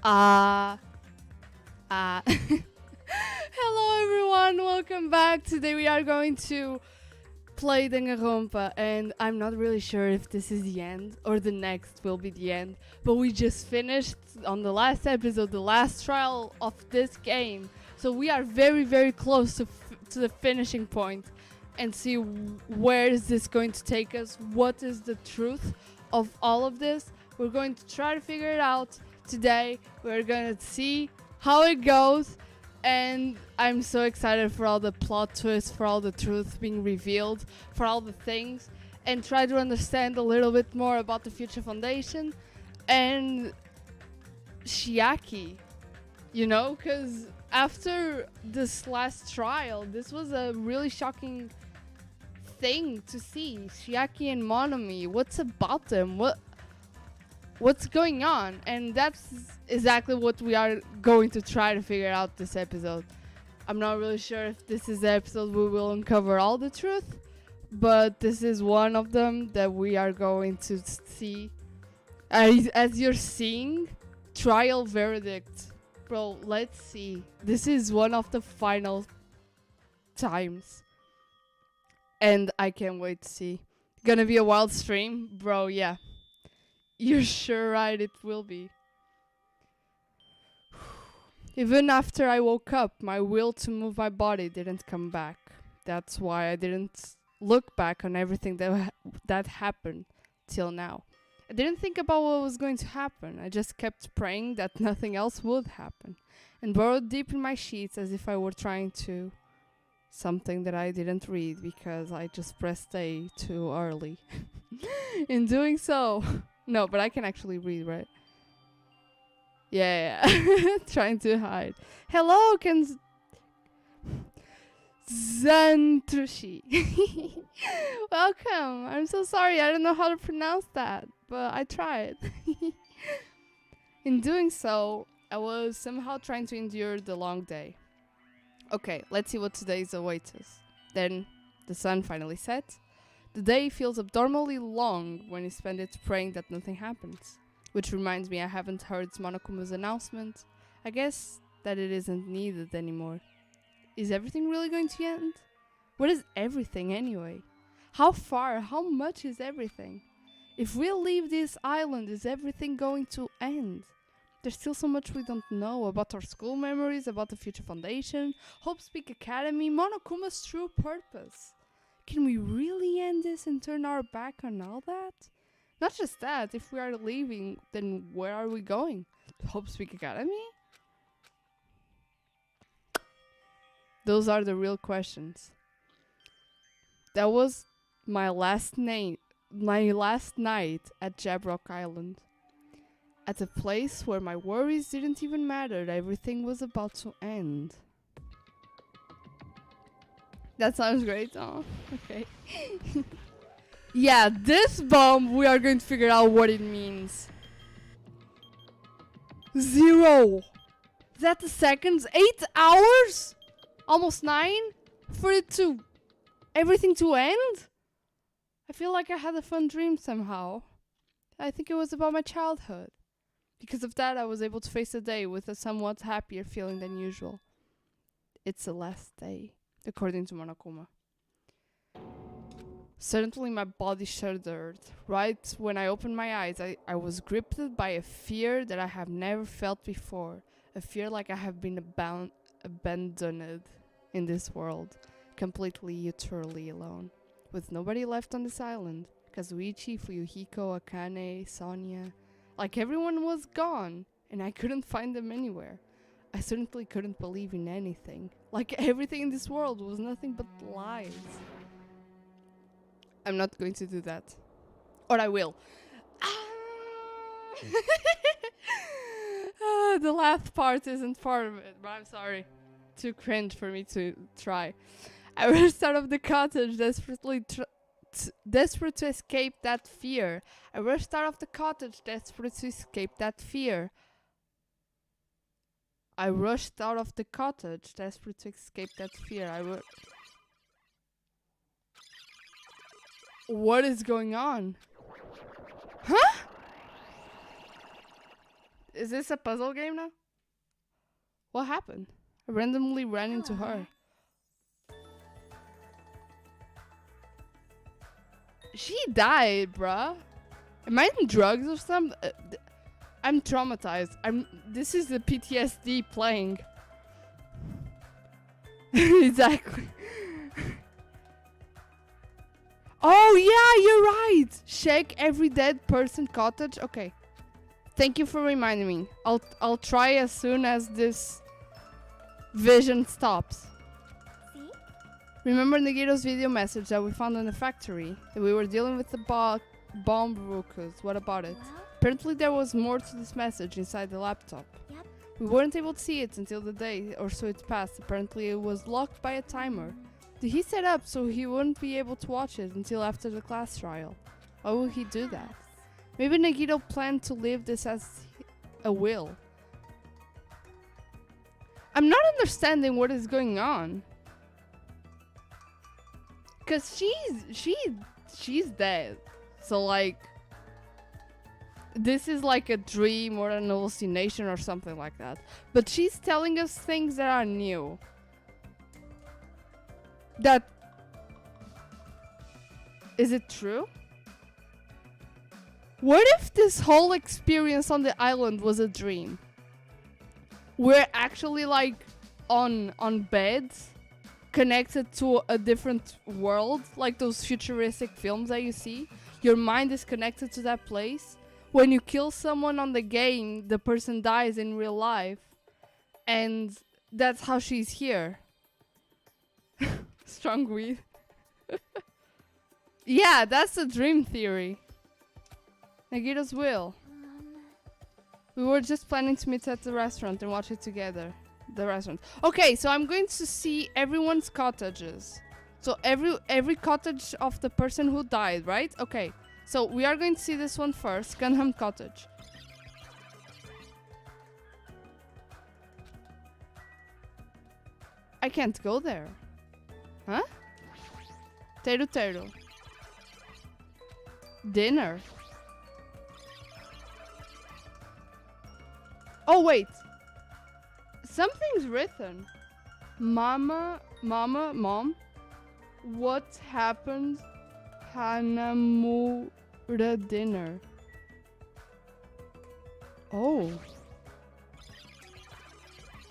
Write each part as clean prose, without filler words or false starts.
Ah, Hello everyone, welcome back. Today we are going to play Danganronpa, and I'm not really sure if this is the end or the next will be the end, but we just finished on the last episode, the last trial of this game. So we are very, very close to the finishing point and see where is this going to take us, what is the truth of all of this. We're going to try to figure it out today. We're going to see how it goes, and I'm so excited for all the plot twists, for all the truth being revealed, for all the things, and try to understand a little bit more about the Future Foundation and Shiaki, because after this last trial, this was a really shocking thing to see. Shiaki and Monomi, what's about them? What's going on? And that's exactly what we are going to try to figure out this episode. I'm not really sure if this is the episode we will uncover all the truth, but this is one of them that we are going to see. As you're seeing, trial verdict. Bro, let's see. This is one of the final times. And I can't wait to see. Gonna be a wild stream? Bro, yeah. You're sure right, it will be. Even after I woke up, my will to move my body didn't come back. That's why I didn't look back on everything that happened till now. I didn't think about what was going to happen. I just kept praying that nothing else would happen, and burrowed deep in my sheets as if I were trying to. Something that I didn't read because I just pressed A too early. In doing so... No, but I can actually read, right? Yeah. Trying to hide. Hello, Zantrushi. Welcome. I'm so sorry. I don't know how to pronounce that, but I tried. In doing so, I was somehow trying to endure the long day. Okay, let's see what today's awaits us. Then the sun finally set. The day feels abnormally long when you spend it praying that nothing happens. Which reminds me, I haven't heard Monokuma's announcement. I guess that it isn't needed anymore. Is everything really going to end? What is everything anyway? How far? How much is everything? If we leave this island, is everything going to end? There's still so much we don't know about our school memories, about the Future Foundation, Hope Speak Academy, Monokuma's true purpose. Can we really end this and turn our back on all that? Not just that, if we are leaving, then where are we going? Hope Speak Academy? Those are the real questions. That was my last night at Jabrock Island. At a place where my worries didn't even matter, everything was about to end. That sounds great. Oh, okay. Yeah, this bomb, we are going to figure out what it means. 0. Is that the seconds? 8 hours? Almost 9? For it to... everything to end? I feel like I had a fun dream somehow. I think it was about my childhood. Because of that, I was able to face the day with a somewhat happier feeling than usual. It's the last day, according to Monokuma. Suddenly my body shuddered. Right when I opened my eyes, I was gripped by a fear that I have never felt before. A fear like I have been abandoned in this world, completely, utterly alone. With nobody left on this island. Kazuichi, Fuyuhiko, Akane, Sonia. Like everyone was gone, and I couldn't find them anywhere. I certainly couldn't believe in anything. Like everything in this world was nothing but lies. I'm not going to do that. Or I will. The last part isn't part of it, but I'm sorry. Too cringe for me to try. I rushed out of the cottage, desperate to escape that fear. I rushed out of the cottage, desperate to escape that fear. I rushed out of the cottage, desperate to escape that fear. What is going on? Huh? Is this a puzzle game now? What happened? I randomly ran into her. She died, bruh. Am I on drugs or something? I'm traumatized. This is the PTSD playing. Exactly. Oh yeah, you're right. Check every dead person cottage. Okay. Thank you for reminding me. I'll try as soon as this vision stops. See? Remember Nagito's video message that we found in the factory? That we were dealing with the bomb rookers. What about it? Well? Apparently there was more to this message inside the laptop. Yep. We weren't able to see it until the day or so it passed. Apparently it was locked by a timer. Did he set up so he wouldn't be able to watch it until after the class trial? Why would he do that? Maybe Nagito planned to leave this as a will. I'm not understanding what is going on. Cause she's dead. So like this is like a dream or an hallucination or something like that. But she's telling us things that are new. That is it true? What if this whole experience on the island was a dream? We're actually like on beds connected to a different world, like those futuristic films that you see. Your mind is connected to that place. When you kill someone on the game, the person dies in real life, and that's how she's here. Strong weed. Yeah, that's the dream theory. Nagito's will. We were just planning to meet at the restaurant and watch it together. The restaurant. Okay, so I'm going to see everyone's cottages. So every cottage of the person who died, right? Okay. So we are going to see this one first. Gunham Cottage. I can't go there. Huh? Teru Teru. Dinner. Oh wait. Something's written. Mom. What happened? Hanamura dinner. Oh.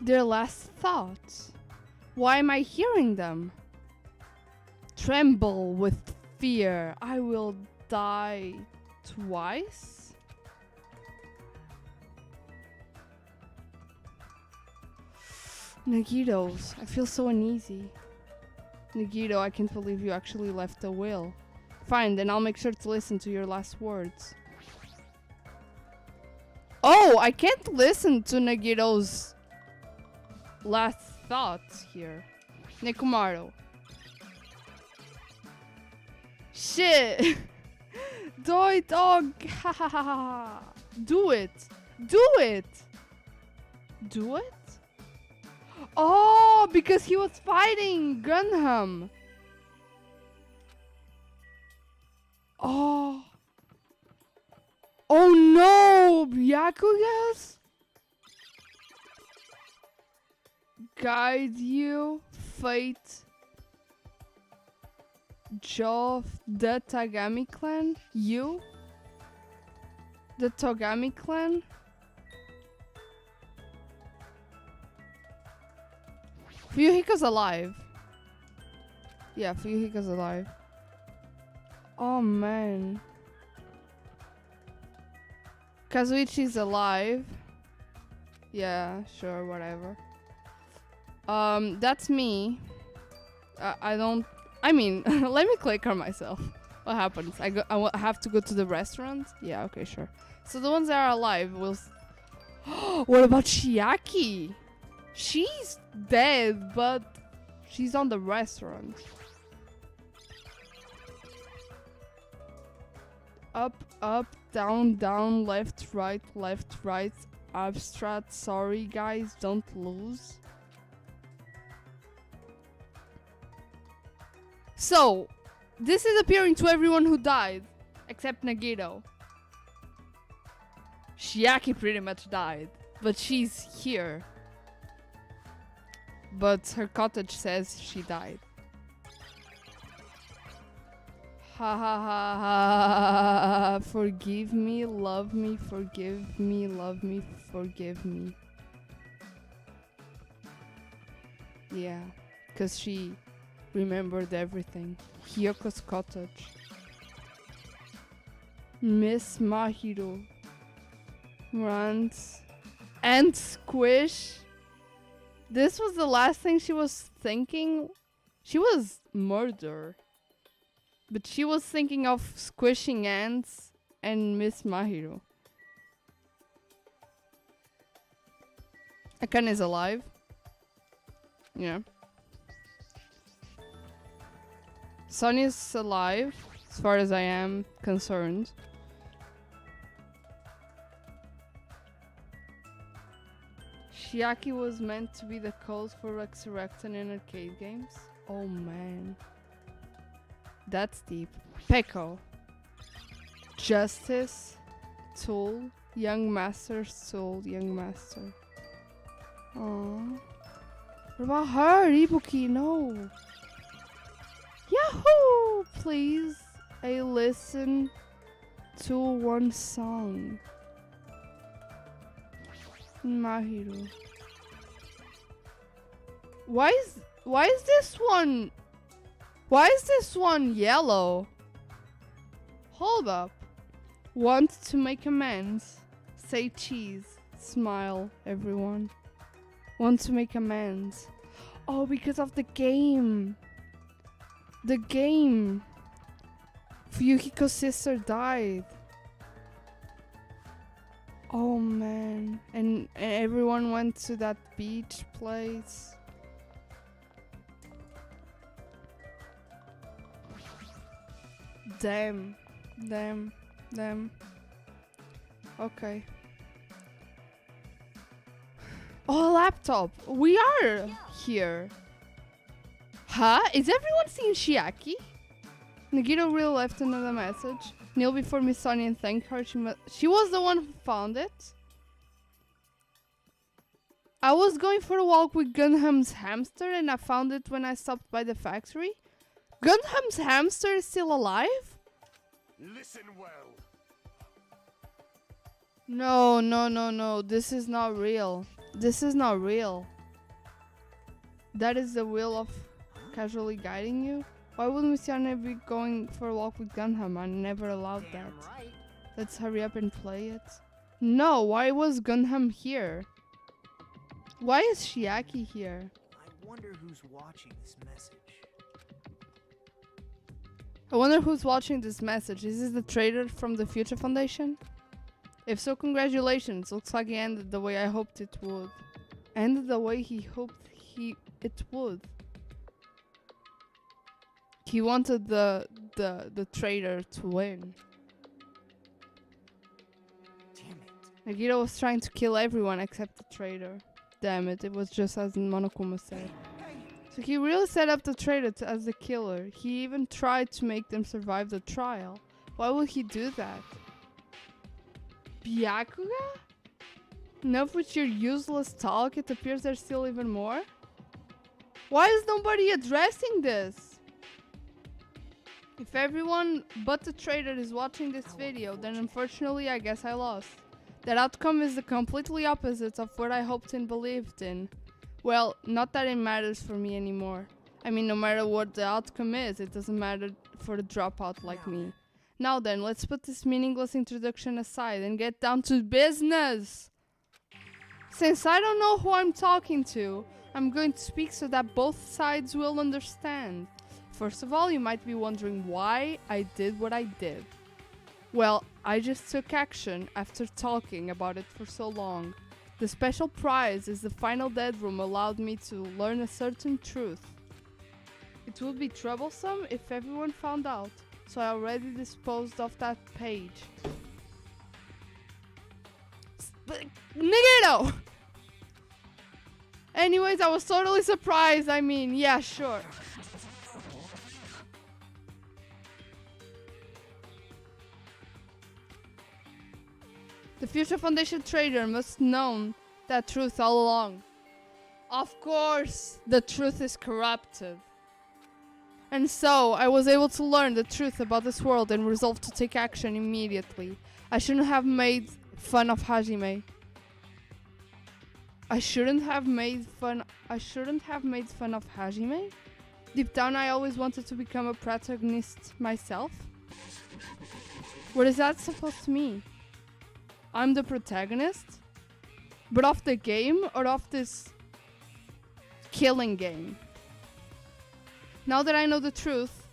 Their last thoughts. Why am I hearing them? Tremble with fear. I will die twice? Nagito's. I feel so uneasy. Nagito, I can't believe you actually left a will. Fine, then I'll make sure to listen to your last words. Oh, I can't listen to Nagito's last thoughts here. Nekomaru. Shit! Doi dog! Ha ha ha ha! Do it! Do it! Do it? Oh, because he was fighting Gunham. Oh. Oh no! Byakugas? Guide you, fate. Joe of the Tagami clan? You? The Togami clan? Fuyuhiko's alive. Yeah, Fuyuhiko's alive. Oh man. Kazuichi's alive. Yeah, sure, whatever. That's me. I mean, let me click on myself. What happens? I have to go to the restaurant? Yeah, okay, sure. So the ones that are alive will... What about Chiaki? She's dead, but she's on the restaurant. Up, up, down, down, left, right, abstract. Sorry, guys, don't lose. So, this is appearing to everyone who died, except Nagito. Shiaki pretty much died, but she's here. But her cottage says she died. Ha ha ha ha. Forgive me, love me, forgive me, love me, forgive me. Yeah, because she remembered everything. Hyoko's cottage. Miss Mahiro. Runs. And Squish. This was the last thing she was thinking. She was murder. But she was thinking of squishing ants and Miss Mahiro. Akane is alive. Yeah. Sonya's alive, as far as I am concerned. Shiaki was meant to be the code for resurrecting in arcade games. Oh man. That's deep. Peko. Justice. Tool. Young Master. Soul. Young Master. Aww. What about her? Ibuki, no. Yahoo! Please. I listen to one song. Mahiro. Why is this one yellow? Hold up. Want to make amends. Say cheese. Smile, everyone. Want to make amends. Oh, because of the game. The game. Yukiko's sister died. Oh man. And everyone went to that beach place. Damn. Okay. Oh, laptop. We are here. Huh? Is everyone seeing Shiaki? Nagito really left another message. Kneel before Miss Sonia and thank her. She was the one who found it. I was going for a walk with Gunham's hamster and I found it when I stopped by the factory. Gunham's hamster is still alive? Listen well. No. This is not real. This is not real. That is the will of casually guiding you? Why would Missione be going for a walk with Gunham? I never allowed that. Right. Let's hurry up and play it. No, why was Gunham here? Why is Shiaki here? I wonder who's watching this message. I wonder who's watching this message. Is this the trader from the Future Foundation? If so, congratulations. Looks like it ended the way I hoped it would. Ended the way he hoped it would. He wanted the trader to win. Damn it. Nagito was trying to kill everyone except the trader. Damn it, it was just as Monokuma said. So he really set up the trader as the killer. He even tried to make them survive the trial. Why would he do that? Byakuga? Enough with your useless talk, it appears there's still even more? Why is nobody addressing this? If everyone but the trader is watching this video, then unfortunately I guess I lost. That outcome is the completely opposite of what I hoped and believed in. Well, not that it matters for me anymore. I mean, no matter what the outcome is, it doesn't matter for the dropout like me. Now then, let's put this meaningless introduction aside and get down to business! Since I don't know who I'm talking to, I'm going to speak so that both sides will understand. First of all, you might be wondering why I did what I did. Well, I just took action after talking about it for so long. The special prize is the final dead room allowed me to learn a certain truth. It would be troublesome if everyone found out, so I already disposed of that page. Nigito! Anyways, I was totally surprised. I mean, yeah, sure. The Future Foundation trader must known that truth all along. Of course, the truth is corrupted. And so, I was able to learn the truth about this world and resolved to take action immediately. I shouldn't have made fun of Hajime. I shouldn't have made fun of Hajime? Deep down I always wanted to become a protagonist myself. What is that supposed to mean? I'm the protagonist? But of the game or of this killing game? Now that I know the truth,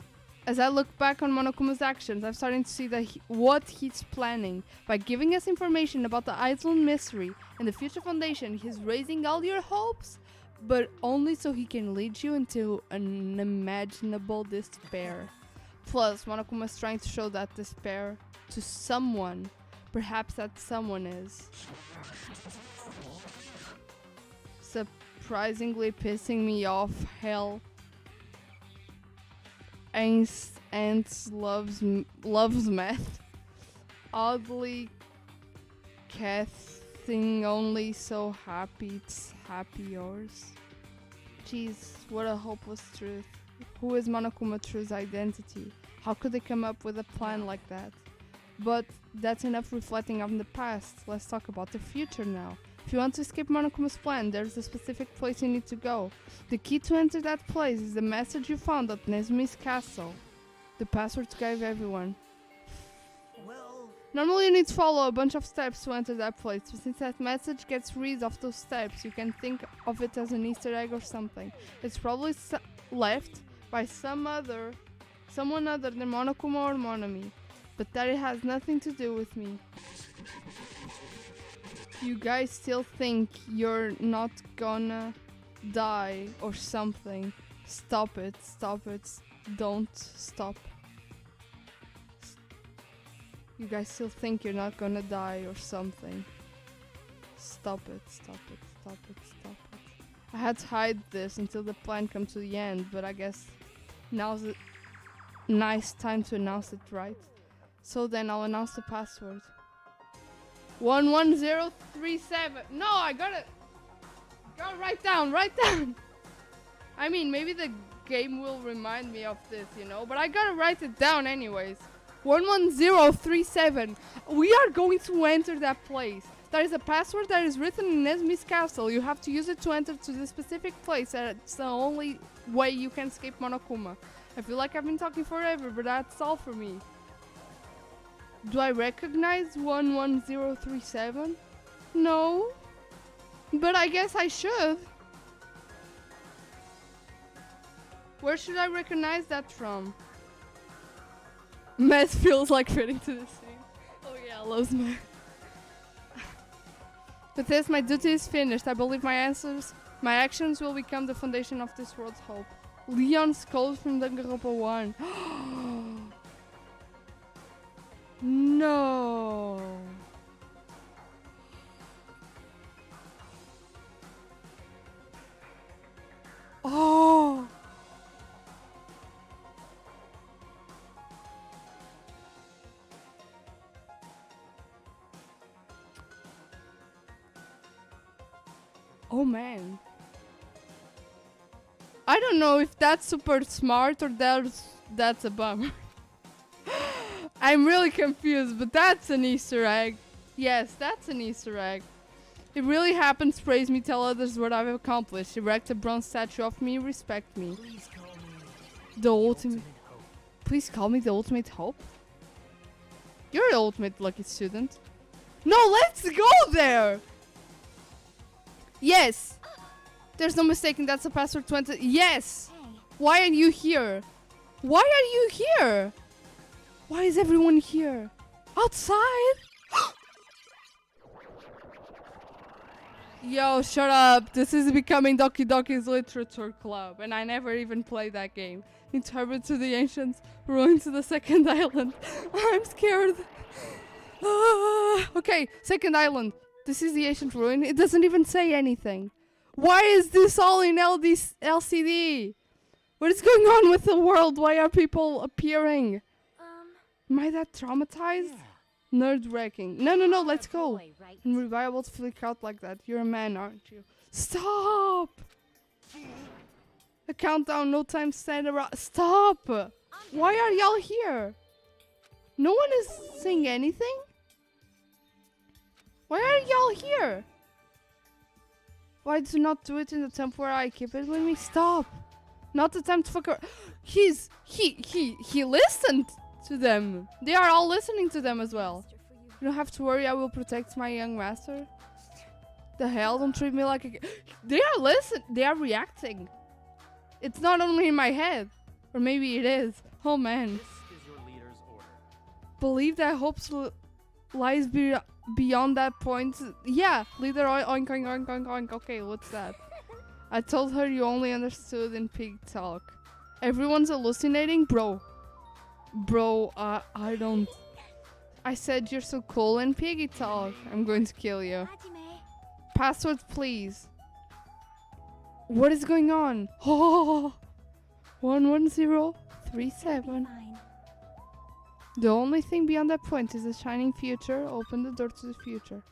as I look back on Monokuma's actions, I'm starting to see that what he's planning. By giving us information about the island mystery and the Future Foundation, he's raising all your hopes, but only so he can lead you into unimaginable despair. Plus, Monokuma is trying to show that despair to someone. Perhaps that someone is surprisingly pissing me off. Hell. Ants loves meth. Oddly casting only so happy it's happy yours. Jeez, what a hopeless truth. Who is Monokuma True's identity? How could they come up with a plan like that? But that's enough reflecting on the past. Let's talk about the future now. If you want to escape Monokuma's plan, there's a specific place you need to go. The key to enter that place is the message you found at Nezumi's castle. The password to give everyone. Well, Normally you need to follow a bunch of steps to enter that place, but since that message gets rid of those steps, you can think of it as an Easter egg or something. It's probably left by someone other than Monokuma or Monomi, but that it has nothing to do with me. You guys still think you're not gonna die or something. Stop it, don't stop. You guys still think you're not gonna die or something. Stop it. I had to hide this until the plan comes to the end, but I guess now's a nice time to announce it, right? So then I'll announce the password. 11037. No, I gotta write down. I mean, maybe the game will remind me of this, but I gotta write it down anyways. 11037. We are going to enter that place. There is a password that is written in Nezumi's castle. You have to use it to enter to the specific place. It's the only way you can escape Monokuma. I feel like I've been talking forever, but that's all for me. Do I recognize 11037? No. But I guess I should. Where should I recognize that from? Meth feels like fitting to the scene. Oh yeah, I love meth. With this, my duty is finished. I believe my actions will become the foundation of this world's hope. Leon's code from Danganronpa 1. No. Oh. Oh man. I don't know if that's super smart or that's a bummer. I'm really confused, but that's an Easter egg. Yes, that's an Easter egg. It really happens, praise me, tell others what I've accomplished. Erect a bronze statue of me, respect me. please call me The ultimate. hope. Please call me the ultimate hope. You're the ultimate lucky student. No, let's go there! Yes! There's no mistaking, that's a password to enter. Yes! Why are you here? Why are you here? Why is everyone here? Outside? Yo, shut up. This is becoming Doki Doki's Literature Club, and I never even played that game. Interpret to the ancients, ruin to the second island. I'm scared. Okay, second island. This is the ancient ruin. It doesn't even say anything. Why is this all in LCD? What is going on with the world? Why are people appearing? Am I that traumatized? Yeah. Nerd-wrecking. No, no, no, let's go. Boy, right? Unreliable to flick out like that. You're a man, aren't you? Stop! A countdown, no time stand around. Stop! Why are y'all here? No one is saying anything? Why are y'all here? Why do not do it in the temp where I keep it with me? Stop! Not the time to fuck her. He listened to them. They are all listening to them as well. You don't have to worry, I will protect my young master. The hell, don't treat me like a... They are they are reacting. It's not only in my head. Or maybe it is. Oh man. This is your leader's order. Believe that hope lies beyond that point. Yeah, leader oink oink oink oink oink. Okay, what's that? I told her you only understood in pig talk. Everyone's hallucinating? Bro, I don't... I said you're so cool in piggy talk. I'm going to kill you. Hajime. Password, please. What is going on? Oh, 11037. Fine. The only thing beyond that point is a shining future. Open the door to the future.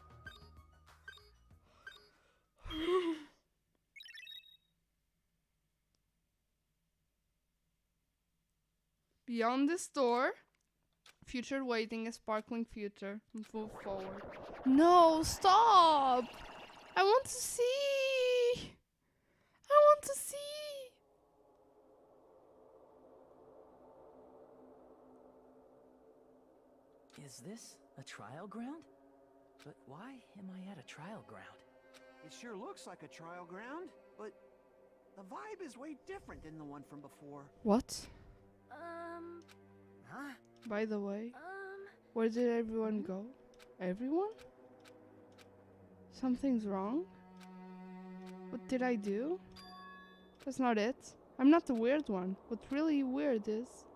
Beyond this door, future waiting, a sparkling future. Move forward. No, stop! I want to see! I want to see! Is this a trial ground? But why am I at a trial ground? It sure looks like a trial ground, but the vibe is way different than the one from before. What? Huh? By the way, where did everyone go? Everyone? Something's wrong? What did I do? That's not it. I'm not the weird one. What's really weird is...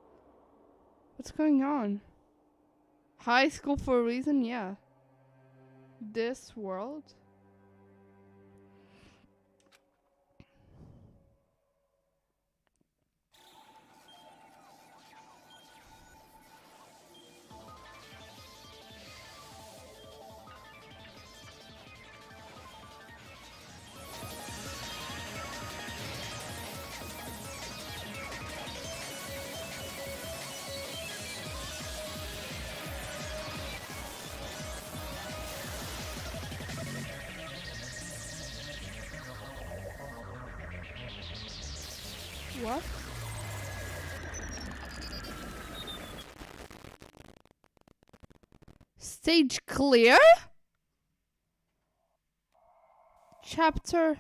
What's going on? High school for a reason? Yeah. This world? What? Stage clear? Chapter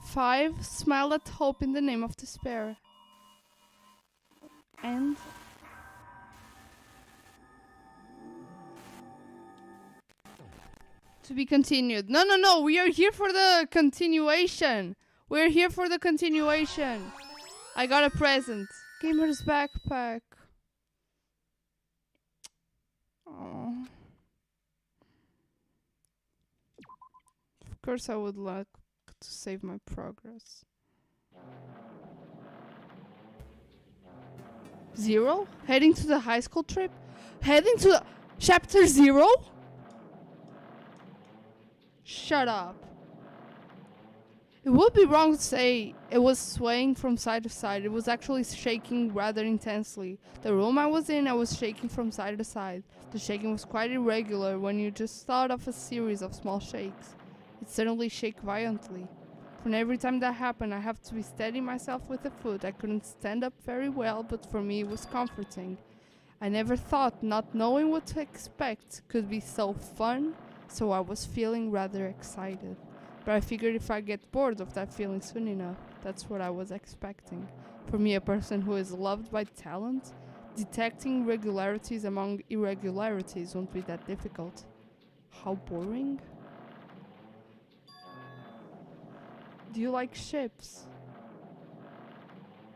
5. Smile at hope in the name of despair. And... to be continued. No, no, no. We are here for the continuation. We're here for the continuation. I got a present. Gamer's backpack. Oh. Of course I would like to save my progress. 0? Heading to the high school trip? Heading to the chapter 0? Shut up. It would be wrong to say it was swaying from side to side. It was actually shaking rather intensely. The room I was in, I was shaking from side to side. The shaking was quite irregular when you just thought of a series of small shakes. It suddenly shook violently. And every time that happened, I have to be steadying myself with a foot. I couldn't stand up very well, but for me it was comforting. I never thought not knowing what to expect could be so fun, so I was feeling rather excited. But I figured if I get bored of that feeling soon enough, that's what I was expecting. For me, a person who is loved by talent, detecting regularities among irregularities won't be that difficult. How boring? Do you like ships?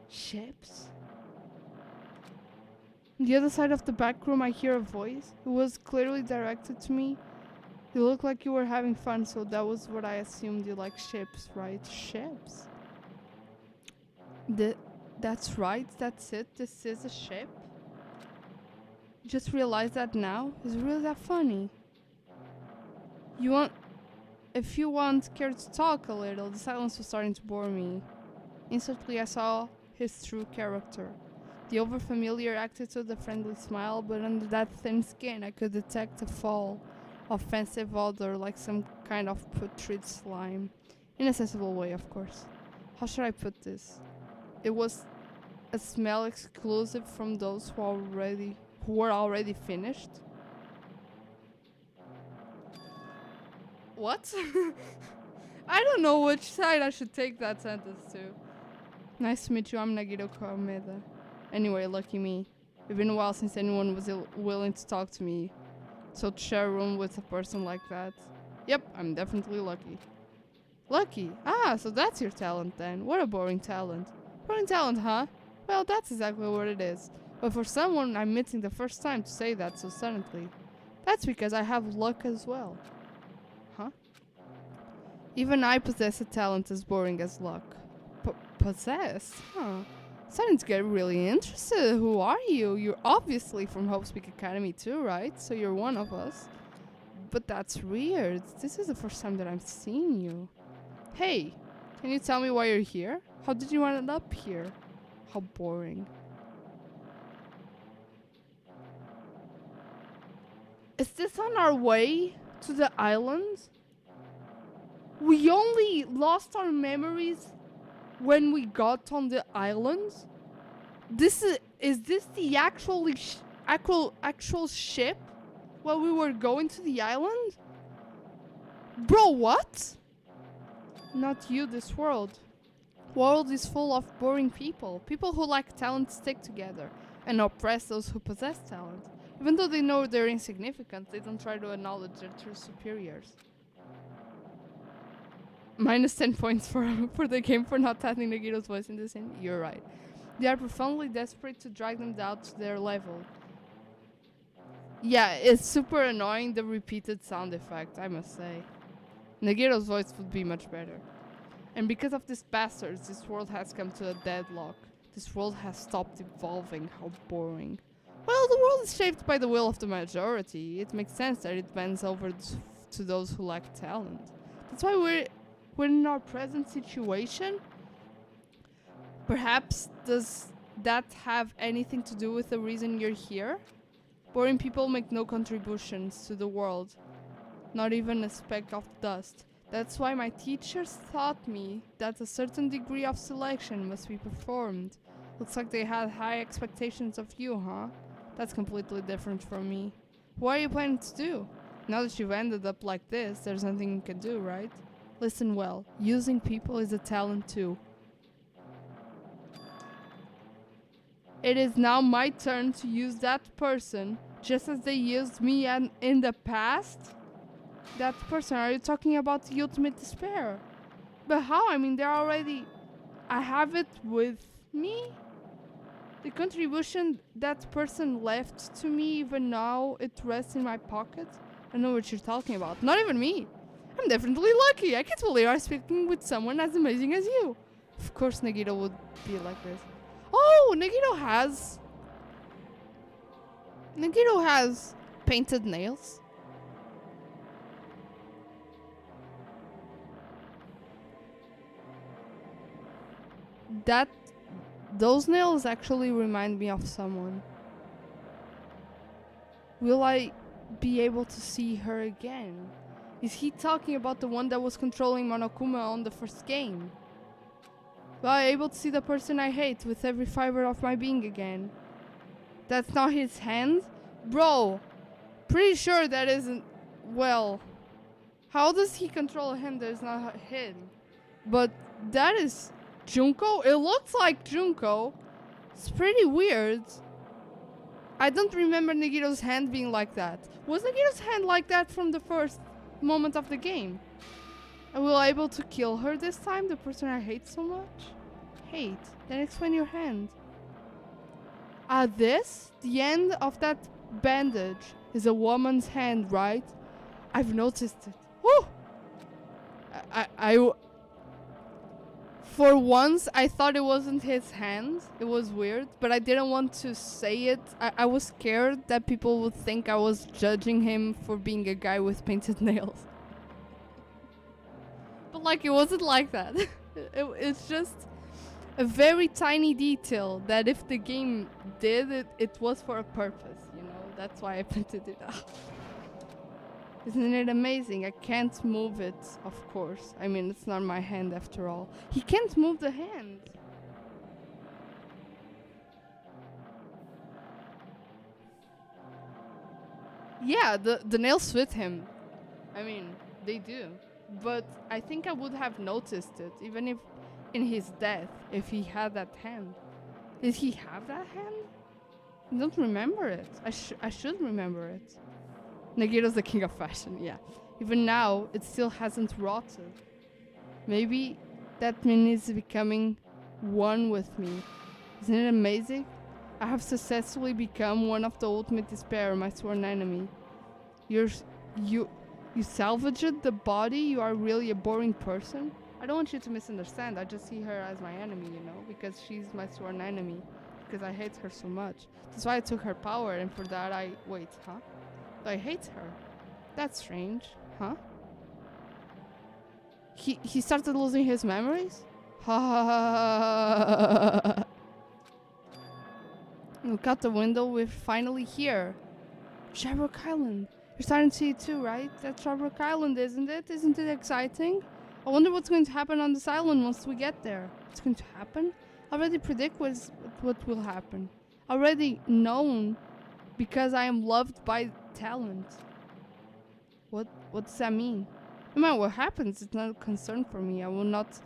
Ships? On the other side of the back room, I hear a voice. It was clearly directed to me. You look like you were having fun, so that was what I assumed. You like ships, right? Ships? That's right, that's it. This is a ship. just realized that now? Is it really that funny? If you want, care to talk a little. The silence was starting to bore me. Instantly I saw his true character. The overfamiliar attitude, the friendly smile, but under that thin skin I could detect a foul, offensive odor like some kind of putrid slime. In a sensible way, of course. How should I put this? It was a smell exclusive from those who were already finished. What? I don't know which side I should take that sentence to. Nice to meet you, I'm Nagito Kameda. Anyway, lucky me. It's been a while since anyone was willing to talk to me. So to share a room with a person like that. Yep, I'm definitely lucky. Lucky? Ah, so that's your talent then. What a boring talent. Boring talent, huh? Well, that's exactly what it is. But for someone I'm meeting the first time to say that so suddenly. That's because I have luck as well. Huh? Even I possess a talent as boring as luck. Possess? Huh. Starting to get really interested. Who are you? You're obviously from Hope Speak Academy too, right? So you're one of us. But that's weird. This is the first time that I'm seeing you. Hey, can you tell me why you're here? How did you end up here? How boring. Is this on our way to the island? We only lost our memories when we got on the island? Is this the actual ship while we were going to the island? Bro, what? Not you, this world. World is full of boring people. People who lack talent stick together and oppress those who possess talent. Even though they know they're insignificant, they don't try to acknowledge their true superiors. Minus 10 points for the game for not adding Nagito's voice in the scene. You're right. They are profoundly desperate to drag them down to their level. Yeah, it's super annoying, the repeated sound effect, I must say. Nagito's voice would be much better. And because of these bastards, this world has come to a deadlock. This world has stopped evolving. How boring. Well, the world is shaped by the will of the majority. It makes sense that it bends over to those who lack talent. That's why we're in our present situation. Perhaps does that have anything to do with the reason you're here? Boring people make no contributions to the world. Not even a speck of dust. That's why my teachers taught me that a certain degree of selection must be performed. Looks like they had high expectations of you, huh? That's completely different from me. What are you planning to do? Now that you've ended up like this, there's nothing you can do, right? Listen well, using people is a talent too. It is now my turn to use that person, just as they used me in the past? That person, are you talking about the ultimate despair? But how? I mean, I have it with me? The contribution that person left to me, even now, it rests in my pocket? I know what you're talking about. Not even me. I'm definitely lucky. I can't believe I'm speaking with someone as amazing as you. Of course Nagito would be like this. Oh, Nagito has painted nails. Those nails actually remind me of someone. Will I be able to see her again? Is he talking about the one that was controlling Monokuma on the first game? Will I be able to see the person I hate with every fiber of my being again? That's not his hand? Bro, pretty sure that isn't... Well, how does he control a hand that is not him? But that is Junko? It looks like Junko. It's pretty weird. I don't remember Nagito's hand being like that. Was Nagito's hand like that from the first moment of the game? I will be able to kill her this time, the person I hate so much? Hate? Then explain your hand. This? The end of that bandage is a woman's hand, right? I've noticed it. Woo! For once, I thought it wasn't his hand. It was weird, but I didn't want to say it. I was scared that people would think I was judging him for being a guy with painted nails. But like, it wasn't like that. It's just a very tiny detail that if the game did it, it was for a purpose, you know? That's why I printed it out. Isn't it amazing? I can't move it, of course. I mean, it's not my hand after all. He can't move the hand. Yeah, the nails fit him. I mean, they do. But I think I would have noticed it, even if in his death, if he had that hand. Did he have that hand? I don't remember it. I should remember it. Nagito's the king of fashion, yeah. Even now, it still hasn't rotted. Maybe that means it's becoming one with me. Isn't it amazing? I have successfully become one of the ultimate despair, my sworn enemy. You salvaged the body? You are really a boring person? I don't want you to misunderstand. I just see her as my enemy, you know, because she's my sworn enemy. Because I hate her so much. That's why I took her power, and for that wait, huh? I hate her. That's strange, huh? He started losing his memories? Ha. Look out the window, we're finally here. Shabrook Island. You're starting to see it too, right? That's Shabrook Island, isn't it? Isn't it exciting? I wonder what's going to happen on this island once we get there. What's going to happen? I already predict what will happen. Already known because I am loved by talent. What does that mean? No matter what happens, it's not a concern for me. I will not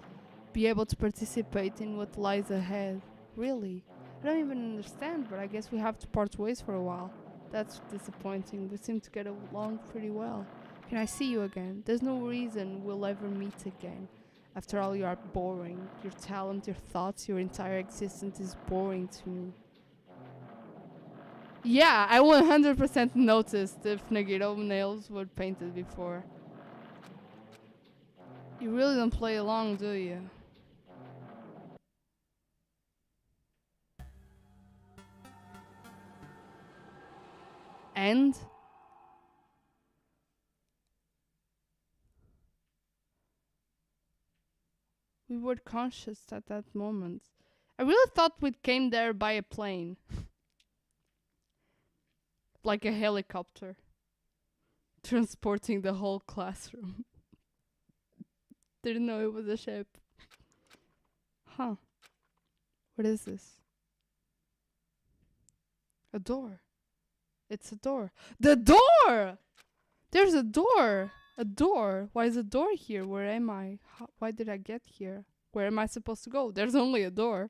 be able to participate in what lies ahead. Really? I don't even understand, but I guess we have to part ways for a while. That's disappointing. We seem to get along pretty well. Can I see you again? There's no reason we'll ever meet again. After all, you are boring. Your talent, your thoughts, your entire existence is boring to me. Yeah, I 100% noticed if Nagito nails were painted before. You really don't play along, do you? And? We were conscious at that moment. I really thought we came there by a plane. Like a helicopter. Transporting the whole classroom. Didn't know it was a ship. Huh. What is this? A door. It's a door. The door! There's a door! A door? Why is a door here? Where am I? Why did I get here? Where am I supposed to go? There's only a door.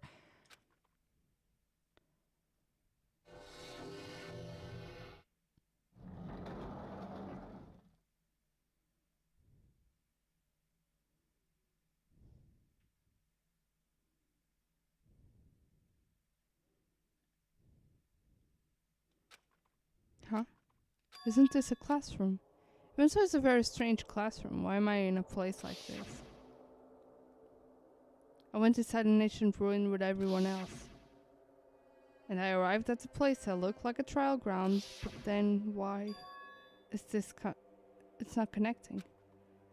Huh? Isn't this a classroom? Even so, it's a very strange classroom. Why am I in a place like this? I went inside an ancient ruin with everyone else. And I arrived at the place that looked like a trial ground, but then why is this it's not connecting.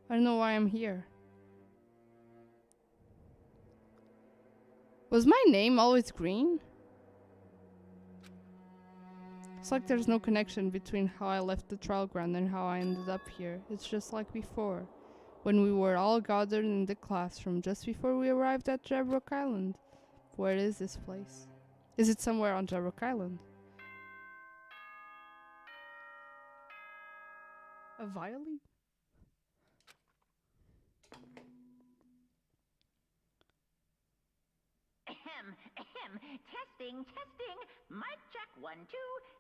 I don't know why I'm here. Was my name always green? It's like there's no connection between how I left the trial ground and how I ended up here. It's just like before, when we were all gathered in the classroom just before we arrived at Shabrook Island. Where is this place? Is it somewhere on Shabrook Island? A violin? Testing. Mic check 1, 2.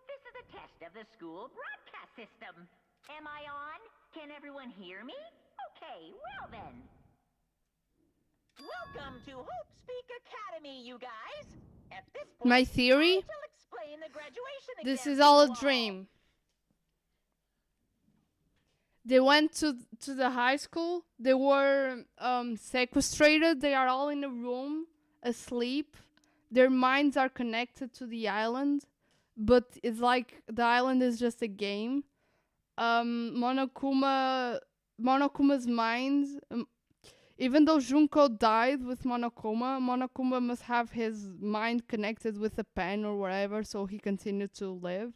This is a test of the school broadcast system. Am I on? Can everyone hear me? Okay, well then. Welcome to Hope Speak Academy, you guys. At this point, My theory? I shall explain the graduation This exam is to all a you dream. They went to the high school. They were sequestrated. They are all in a room, asleep. Their minds are connected to the island, but it's like the island is just a game. Monokuma's mind, even though Junko died with Monokuma must have his mind connected with a pen or whatever, so he continued to live.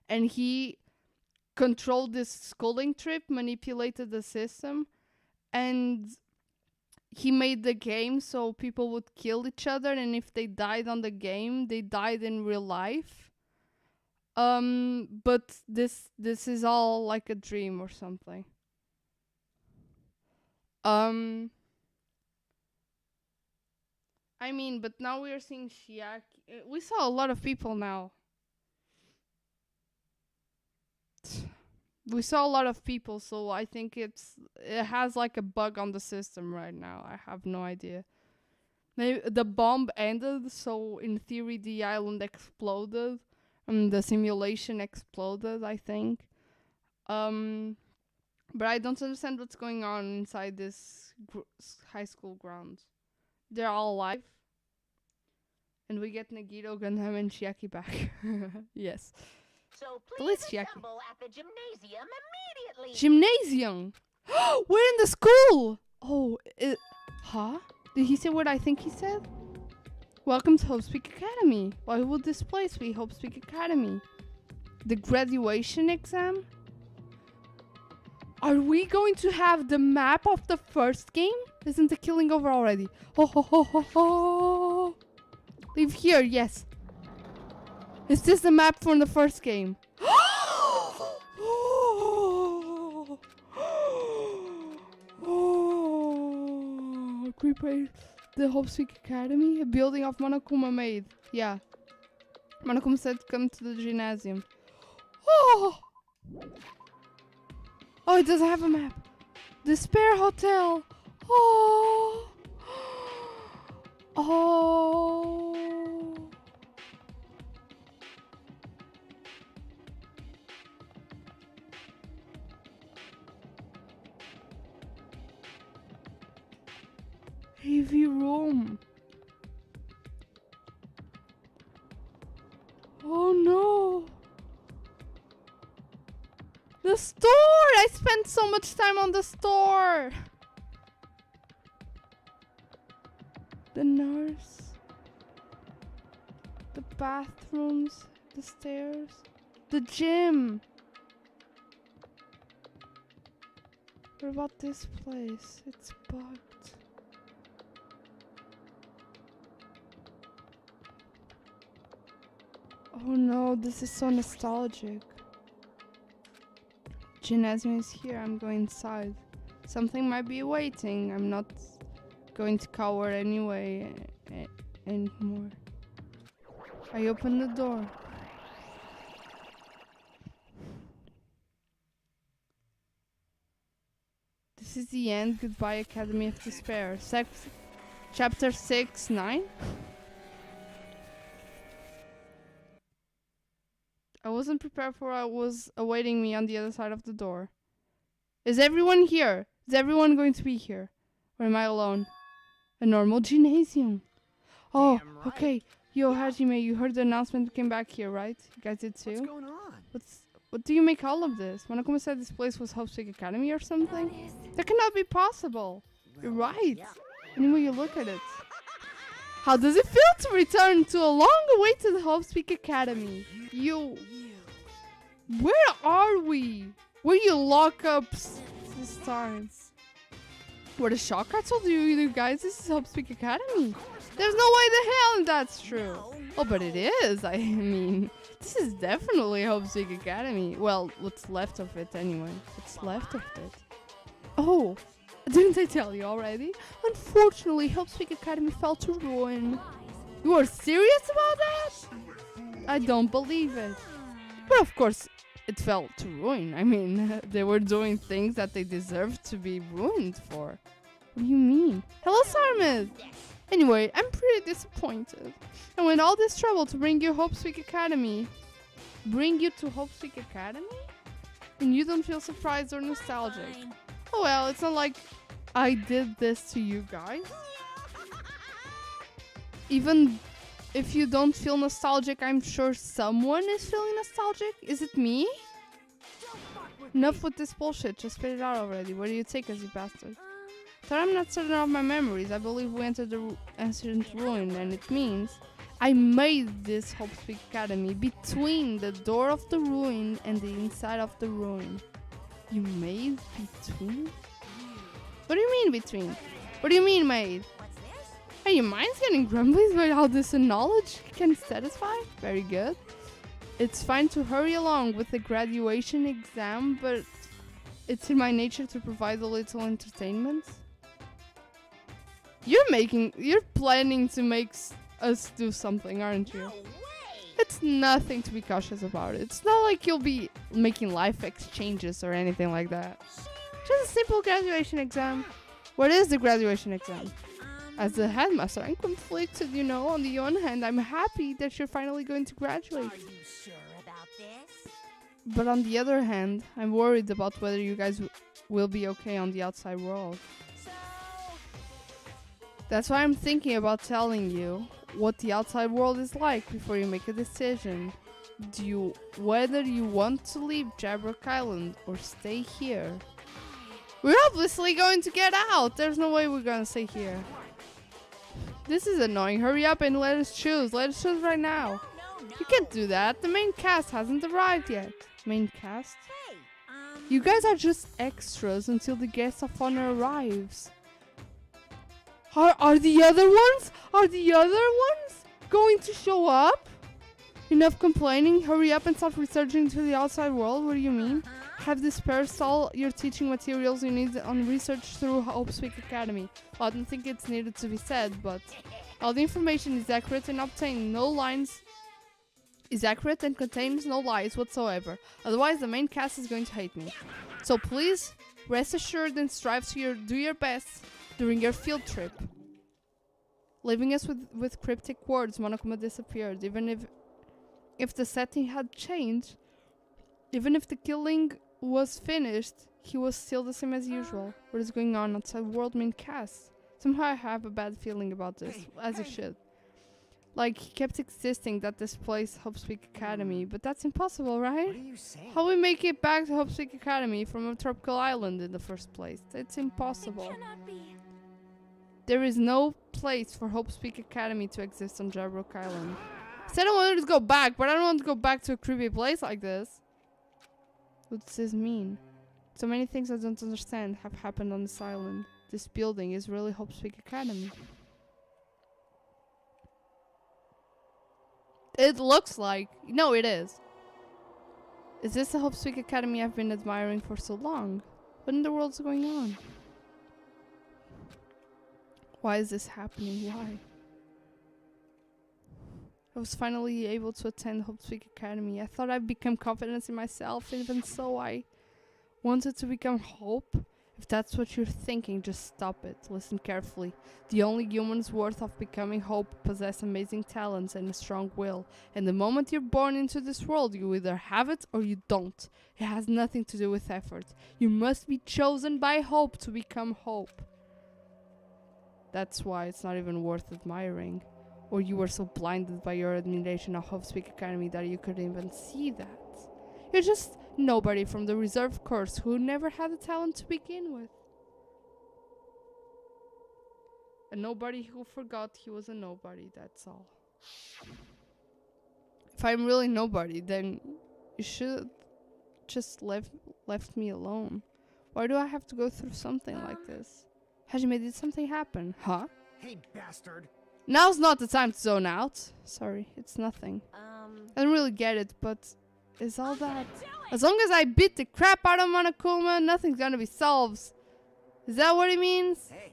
And he controlled this schooling trip, manipulated the system, and he made the game so people would kill each other, and if they died on the game, they died in real life. But this is all like a dream or something. I mean, but now we are seeing Shiaki. We saw a lot of people now. We saw a lot of people, so I think it has like a bug on the system right now. I have no idea. Maybe the bomb ended, so in theory the island exploded. The simulation exploded, I think. But I don't understand what's going on inside this high school grounds. They're all alive. And we get Nagito, Gundam, and Shiaki back. Yes. So Please, please Shiaki. assemble at the gymnasium immediately. Gymnasium! We're in the school! Oh, huh? Did he say what I think he said? Welcome to Hope Speak Academy. Why would this place be Hope Speak Academy? The graduation exam? Are we going to have the map of the first game? Isn't the killing over already? Ho ho ho ho ho! Leave here, yes. Is this the map from the first game? Creeper, the Hope Speak Academy, a building of Monokuma made. Yeah. Monokuma said come to the gymnasium. Oh! Oh, it doesn't have a map. Despair Hotel. Oh! Oh! Heavy room. Oh no. The store! I spent so much time on the store. The nurse. The bathrooms. The stairs. The gym. What about this place? It's bugged. Oh no, this is so nostalgic. Gymnasium is here, I'm going inside. Something might be waiting. I'm not going to cower anyway anymore. I open the door. This is the end. Goodbye, Academy of Despair. Chapter 6-9? I wasn't prepared for what was awaiting me on the other side of the door. Is everyone here? Is everyone going to be here? Or am I alone? A normal gymnasium. Oh, Damn right. okay. Yo, Hajime, you heard the announcement we came back here, right? You guys did too? What's going on? What do you make all of this? Monokuma said this place was Hope Speak Academy or something? That cannot be possible. You're right. Any way you look at it. How does it feel to return to a long-awaited Hope Speak Academy? Where are we? Where you lock up this time? What a shock. I told you guys, this is Hope Speak Academy. There's no way the hell that's true. Oh, but it is. I mean, this is definitely Hope Speak Academy. Well, what's left of it anyway. What's left of it? Oh, didn't I tell you already? Unfortunately, Hope Speak Academy fell to ruin. You are serious about that? I don't believe it. But of course, it fell to ruin. I mean, they were doing things that they deserved to be ruined for. What do you mean? Hello, Sarmid! Anyway, I'm pretty disappointed. I went all this trouble to bring you Hope Speak Academy. Bring you to Hope Speak Academy? and you don't feel surprised or nostalgic. Oh well, it's not like I did this to you guys. Even if you don't feel nostalgic, I'm sure someone is feeling nostalgic. Is it me? Enough with this bullshit, just spit it out already. Where do you take us, you bastard? But I'm not certain of my memories. I believe we entered the ancient ruin, and it means I made this Hope Speak Academy between the door of the ruin and the inside of the ruin. You made between? What do you mean between? What do you mean made? Hey, your mind's getting grumbly about how this knowledge can satisfy? Very good. It's fine to hurry along with the graduation exam, but it's in my nature to provide a little entertainment. You're planning to make us do something, aren't you? It's nothing to be cautious about. It's not like you'll be making life exchanges or anything like that. Just a simple graduation exam. What is the graduation exam? As the headmaster, I'm conflicted, you know. On the one hand, I'm happy that you're finally going to graduate. Are you sure about this? But on the other hand, I'm worried about whether you guys will be okay on the outside world. So, That's why I'm thinking about telling you what the outside world is like before you make a decision. Whether you want to leave Jabrock Island or stay here. We're obviously going to get out. There's no way we're gonna stay here. This is annoying. Hurry up and let us choose. Let us choose right now. no. You can't do that. The main cast hasn't arrived yet. Main cast? Hey, You guys are just extras until the guest of honor arrives. Are the other ones? Are the other ones going to show up? Enough complaining. Hurry up and start researching to the outside world. What do you mean? Have dispersed all your teaching materials you need on research through Hope Speak Academy. Well, I don't think it's needed to be said, but all the information is accurate and obtained no lines. Is accurate and contains no lies whatsoever. Otherwise, the main cast is going to hate me. So please, rest assured and strive to do your best during your field trip. Leaving us with cryptic words, Monokuma disappeared. Even if the setting had changed, even if the killing was finished, he was still the same as usual. What is going on outside world main cast? Somehow I have a bad feeling about this, as you should. Like, he kept insisting that this place Hope Speak Academy, but that's impossible, right? What are you saying? How we make it back to Hope Speak Academy from a tropical island in the first place? It's impossible. cannot be. There is no place for Hope Speak Academy to exist on Jabrock Island. I said I wanted to go back, but I don't want to go back to a creepy place like this. What does this mean? So many things I don't understand have happened on this island. This building is really Hope Speak Academy. It looks like... No, it is. Is this the Hope Speak Academy I've been admiring for so long? What in the world's going on? Why is this happening? Why? I was finally able to attend Hope Speak Academy. I thought I'd become confident in myself. Even so, I wanted to become Hope. If that's what you're thinking, just stop it. Listen carefully. The only humans worth of becoming Hope possess amazing talents and a strong will. And the moment you're born into this world, you either have it or you don't. It has nothing to do with effort. You must be chosen by Hope to become Hope. That's why it's not even worth admiring. Or you were so blinded by your admiration of Hope Speak Academy that you couldn't even see that. You're just nobody from the reserve course who never had the talent to begin with. A nobody who forgot he was a nobody, that's all. If I'm really nobody, then you should just left me alone. Why do I have to go through something like this? Hajime, did something happen? Huh? Hey, bastard. Now's not the time to zone out. Sorry, it's nothing. I don't really get it, but is all that... As long as I beat the crap out of Monokuma, nothing's gonna be solved. Is that what he means? Hey.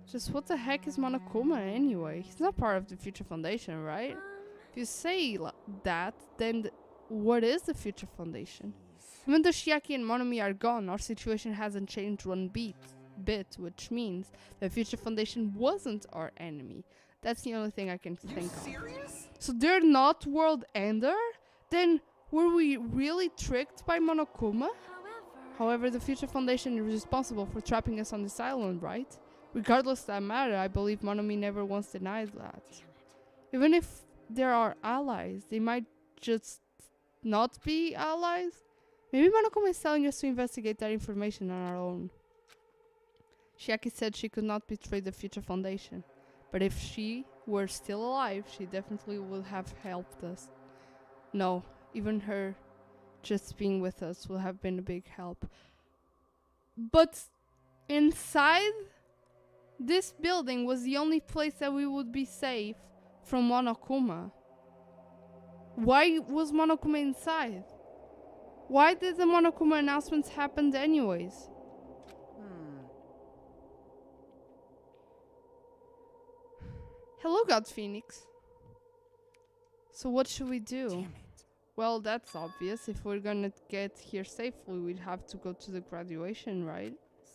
Just what the heck is Monokuma anyway? He's not part of the Future Foundation, right? If you say that, then what is the Future Foundation? Even though Shiaki and Monomi are gone, our situation hasn't changed one bit, which means the Future Foundation wasn't our enemy. That's the only thing I can think of. Serious? So they're not World Ender? Then Were we really tricked by Monokuma? However, the Future Foundation is responsible for trapping us on this island, right? Regardless of that matter, I believe Monomi never once denied that. Even if there are allies, they might just not be allies. Maybe Monokuma is telling us to investigate that information on our own. Chiaki said she could not betray the Future Foundation, but if she were still alive, she definitely would have helped us. No, even her just being with us will have been a big help. But inside this building was the only place that we would be safe from Monokuma. Why was Monokuma inside? Why did the Monokuma announcements happen anyways? Hello, God Phoenix. So what should we do? Damn it. Well, that's obvious. If we're gonna get here safely, we'd have to go to the graduation, right?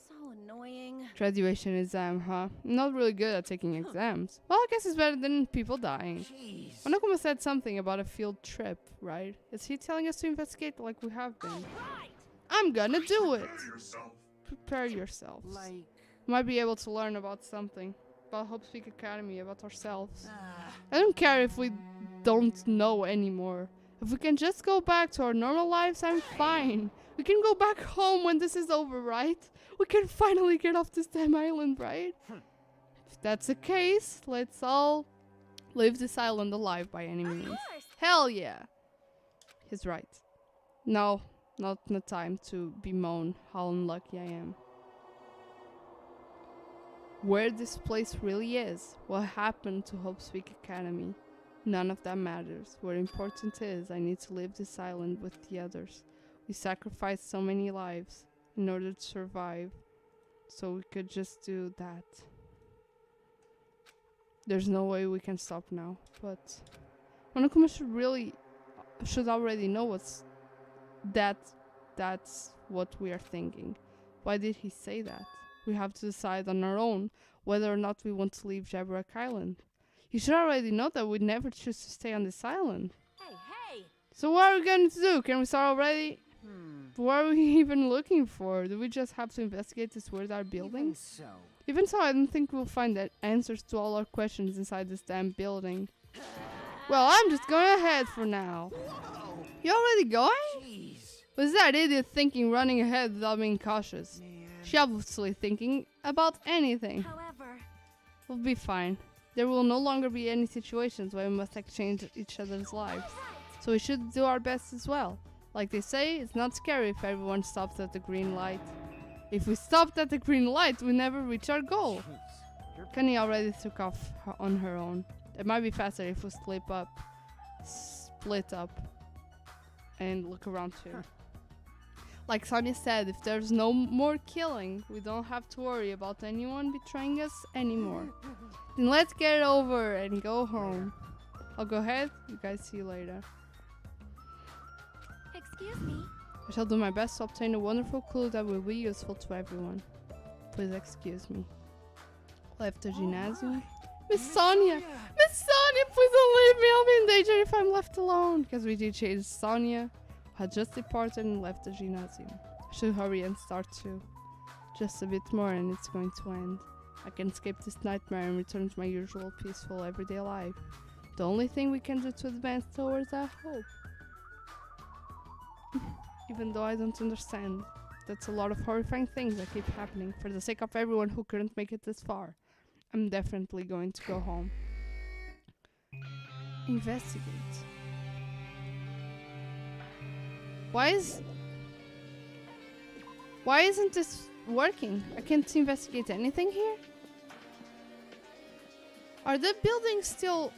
So annoying. Graduation exam, huh? I'm not really good at taking exams. Well, I guess it's better than people dying. Jeez. Monokuma said something about a field trip, right? Is he telling us to investigate like we have been? I'm gonna do it! Prepare yourselves. Like, Might be able to learn about something. About Hope Speak Academy, about ourselves. I don't care if we don't know anymore. If we can just go back to our normal lives, I'm fine. We can go back home when this is over, right? We can finally get off this damn island, right? If that's the case, let's all leave this island alive by any means. Hell yeah! He's right. No, not the time to bemoan how unlucky I am. Where this place really is, what happened to Hope Speak Academy, none of that matters. What important is, I need to leave this island with the others. We sacrificed so many lives in order to survive, so we could just do that. There's no way we can stop now, but Monokuma should already know that's what we are thinking. Why did he say that? We have to decide on our own whether or not we want to leave Jabberwock Island. You should already know that we'd never choose to stay on this island. Hey! So what are we going to do? Can we start already? What are we even looking for? Do we just have to investigate this weird art building? Even so, I don't think we'll find that answers to all our questions inside this damn building. Well, I'm just going ahead for now. Whoa. You already going? Jeez. Was that idiot thinking running ahead without being cautious? Man. She obviously thinking about anything. However, We'll be fine. There will no longer be any situations where we must exchange each other's lives. So we should do our best as well. Like they say, it's not scary if everyone stops at the green light. If we stopped at the green light, we never reach our goal. Kenny already took off on her own. It might be faster if we split up, and look around too. Like Sonia said, if there's no more killing, we don't have to worry about anyone betraying us anymore. Then let's get it over and go home. I'll go ahead. You guys see you later. excuse me. I shall do my best to obtain a wonderful clue that will be useful to everyone. Please excuse me. Left the gymnasium. Miss Sonia! Miss Sonia, please don't leave me. I'll be in danger if I'm left alone. Because we did change. Sonia had just departed and left the gymnasium. I should hurry and start too. Just a bit more and it's going to end. I can escape this nightmare and return to my usual peaceful everyday life. The only thing we can do to advance towards that hope. Even though I don't understand. That's a lot of horrifying things that keep happening. For the sake of everyone who couldn't make it this far, I'm definitely going to go home. Investigate. Why isn't this working? I can't investigate anything here? Are the buildings still...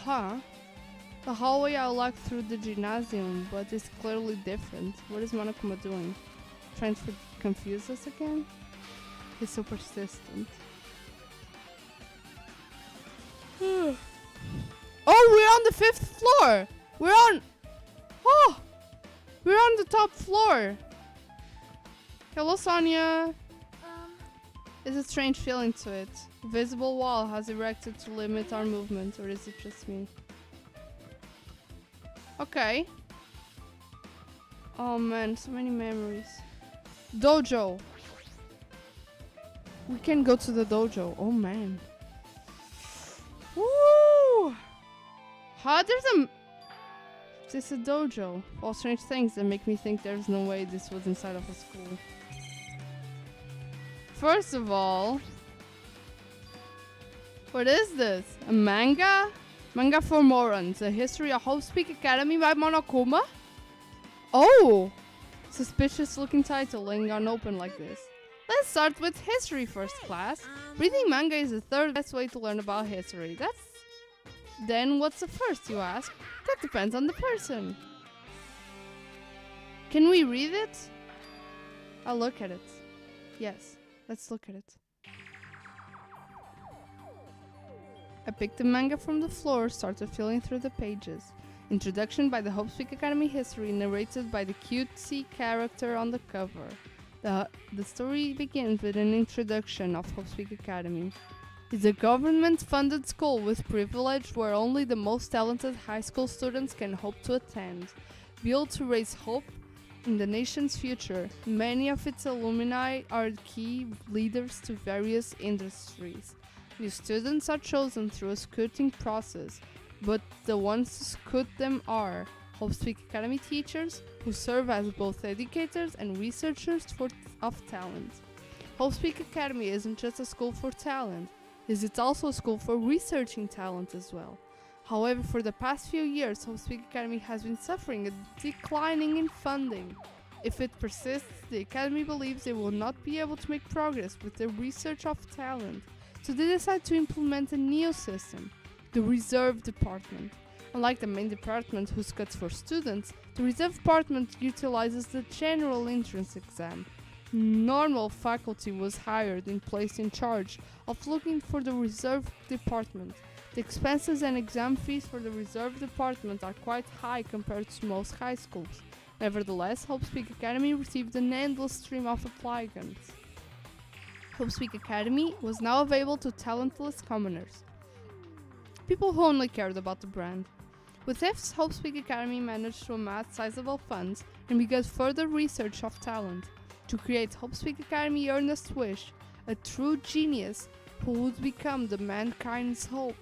Huh? The hallway I walked through the gymnasium, but it's clearly different. What is Monokuma doing? Trying to confuse us again? He's so persistent. Oh, we're on the 5th floor! We're on the top floor! Hello, Sonia! There's a strange feeling to it. A visible wall has erected to limit our movement, or is it just me? Okay. Oh man, so many memories. Dojo. We can go to the dojo. Oh man. Woo! How this is a dojo. All strange things that make me think there's no way this was inside of a school. First of all, what is this? A manga? Manga for Morons. A History of Hope Academy by Monokuma? Oh! Suspicious looking title laying unopened like this. Let's start with history first, class. Reading manga is the third best way to learn about history. Then what's the first, you ask? That depends on the person. Can we read it? I'll look at it. Yes, let's look at it. I picked the manga from the floor, started filling through the pages. Introduction by the Hope Academy history, narrated by the cutesy character on the cover. The story begins with an introduction of Hope Academy. It's a government-funded school with privilege where only the most talented high school students can hope to attend. Built to raise hope in the nation's future, many of its alumni are key leaders to various industries. New students are chosen through a scouting process, but the ones to scout them are Hope Academy teachers, who serve as both educators and researchers of talent. Hope Academy isn't just a school for talent, it's also a school for researching talent as well. However, for the past few years, Hope Academy has been suffering a declining in funding. If it persists, the Academy believes they will not be able to make progress with the research of talent, so they decide to implement a new system, the Reserve Department. Unlike the main department whose cuts for students, the Reserve Department utilizes the general entrance exam. Normal faculty was hired and placed in charge of looking for the Reserve Department. The expenses and exam fees for the Reserve Department are quite high compared to most high schools. Nevertheless, Hope Academy received an endless stream of applicants. Hope Academy was now available to talentless commoners, people who only cared about the brand. With this, Hope Academy managed to amass sizable funds and began further research of talent. To create Hope Academy earnest wish, a true genius who would become the mankind's hope.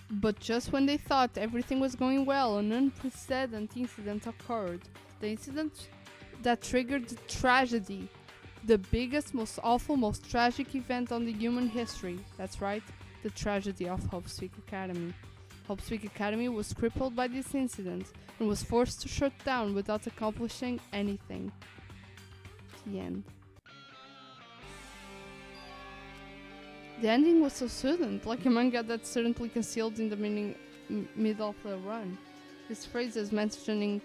But just when they thought everything was going well, an unprecedented incident occurred. The incident that triggered the tragedy. The biggest, most awful, most tragic event on the human history. That's right, the tragedy of Hope Academy. Hope Academy was crippled by this incident and was forced to shut down without accomplishing anything. The end. The ending was so sudden, like a manga that's certainly concealed in the middle of the run. This phrase is mentioning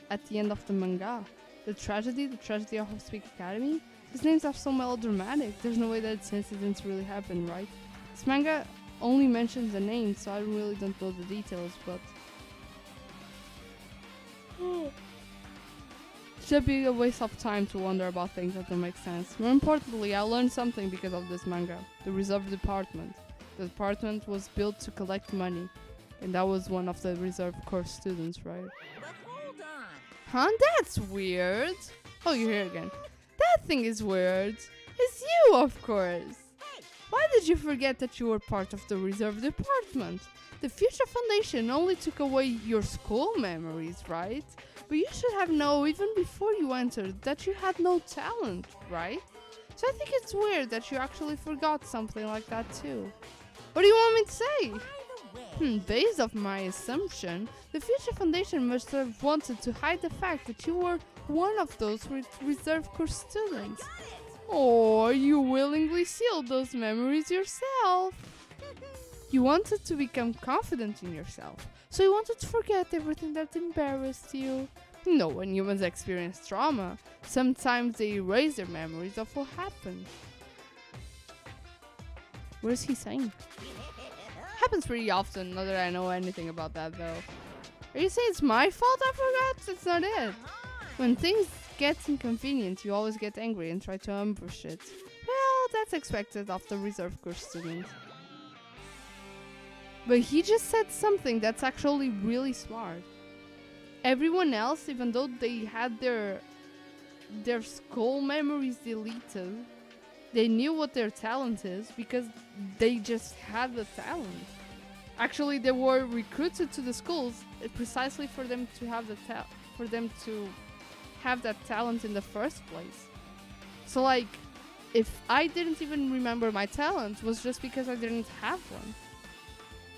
at the end of the manga. The tragedy of Hope Academy? These names are so melodramatic, there's no way that this incident really happened, right? This manga only mentions the name, so I really don't know the details, but it should be a waste of time to wonder about things that don't make sense. More importantly, I learned something because of this manga. The Reserve Department. The department was built to collect money, and that was one of the reserve course students, right? But hold on. Huh? That's weird. Oh, you're here again. That thing is weird. It's you, of course. Why did you forget that you were part of the Reserve Department? The Future Foundation only took away your school memories, right? But you should have known even before you entered that you had no talent, right? So I think it's weird that you actually forgot something like that too. What do you want me to say? Based off my assumption, the Future Foundation must have wanted to hide the fact that you were one of those reserve course students. Or you willingly sealed those memories yourself. You wanted to become confident in yourself, so you wanted to forget everything that embarrassed you. When humans experience trauma, sometimes they erase their memories of what happened. What is he saying? Happens pretty often, not that I know anything about that though. Are you saying it's my fault I forgot? That's not it. When things get inconvenient, you always get angry and try to ambush it. Well, that's expected of the reserve course student. But he just said something that's actually really smart. Everyone else, even though they had their school memories deleted, they knew what their talent is because they just had the talent. Actually, they were recruited to the schools precisely for them to have that talent in the first place. So like, if I didn't even remember my talent, it was just because I didn't have one.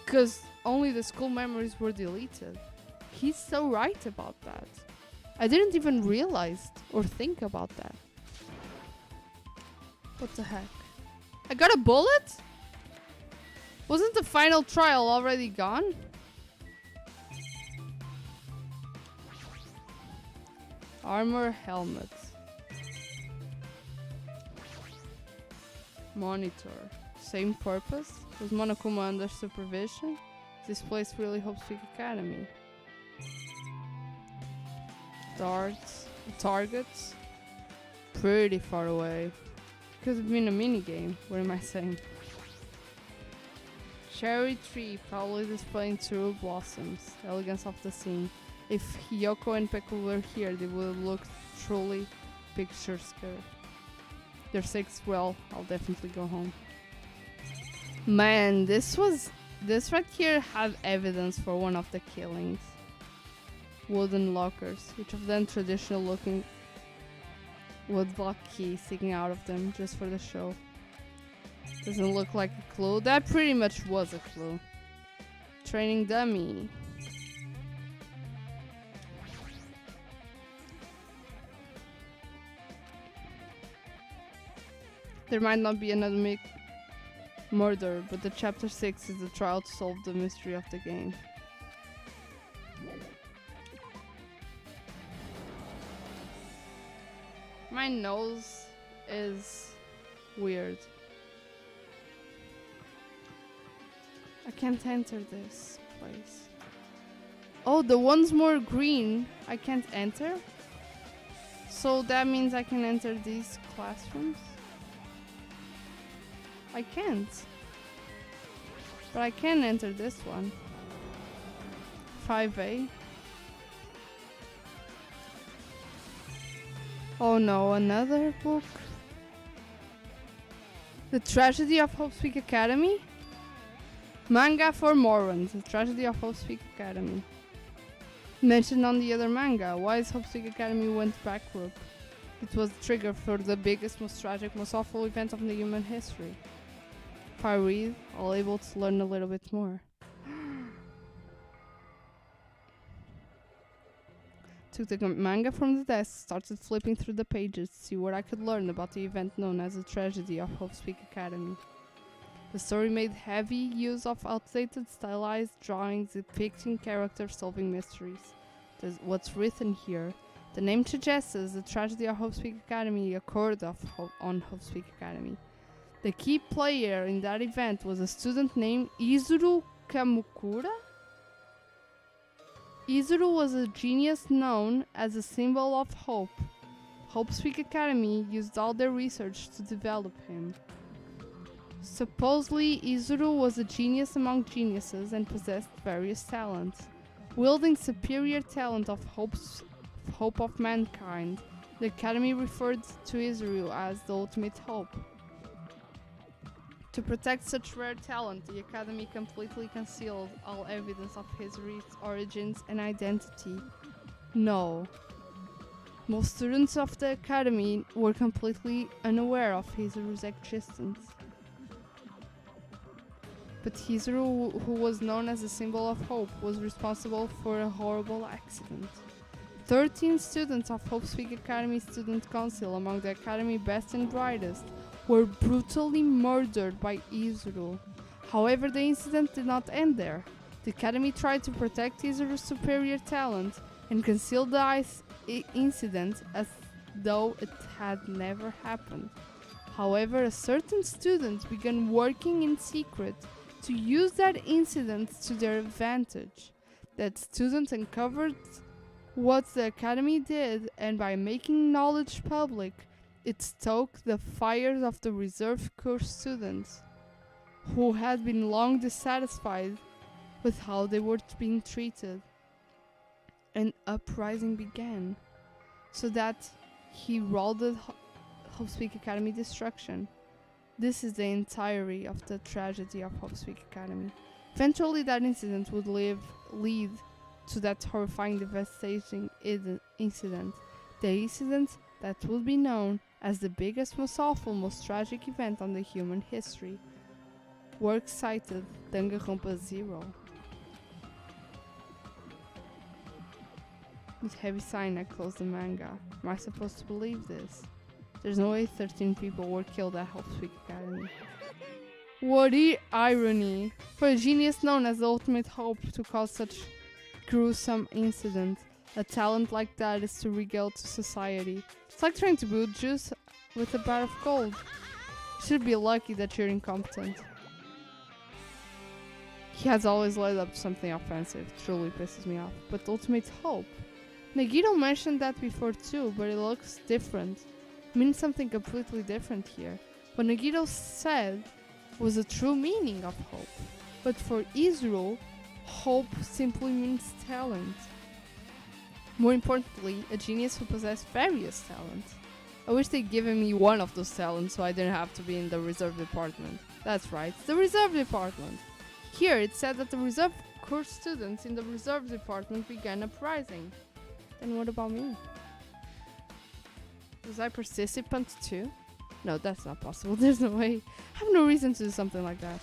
Because only the school memories were deleted. He's so right about that. I didn't even realize or think about that. What the heck? I got a bullet? Wasn't the final trial already gone? Armor helmet. Monitor. Same purpose? Was Monokuma under supervision? This place really Hope's Peak Academy. Darts. Targets. Pretty far away. Could have been a mini game. What am I saying? Cherry tree, probably displaying true blossoms. Elegance of the scene. If Hiyoko and Peku were here, they would look truly picturesque. Their sakes, well, I'll definitely go home. Man, this right here had evidence for one of the killings. Wooden lockers, each of them traditional looking with lock key sticking out of them just for the show. Doesn't look like a clue. That pretty much was a clue. Training dummy. There might not be another murder, but the chapter 6 is the trial to solve the mystery of the game. My nose is weird. I can't enter this place. Oh, the one's more green. I can't enter? So that means I can enter these classrooms? I can't. But I can enter this one. 5A. Oh no, another book? The Tragedy of Hope's Peak Academy? Manga for morons. The Tragedy of Hope's Peak Academy. Mentioned on the other manga. Why is Hope's Peak Academy went backward? It was the trigger for the biggest, most tragic, most awful event of the human history. If I read, I'll able to learn a little bit more. Took the manga from the desk, started flipping through the pages to see what I could learn about the event known as the Tragedy of Hope's Peak Academy. The story made heavy use of outdated stylized drawings depicting characters solving mysteries. What's written here. The name suggests the Tragedy of Hope's Peak Academy occurred on Hope's Peak Academy. The key player in that event was a student named Izuru Kamukura? Izuru was a genius known as a symbol of hope. Hope's Peak Academy used all their research to develop him. Supposedly, Izuru was a genius among geniuses and possessed various talents. Wielding superior talent of hope of mankind, the Academy referred to Izuru as the ultimate hope. To protect such rare talent, the Academy completely concealed all evidence of his origins and identity. No. Most students of the Academy were completely unaware of Hizuru's existence. But Hizuru, who was known as a symbol of hope, was responsible for a horrible accident. 13 students of Hope's Peak Academy Student Council, among the Academy best and brightest, were brutally murdered by Izuru. However, the incident did not end there. The Academy tried to protect Izuru's superior talent and conceal the incident as though it had never happened. However, a certain student began working in secret to use that incident to their advantage. That student uncovered what the Academy did, and by making knowledge public, it stoked the fires of the reserve course students, who had been long dissatisfied with how they were being treated. An uprising began, so that he heralded Hope's Peak Academy destruction. This is the entirety of the tragedy of Hope's Peak Academy. Eventually, that incident would lead to that horrifying, devastating incident. The incident that would be known as the biggest, most awful, most tragic event on the human history. Works cited Danganronpa 0. With heavy sign, I closed the manga. Am I supposed to believe this? There's no way 13 people were killed at Hope Peak Academy. What irony! For a genius known as the ultimate hope to cause such gruesome incident, a talent like that is to regale to society. It's like trying to build juice with a bar of gold. You should be lucky that you're incompetent. He has always led up to something offensive. Truly pisses me off. But ultimate hope? Nagito mentioned that before too, but it looks different. It means something completely different here. What Nagito said was a true meaning of hope. But for Izuru, hope simply means talent. More importantly, a genius who possessed various talents. I wish they'd given me one of those talents so I didn't have to be in the reserve department. That's right, the reserve department. Here it said that the reserve course students in the reserve department began uprising. Then what about me? Was I participant too? No, that's not possible. There's no way. I have no reason to do something like that.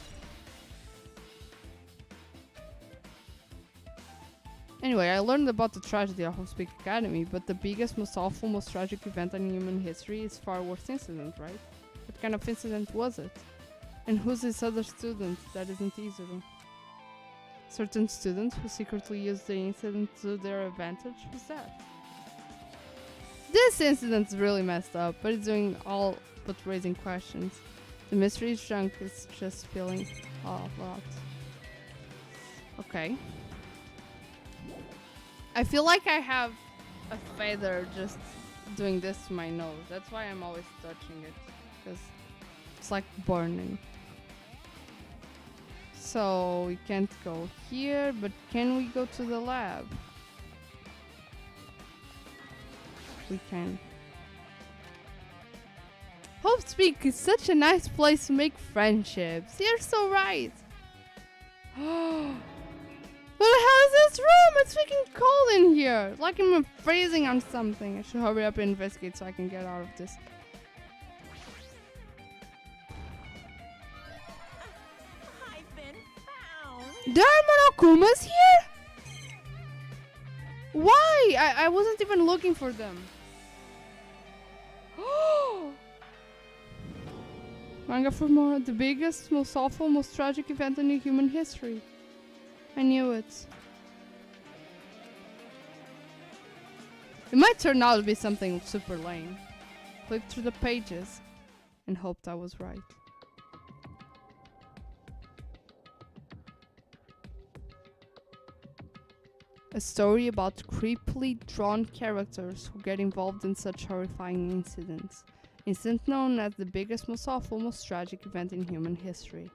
Anyway, I learned about the tragedy of Hope Peak Academy, but the biggest, most awful, most tragic event in human history is far worse incident, right? What kind of incident was it? And who's this other student that isn't Izuru? Certain students who secretly used the incident to their advantage? Who's that? This incident is really messed up, but it's doing all but raising questions. The mystery junk is just spilling a lot. Okay. I feel like I have a feather just doing this to my nose. That's why I'm always touching it, because it's like burning. So we can't go here, but can we go to the lab? We can. Hope Peak is such a nice place to make friendships. You're so right. What the hell is this room? It's freaking cold in here. Like I'm freezing on something. I should hurry up and investigate so I can get out of this. I've been found. There are Monokumas here? Why? I wasn't even looking for them. Manga for more. The biggest, most awful, most tragic event in human history. I knew it. It might turn out to be something super lame. Flip through the pages and hoped I was right. A story about creepily drawn characters who get involved in such horrifying incidents. Incident known as the biggest, most awful, most tragic event in human history.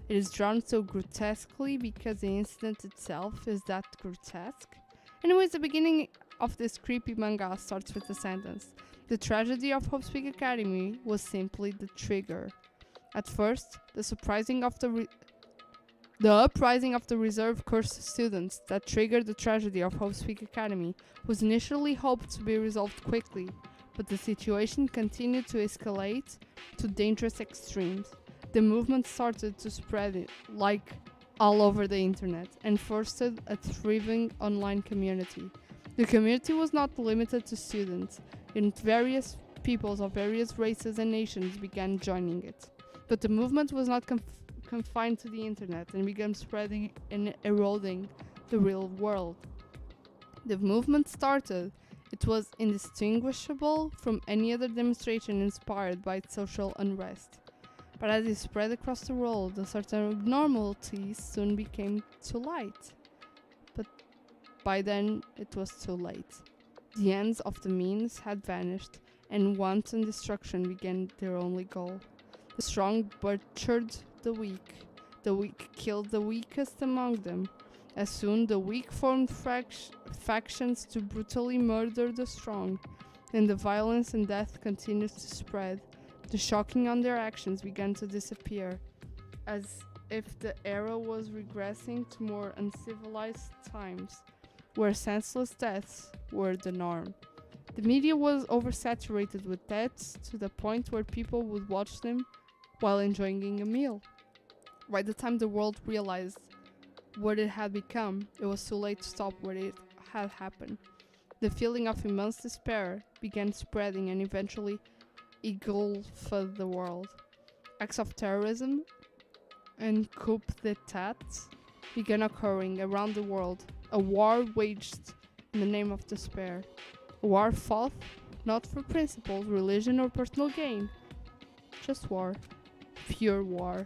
It is drawn so grotesquely because the incident itself is that grotesque. Anyways, the beginning of this creepy manga starts with a sentence. The tragedy of Hope Peak Academy was simply the trigger. At first, the uprising of the reserve course students that triggered the tragedy of Hope Peak Academy was initially hoped to be resolved quickly, but the situation continued to escalate to dangerous extremes. The movement started to spread like all over the internet and fostered a thriving online community. The community was not limited to students, and various peoples of various races and nations began joining it. But the movement was not confined to the internet and began spreading and eroding the real world. The movement started. It was indistinguishable from any other demonstration inspired by social unrest. But as it spread across the world, a certain abnormalities soon became too light. But by then, it was too late. The ends of the means had vanished, and wanton destruction began their only goal. The strong butchered the weak killed the weakest among them. As soon, the weak formed factions to brutally murder the strong, and the violence and death continues to spread. The shocking on their actions began to disappear, as if the era was regressing to more uncivilized times, where senseless deaths were the norm. The media was oversaturated with deaths to the point where people would watch them while enjoying a meal. By the time the world realized what it had become, it was too late to stop what it had happened. The feeling of immense despair began spreading and eventually engulfed the world. Acts of terrorism and coup d'etat began occurring around the world. A war waged in the name of despair. A war fought not for principles, religion, or personal gain. Just war. Pure war.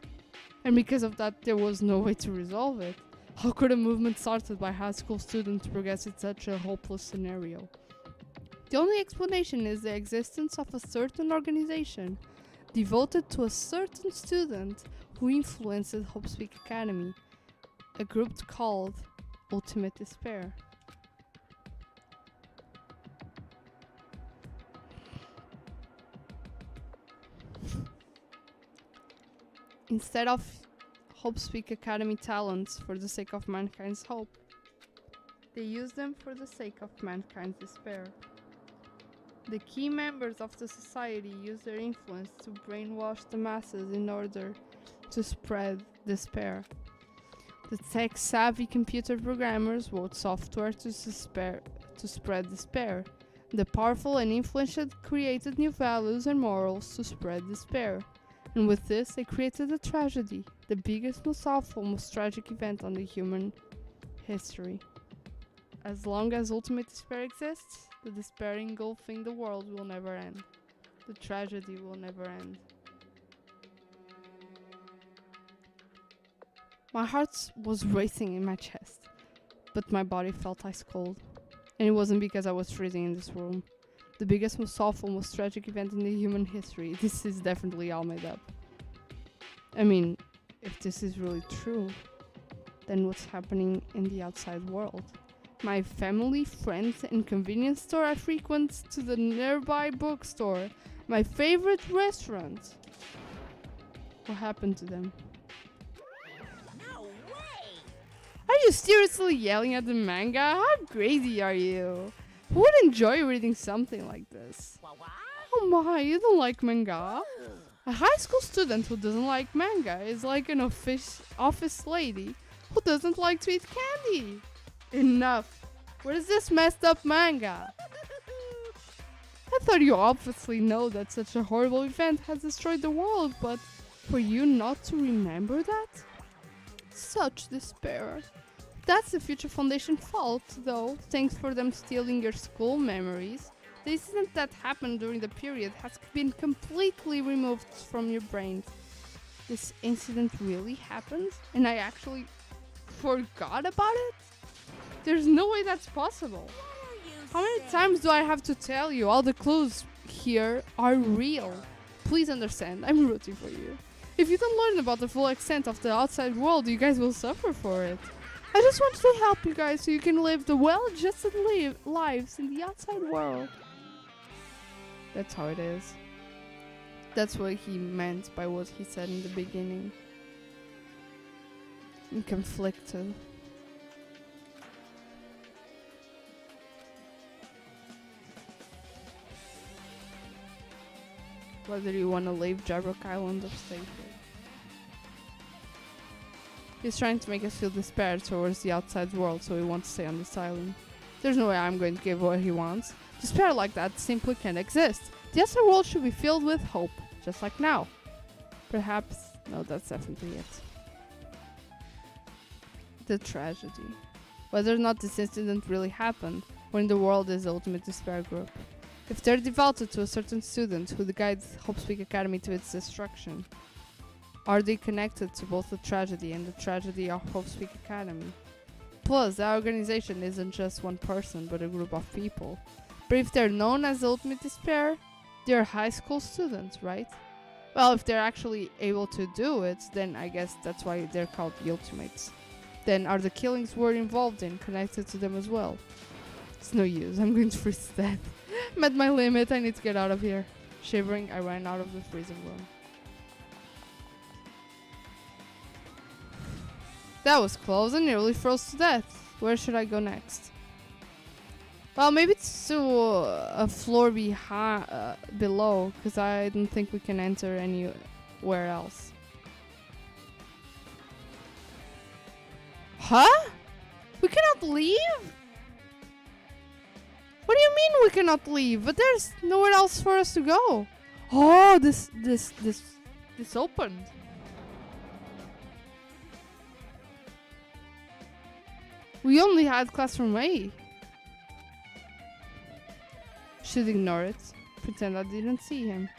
And because of that, there was no way to resolve it. How could a movement started by high school students progress in such a hopeless scenario? The only explanation is the existence of a certain organization devoted to a certain student who influenced Hope Speak Academy, a group called Ultimate Despair. Instead of Hope Speak Academy talents for the sake of mankind's hope, they use them for the sake of mankind's despair. The key members of the society use their influence to brainwash the masses in order to spread despair. The tech-savvy computer programmers wrote software to spread despair. The powerful and influential created new values and morals to spread despair. And with this, they created a tragedy, the biggest, most awful, most tragic event on the human history. As long as ultimate despair exists, the despair engulfing the world will never end. The tragedy will never end. My heart was racing in my chest, but my body felt ice cold. And it wasn't because I was freezing in this room. The biggest, most awful, most tragic event in the human history. This is definitely all made up. I mean, if this is really true, then what's happening in the outside world? My family, friends, and convenience store I frequent, to the nearby bookstore, my favorite restaurant. What happened to them? No way! Are you seriously yelling at the manga? How crazy are you? Who would enjoy reading something like this? What? Oh my, you don't like manga? A high school student who doesn't like manga is like an office lady who doesn't like to eat candy. Enough. What is this messed up manga? I thought you obviously know that such a horrible event has destroyed the world, but for you not to remember that? Such despair. That's the Future Foundation fault, though. Thanks for them stealing your school memories. The incident that happened during the period has been completely removed from your brain. This incident really happened, and I actually forgot about it? There's no way that's possible. How many times do I have to tell you all the clues here are real? Please understand, I'm rooting for you. If you don't learn about the full extent of the outside world, you guys will suffer for it. I just want to help you guys so you can live the well-adjusted lives in the outside world. That's how it is. That's what he meant by what he said in the beginning. I'm conflicted. Whether you want to leave Jabrock Island or stay here. He's trying to make us feel despair towards the outside world so we want to stay on this island. There's no way I'm going to give what he wants. Despair like that simply can't exist. The outside world should be filled with hope, just like now. Perhaps, no, that's definitely it. The tragedy. Whether or not this incident really happened, or in the world is the ultimate despair group. If they're devoted to a certain student who guides Hope Speak Academy to its destruction, are they connected to both the tragedy and the tragedy of Hope Speak Academy? Plus, the organization isn't just one person, but a group of people. But if they're known as Ultimate Despair, they're high school students, right? Well, if they're actually able to do it, then I guess that's why they're called the Ultimates. Then are the killings we're involved in connected to them as well? It's no use. I'm going to freeze to death. I'm at my limit. I need to get out of here. Shivering, I ran out of the freezing room. That was close. I nearly froze to death. Where should I go next? Well, maybe it's to a floor below, because I don't think we can enter anywhere else. Huh? We cannot leave? What do you mean we cannot leave? But there's nowhere else for us to go. Oh, this opened. We only had classroom A. Should ignore it. Pretend I didn't see him.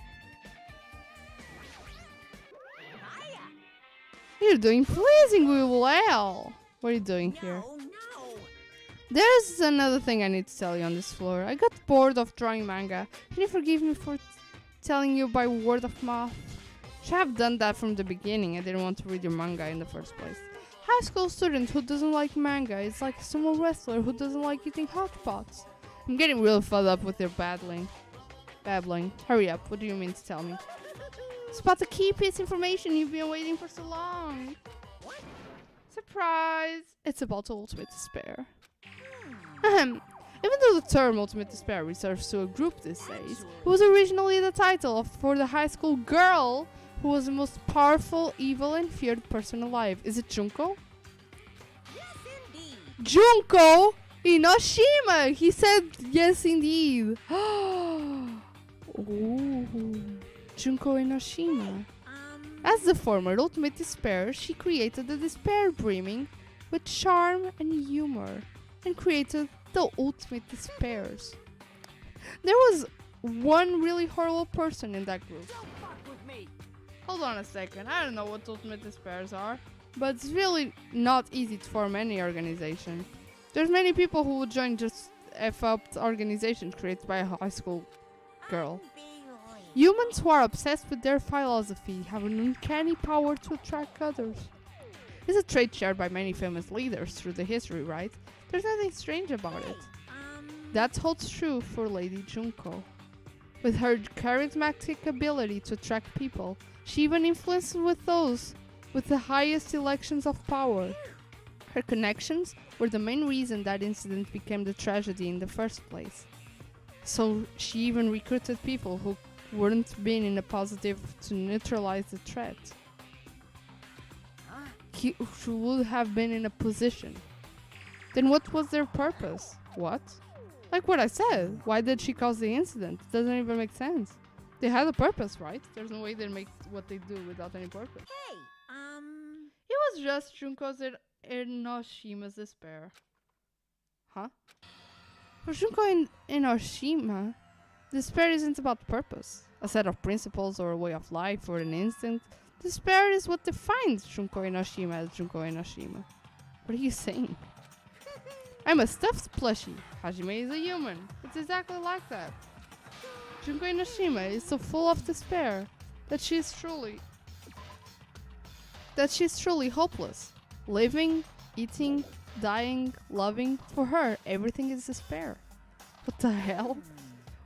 You're doing pleasingly well. What are you doing here? No. There's another thing I need to tell you on this floor. I got bored of drawing manga. Can you forgive me for telling you by word of mouth? Should have done that from the beginning. I didn't want to read your manga in the first place. High school student who doesn't like manga is like a sumo wrestler who doesn't like eating hot pots. I'm getting real fed up with your babbling. Hurry up. What do you mean to tell me? It's about the key piece information you've been waiting for so long. Surprise! It's about ultimate despair. Even though the term ultimate despair refers to a group these days, it was originally the title for the high school girl who was the most powerful, evil, and feared person alive. Is it Junko? Yes, indeed. Junko Inoshima! He said yes, indeed. Ooh. Junko Inoshima. As the former ultimate despair, she created the despair brimming with charm and humor, and created the ultimate despairs. There was one really horrible person in that group. Don't fuck with me. Hold on a second, I don't know what ultimate despairs are, but it's really not easy to form any organization. There's many people who would join just F-up organizations created by a high school girl. I'm being late. Humans who are obsessed with their philosophy have an uncanny power to attract others. It's a trait shared by many famous leaders through the history, right? There's nothing strange about it. That holds true for Lady Junko. With her charismatic ability to attract people, she even influenced with those with the highest elections of power. Her connections were the main reason that incident became the tragedy in the first place. So she even recruited people who weren't being in a positive to neutralize the threat. Who would have been in a position. Then what was their purpose? What? Like what I said, why did she cause the incident? It doesn't even make sense. They had a purpose, right? There's no way they make what they do without any purpose. Hey, It was just Junko's Enoshima's despair. Huh? For Junko Enoshima, despair isn't about purpose, a set of principles or a way of life or an instinct. Despair is what defines Junko Enoshima as Junko Enoshima. What are you saying? I'm a stuffed plushie. Hajime is a human. It's exactly like that. Junko Enoshima is so full of despair that she is truly hopeless. Living, eating, dying, loving, for her, everything is despair. What the hell?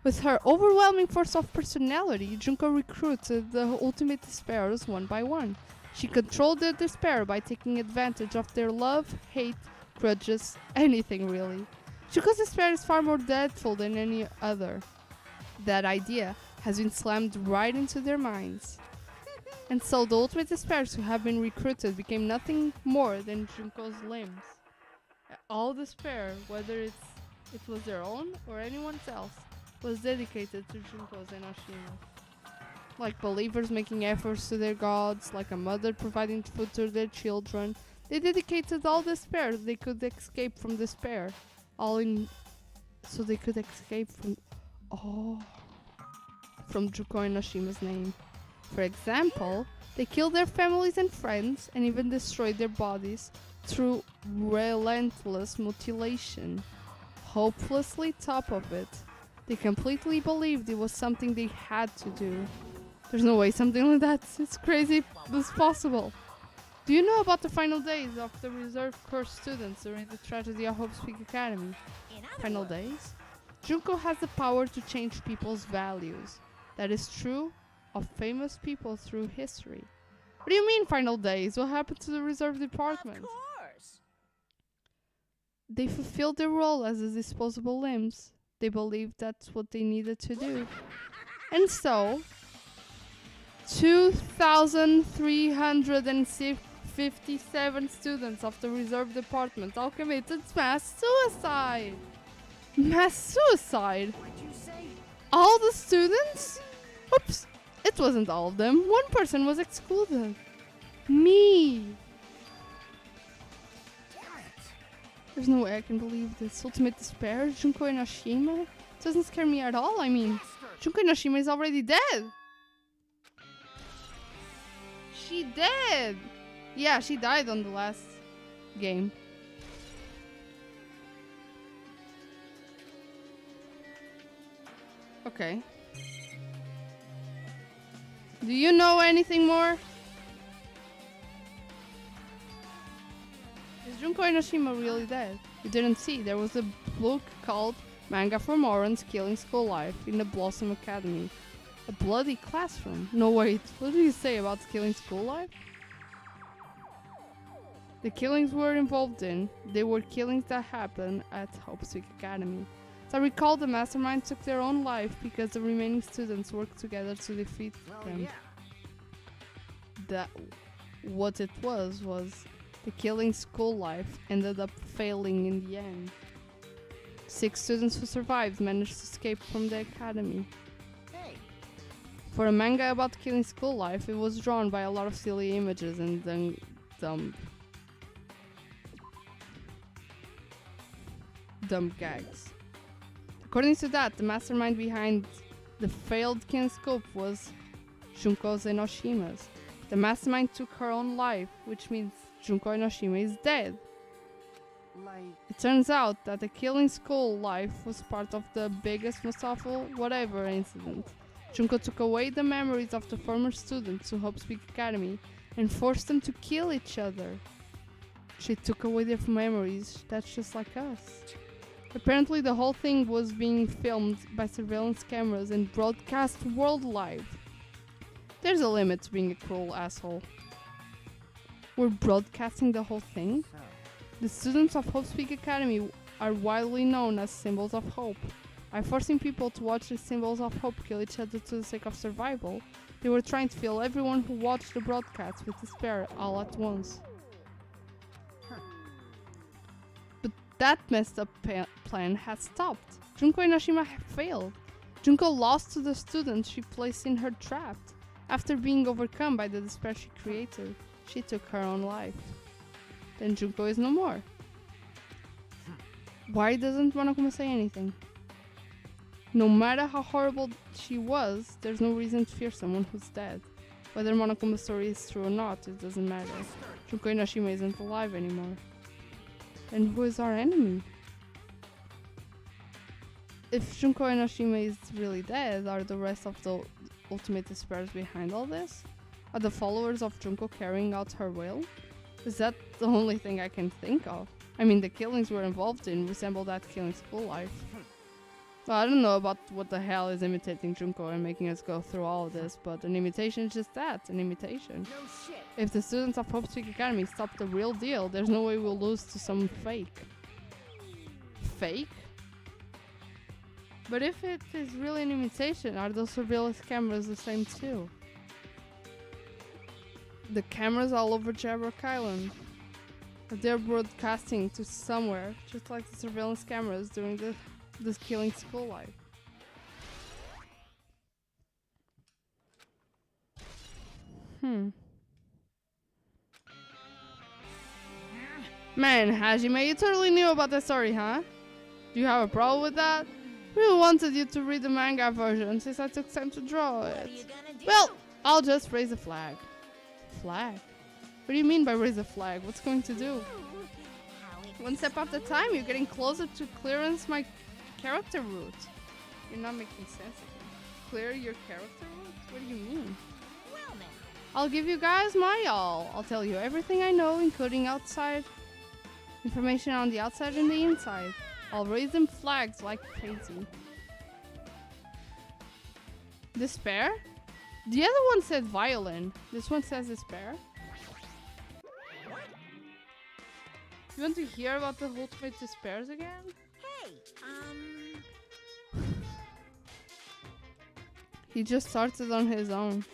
With her overwhelming force of personality, Junko recruited the ultimate despairs one by one. She controlled their despair by taking advantage of their love, hate, grudges, anything really. Junko's despair is far more dreadful than any other. That idea has been slammed right into their minds. And so the ultimate despairs who have been recruited became nothing more than Junko's limbs. All despair, whether it was their own or anyone else, was dedicated to Junko's Enoshima. Like believers making efforts to their gods, like a mother providing food to their children, they dedicated all despair they could escape from despair. So they could escape from Junko Enoshima's name. For example, they killed their families and friends and even destroyed their bodies through relentless mutilation. Hopelessly top of it, they completely believed it was something they had to do. There's no way something like that is crazy is possible. Do you know about the final days of the reserve course students during the tragedy of Hope Academy? In other Final words, days? Junko has the power to change people's values. That is true of famous people through history. What do you mean final days? What happened to the reserve department? Of course. They fulfilled their role as the disposable limbs. They believed that's what they needed to do. And so, 2,357 students of the reserve department all committed mass suicide. Mass suicide? What'd you say? All the students? Oops, it wasn't all of them. One person was excluded. Me. There's no way I can believe this. Ultimate despair? Junko Enoshima? Doesn't scare me at all. I mean, Junko Enoshima is already dead. She dead. Yeah, she died on the last game. Okay. Do you know anything more? Is Junko Enoshima really dead? You didn't see. There was a book called Manga for Morons Killing School Life in the Blossom Academy. A bloody classroom. No, wait. What do you say about killing school life? The killings we're involved in, they were killings that happened at Hope Academy. As I recall, the mastermind took their own life because the remaining students worked together to defeat them. What it was the killing school life ended up failing in the end. 6 students who survived managed to escape from the academy. Hey, For a manga about killing school life, it was drawn by a lot of silly images and dumb gags. According to that, the mastermind behind the failed killing scope was Junko Enoshima's. The mastermind took her own life, which means Junko Enoshima is dead. Like, It turns out that the killing school life was part of the biggest, most awful whatever incident. Junko took away the memories of the former students to Hope Academy and forced them to kill each other. She took away their memories. That's just like us. Apparently the whole thing was being filmed by surveillance cameras and broadcast worldwide. There's a limit to being a cruel asshole. We're broadcasting the whole thing? so, The students of Hope Academy are widely known as symbols of hope. By forcing people to watch the symbols of hope kill each other to the sake of survival, they were trying to fill everyone who watched the broadcast with despair all at once. But that messed up plan has stopped. Junko Enoshima failed. Junko lost to the students she placed in her trap. After being overcome by the despair she created, she took her own life. Then Junko is no more. Why doesn't Monokuma say anything? No matter how horrible she was, there's no reason to fear someone who's dead. Whether Monokuma's story is true or not, it doesn't matter. Junko Enoshima isn't alive anymore. Then who is our enemy? If Junko Enoshima is really dead, are the rest of the ultimate despairs behind all this? Are the followers of Junko carrying out her will? Is that the only thing I can think of? I mean, the killings we're involved in resemble that killing school life. Well, I don't know about what the hell is imitating Junko and making us go through all of this, but an imitation is just that, an imitation. no shit. If the students of Hope Academy stop the real deal, there's no way we'll lose to some fake. Fake? But if it is really an imitation, are those surveillance cameras the same too? The cameras all over Jabrock Island. They're broadcasting to somewhere, just like the surveillance cameras during this killing school life. Man, Hajime, you totally knew about the story, huh? Do you have a problem with that? We wanted you to read the manga version since I took time to draw What are it. you gonna do? Well, I'll just raise a flag. Flag? What do you mean by raise a flag? What's going to do? How One step at a time, you're getting closer to clearance my character route. You're not making sense again. Clear your character route? What do you mean? well then, I'll give you guys my all. I'll tell you everything I know, including outside information on the outside and the inside. I'll raise them flags like crazy. Despair? The other one said violin. This one says despair. You want to hear about the ultimate despairs again? Hey, He just started on his own.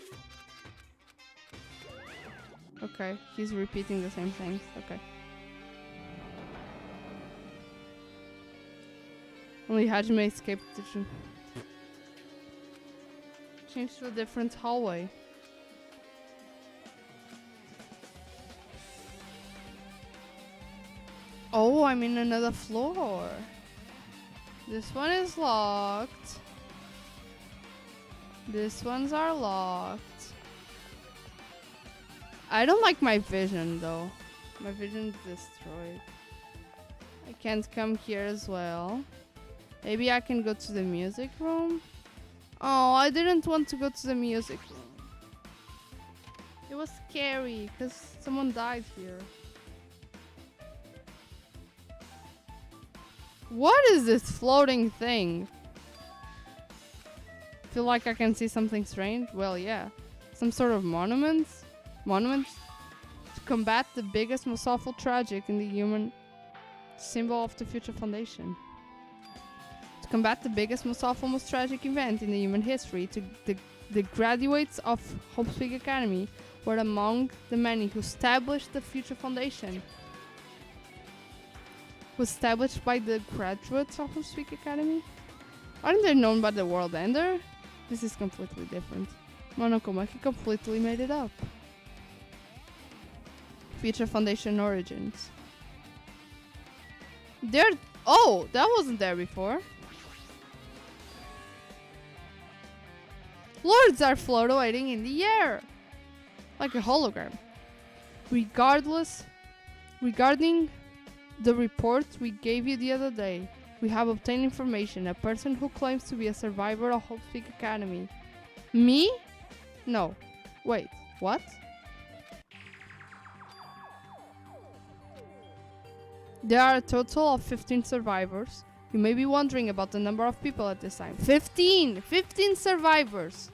Okay, he's repeating the same things. Okay. Only Hajime escaped the change to a different hallway. Oh, I'm in another floor. This one is locked. These ones are locked. I don't like my vision though. My vision's destroyed. I can't come here as well. Maybe I can go to the music room. Oh, I didn't want to go to the music room. It was scary because someone died here. What is this floating thing? Feel like I can see something strange? Well, yeah. Some sort of monuments? Monuments? To combat the biggest, most awful tragic in the human symbol of the Future Foundation. To combat the biggest, most awful, most tragic event in the human history, the graduates of Hope Academy were among the many who established the Future Foundation. Was established by the graduates of Hope Academy? Aren't they known by the World Ender? This is completely different. Monokuma, he completely made it up. Future Foundation origins. Oh, that wasn't there before. Lords are floating in the air. Like a hologram. Regarding the report we gave you the other day, we have obtained information. A person who claims to be a survivor of Hope Academy. Me? No. Wait, what? There are a total of 15 survivors. You may be wondering about the number of people at this time. 15! 15 survivors!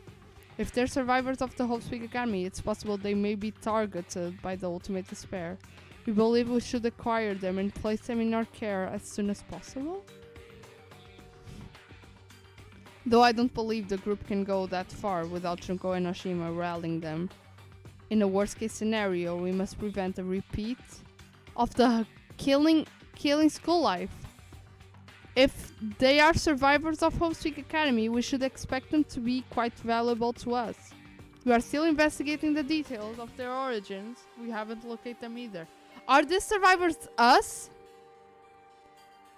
If they're survivors of the Hope Academy, it's possible they may be targeted by the ultimate despair. We believe we should acquire them and place them in our care as soon as possible. Though I don't believe the group can go that far without Junko and Oshima rallying them. In a worst case scenario, we must prevent a repeat of the killing school life. If they are survivors of Hope Academy, we should expect them to be quite valuable to us. We are still investigating the details of their origins. We haven't located them either. Are these survivors us?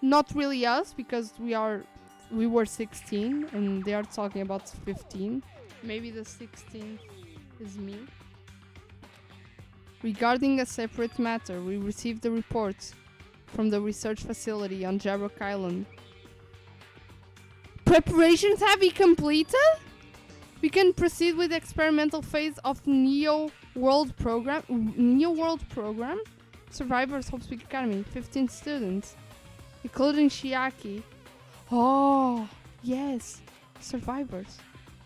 Not really us, because we were 16 and they are talking about 15. Maybe the 16th is me. Regarding a separate matter, we received the reports from the research facility on Jabrock Island. Preparations have been completed? We can proceed with the experimental phase of Neo World Program. Survivors Hope Academy, 15 students, including Shiaki. Oh, yes, survivors.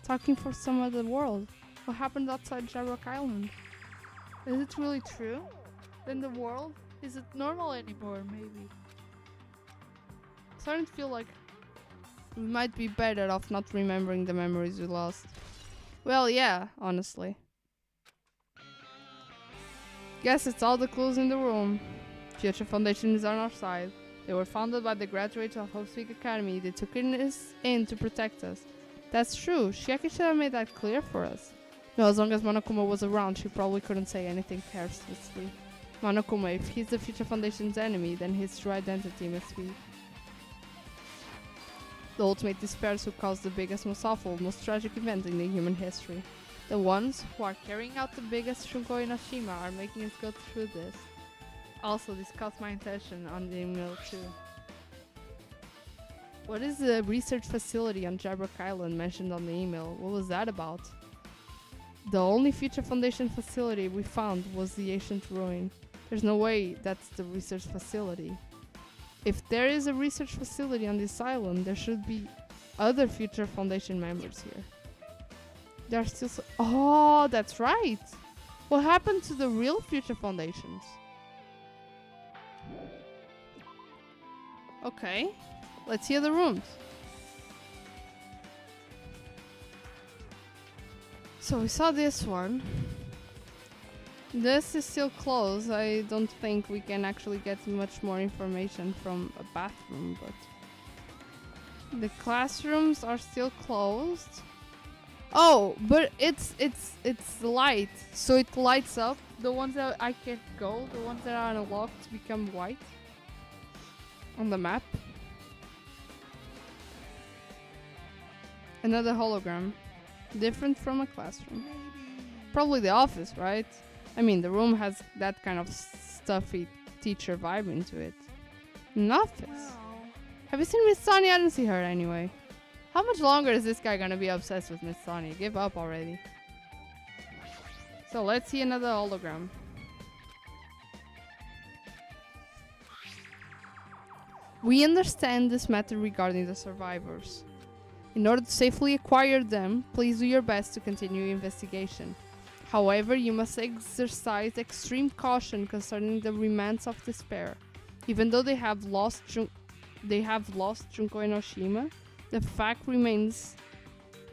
Talking for some other world. What happened outside Jabrock Island? Is it really true? Then the world isn't normal anymore, maybe. Starting to feel like we might be better off not remembering the memories we lost. Well, yeah, honestly. Guess it's all the clues in the room. Future Foundation is on our side. They were founded by the graduates of Hope Academy. They took us in to protect us. That's true. Shiaki should have made that clear for us. No, as long as Monokuma was around, she probably couldn't say anything carelessly. Monokuma, if he's the Future Foundation's enemy, then his true identity must be the ultimate despairs who caused the biggest, most awful, most tragic event in the human history. The ones who are carrying out the biggest Shunko and Oshima are making us go through this. Also, this caught my attention on the email too. What is the research facility on Jabrock Island mentioned on the email? What was that about? The only future foundation facility we found was the ancient ruin. There's no way that's the research facility. If there is a research facility on this island, there should be other future foundation members here. There are still oh, that's right! What happened to the real future foundations? Okay, let's hear the rooms. So we saw this one. This is still closed. I don't think we can actually get much more information from a bathroom, but the classrooms are still closed. Oh, but it's light, so it lights up. The ones that I can't go, the ones that are unlocked become white on the map. Another hologram, different from a classroom. Probably the office, right? I mean, the room has that kind of stuffy teacher vibe into it. An office. Have you seen Miss Sonia? I didn't see her anyway. How much longer is this guy gonna be obsessed with Miss Sonia? Give up already. So let's see another hologram. We understand this matter regarding the survivors. In order to safely acquire them, please do your best to continue your investigation. However, you must exercise extreme caution concerning the remnants of despair. Even though they have lost Junko Enoshima, the fact remains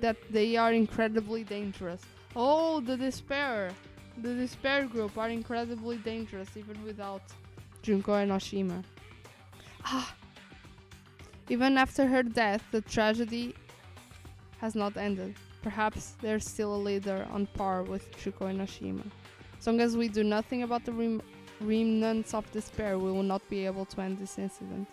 that they are incredibly dangerous. Oh, the despair! The despair group are incredibly dangerous even without Junko Enoshima. Ah! Even after her death, the tragedy has not ended. Perhaps there's still a leader on par with Junko Enoshima. As long as we do nothing about the remnants of despair, we will not be able to end this incident.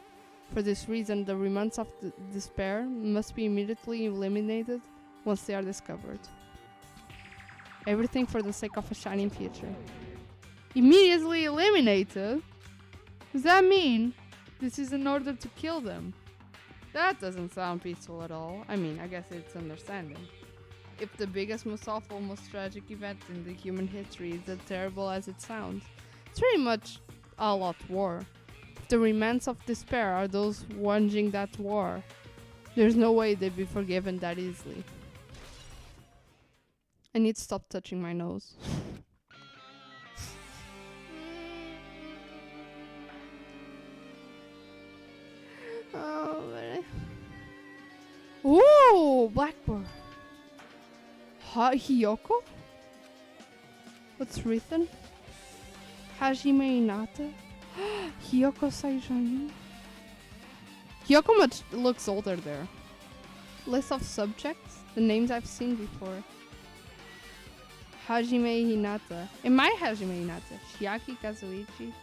For this reason, the remnants of despair must be immediately eliminated once they are discovered. Everything for the sake of a shining future. Immediately eliminated? Does that mean this is in order to kill them? That doesn't sound peaceful at all. I mean, I guess it's understanding. If the biggest, most awful, most tragic event in the human history is as terrible as it sounds, it's pretty much all-out war. If the remnants of despair are those waging that war, there's no way they'd be forgiven that easily. I need to stop touching my nose. Oh, ooh, blackboard. Hiyoko? What's written? Hajime Hinata? Hiyoko Saijani? Hiyoko much looks older there. List of subjects? The names I've seen before. Hajime Hinata. Am I Hajime Hinata? Shiaki Kazuichi?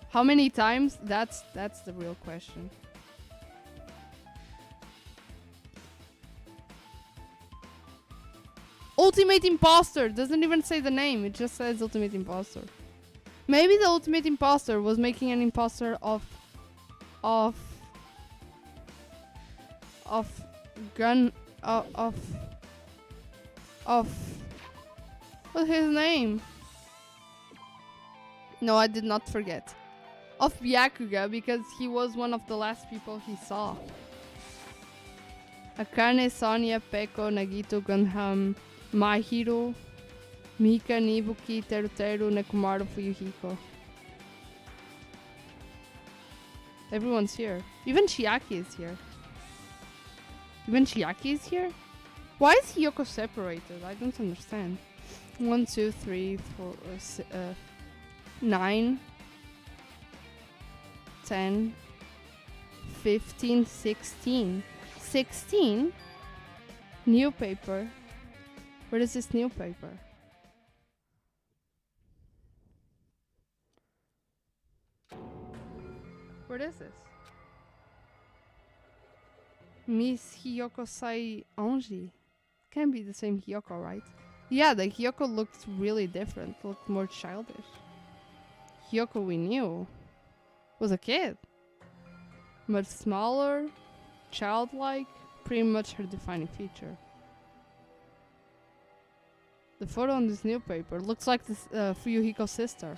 How many times? That's the real question. Ultimate Imposter! Doesn't even say the name, it just says Ultimate Imposter. Maybe the Ultimate Imposter was making an imposter of what's his name? No, I did not forget. Of Byakuga, because he was one of the last people he saw. Akane, Sonia, Peko, Nagito, Gunham, Mahiro, Mika, Nibuki, Teruteru, Nekomaru, Fuyuhiko. Everyone's here. Even Chiaki is here. Even Chiaki is here? Why is Hiyoko separated? I don't understand. 1, 2, 3, 4, 9, 10, 15, 16. 16? New paper. Where is this new paper? What is this? Miss Hiyoko Sai Onji. Can't be the same Hiyoko, right? Yeah, the Hiyoko looked really different. Looked more childish. Hiyoko we knew was a kid. Much smaller, childlike, pretty much her defining feature. The photo on this newspaper looks like this Fuyuhiko's sister.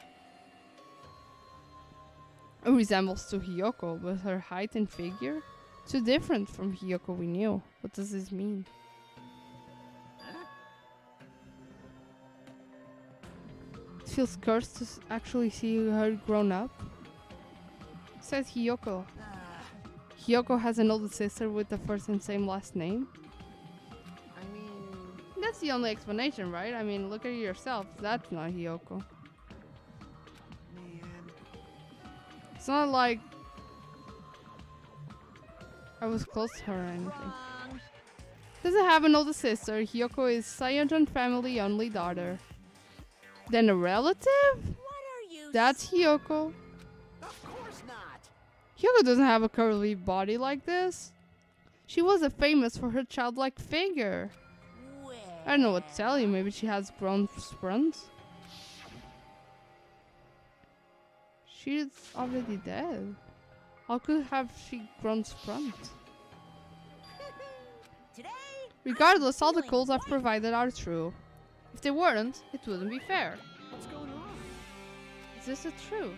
It resembles to Hiyoko with her height and figure. Too different from Hiyoko we knew. What does this mean? It feels cursed to actually see her grown up. It says Hiyoko. Hiyoko has an older sister with the first and same last name. I mean, That's the only explanation, right? I mean, look at it yourself. That's not Hiyoko. man. It's not like I was close to her or anything. Wrong. Doesn't have an older sister. Hiyoko is Sayojan family only daughter. Then a relative? What are you? That's Hiyoko. Of course not. Hiyoko doesn't have a curly body like this. She wasn't famous for her childlike figure. Well. I don't know what to tell you. Maybe she has grown spruns. She's already dead. How could have she grown spruns? Today. Regardless, all the calls I've provided are true. If they weren't, it wouldn't be fair. What's going on? Is this the truth?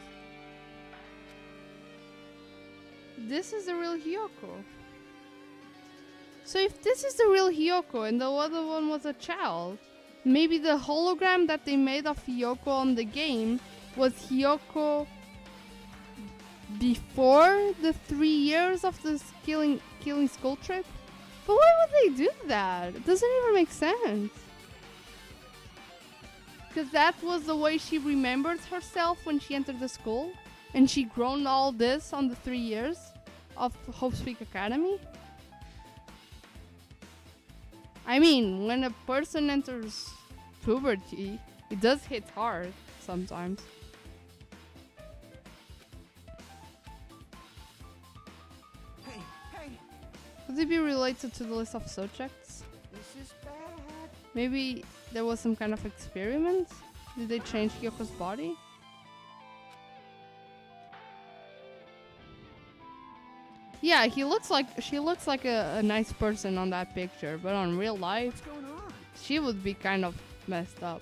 This is the real Hiyoko. So if this is the real Hiyoko and the other one was a child, maybe the hologram that they made of Hiyoko on the game was Hiyoko before the 3 years of this killing school trip? But why would they do that? It doesn't even make sense. Because that was the way she remembered herself when she entered the school. And she grown all this on the 3 years of Hope Speak Academy. I mean, when a person enters puberty, it does hit hard sometimes. Hey, hey, Could it be related to the list of subjects? this is bad. Maybe there was some kind of experiment? Did they change Hyoko's body? Yeah, she looks like a nice person on that picture, but on real life, What's going on? she would be kind of messed up.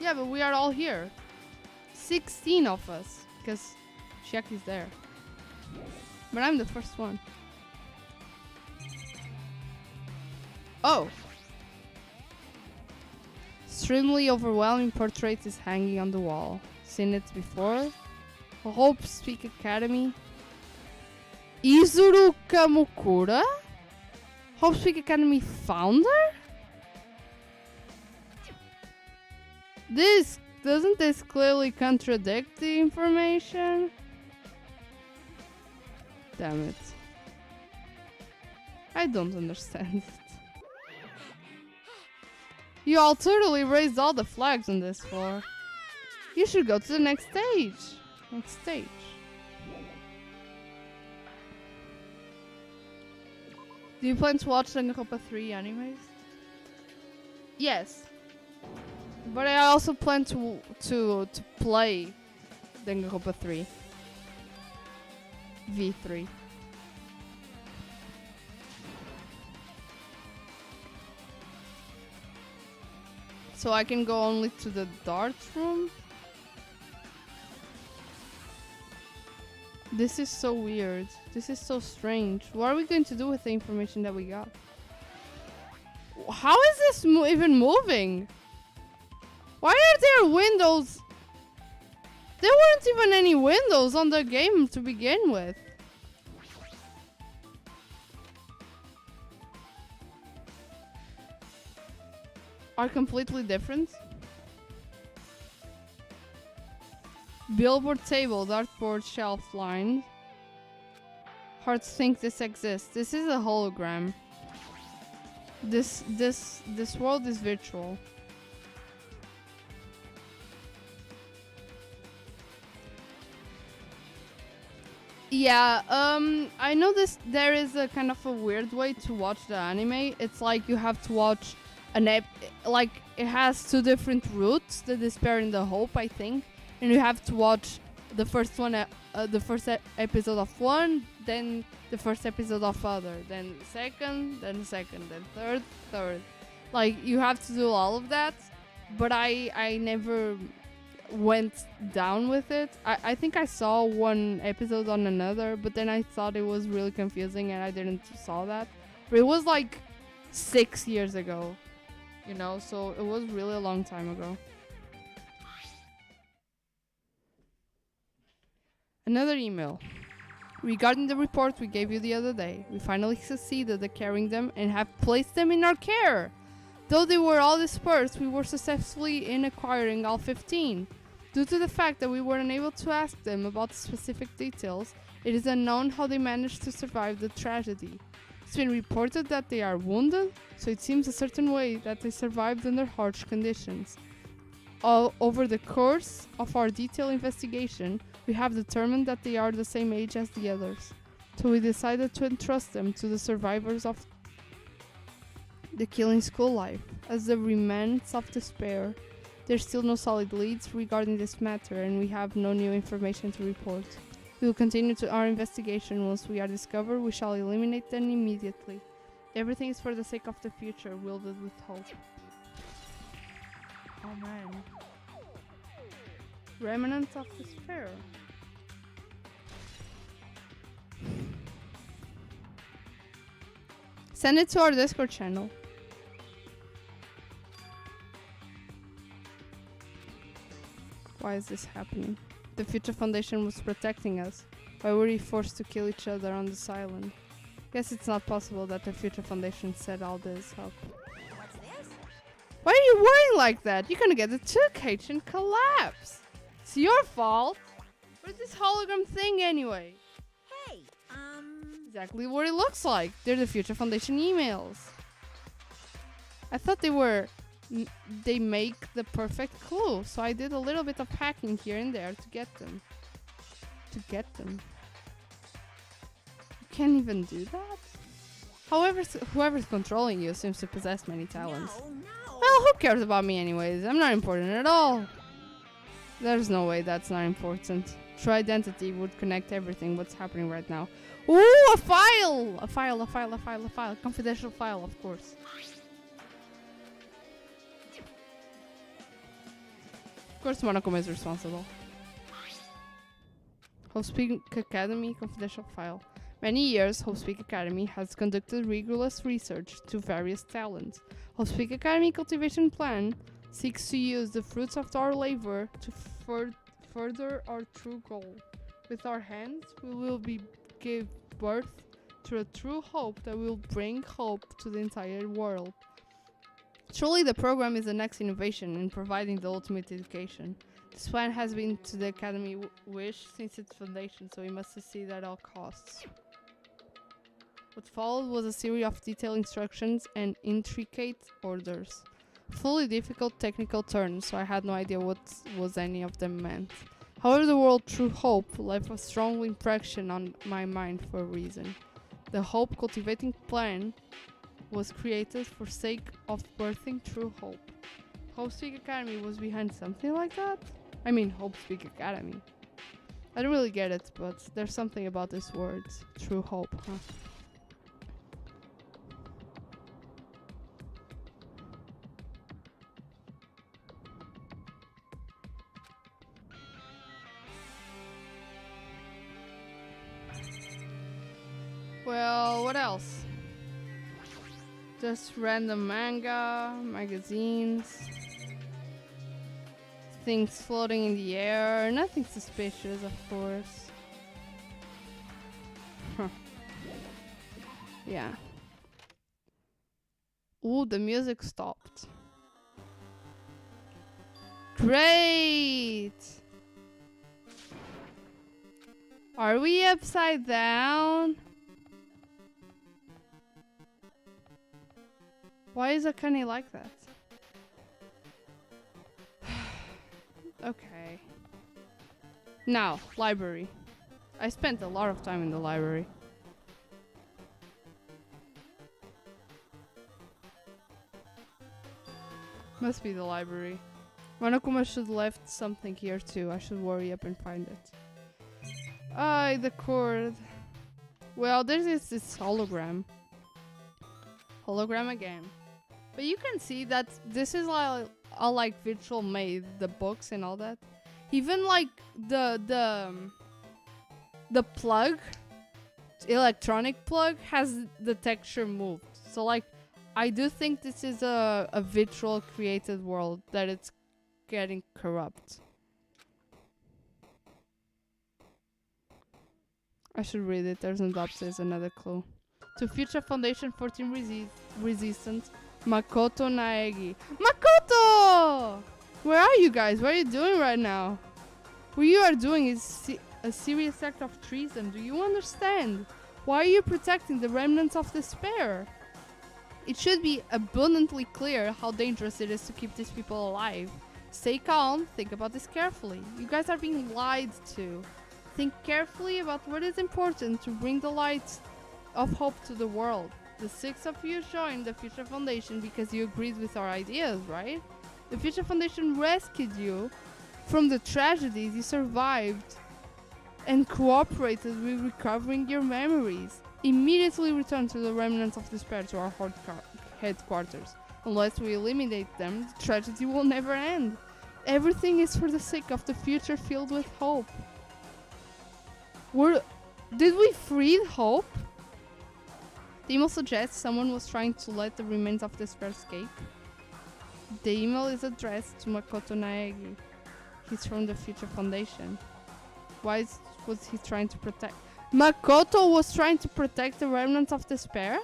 Yeah, but we are all here. 16 of us, because Chiaki's there. But I'm the first one. Oh! Extremely overwhelming portrait is hanging on the wall. Seen it before? Hope Speak Academy. Izuru Kamukura? Hope Speak Academy founder? Doesn't this clearly contradict the information? Damn it. I don't understand it. You all totally raised all the flags on this floor. You should go to the next stage. Next stage. Do you plan to watch Danganronpa 3 animes? Yes. But I also plan to play Danganronpa 3. V3. So I can go only to the darts room? This is so weird. This is so strange. What are we going to do with the information that we got? How is this even moving? Why are there windows? There weren't even any windows on the game to begin with. Are completely different. Billboard table, dartboard shelf line. Hard to think this exists. This is a hologram. This world is virtual. Yeah, I know there is a kind of a weird way to watch the anime. It's like you have to watch like it has two different routes, the despair and the hope, I think. And you have to watch the first one, the first episode of one, then the first episode of other, then second, then third. Like, you have to do all of that, but I never went down with it. I think I saw one episode on another, but then I thought it was really confusing and I didn't saw that. But it was like 6 years ago, you know, so it was really a long time ago. Another email. Regarding the report we gave you the other day, we finally succeeded at carrying them and have placed them in our care. Though they were all dispersed, we were successfully in acquiring all 15. Due to the fact that we were unable to ask them about specific details, it is unknown how they managed to survive the tragedy. It's been reported that they are wounded, so it seems a certain way that they survived under harsh conditions. Over the course of our detailed investigation, we have determined that they are the same age as the others, so we decided to entrust them to the survivors of the killing school life, as the remnants of despair. There's still no solid leads regarding this matter, and we have no new information to report. We will continue to our investigation. Once we are discovered, we shall eliminate them immediately. Everything is for the sake of the future, wielded with hope. Oh man. Remnants of despair. Send it to our Discord channel. Why is this happening? The Future Foundation was protecting us. Why were we forced to kill each other on this island? Guess it's not possible that the Future Foundation set all this up. What's this? Why are you worrying like that? You're gonna get the took and collapse. It's your fault. Where's this hologram thing anyway? Hey, Exactly what it looks like. They're the Future Foundation emails. I thought they were... they make the perfect clue, so I did a little bit of hacking here and there to get them. You can't even do that? However, whoever's controlling you seems to possess many talents. no. Well, who cares about me anyways? I'm not important at all. There's no way that's not important. True identity would connect everything what's happening right now. Ooh, a file! A file. Confidential file, of course. Of course, Monokuma is responsible. Hopespeak Academy confidential file. Many years, Hopespeak Academy has conducted rigorous research to various talents. Hopespeak Academy cultivation plan seeks to use the fruits of our labor to further our true goal. With our hands, we will give birth to a true hope that will bring hope to the entire world. Truly, the program is the next innovation in providing the ultimate education. This plan has been to the Academy wish since its foundation, so we must succeed at all costs. What followed was a series of detailed instructions and intricate orders. Fully difficult technical terms, so I had no idea what was any of them meant. However, the word True Hope left a strong impression on my mind for a reason. The Hope Cultivating Plan was created for sake of birthing true hope. Hopespeak Academy was behind something like that? I mean, Hopespeak Academy. I don't really get it, but there's something about these words. True hope, huh? Well, what else? Just random manga, magazines, things floating in the air, nothing suspicious, of course. Huh. Yeah. Ooh, the music stopped. Great! Are we upside down? Why is Akane like that? Okay. Now, library. I spent a lot of time in the library. Must be the library. Monokuma should left something here too. I should worry up and find it. The cord. Well, there's this hologram. Hologram again. But you can see that this is like all like virtual made, the books and all that. Even like the plug, electronic plug, has the texture moved. So like I do think this is a virtual created world that it's getting corrupt. I should read it. There's another clue. To Future Foundation 14 resistant, Makoto Naegi. Makoto! Where are you guys? What are you doing right now? What you are doing is a serious act of treason. Do you understand? Why are you protecting the remnants of despair? It should be abundantly clear how dangerous it is to keep these people alive. Stay calm. Think about this carefully. You guys are being lied to. Think carefully about what is important to bring the light of hope to the world. The 6 of you joined the Future Foundation because you agreed with our ideas, right? The Future Foundation rescued you from the tragedies. You survived and cooperated with recovering your memories. Immediately return to the remnants of despair to our headquarters. Unless we eliminate them, the tragedy will never end. Everything is for the sake of the future filled with hope. Did we free Hope? The email suggests someone was trying to let the remains of despair escape. The email is addressed to Makoto Naegi. He's from the Future Foundation. Was he trying to protect? Makoto was trying to protect the remnants of despair?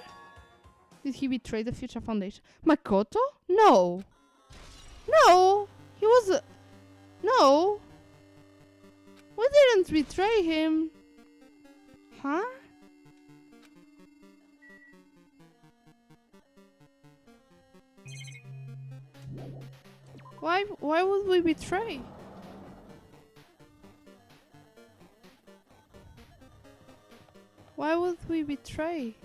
Did he betray the Future Foundation? Makoto? No. No. He was... No. We didn't betray him. Huh? Why would we betray? Why would we betray?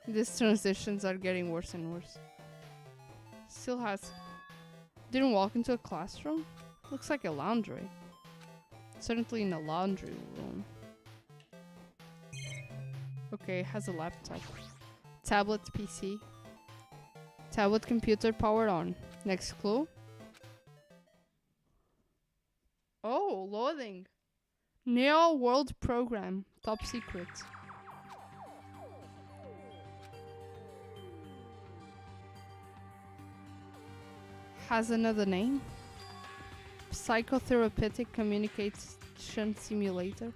These transitions are getting worse and worse. Still has... Didn't walk into a classroom? Looks like a laundry. Certainly in a laundry room. Okay, has a laptop. Tablet PC. Tablet computer powered on. Next clue. Oh, loading. Neo World Program. Top secret. Has another name. Psychotherapeutic communication simulator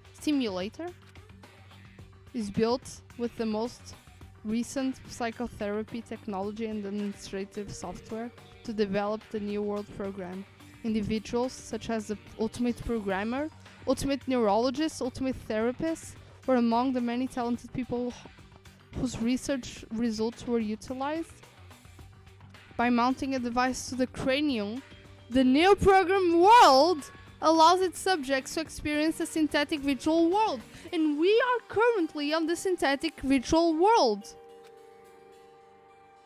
is built with the most recent psychotherapy technology and administrative software to develop the New World Program. Individuals such as the ultimate programmer, ultimate neurologist, ultimate therapist were among the many talented people whose research results were utilized. By mounting a device to the cranium, the Neo Program world allows its subjects to experience a synthetic virtual world. And we are currently on the synthetic virtual world.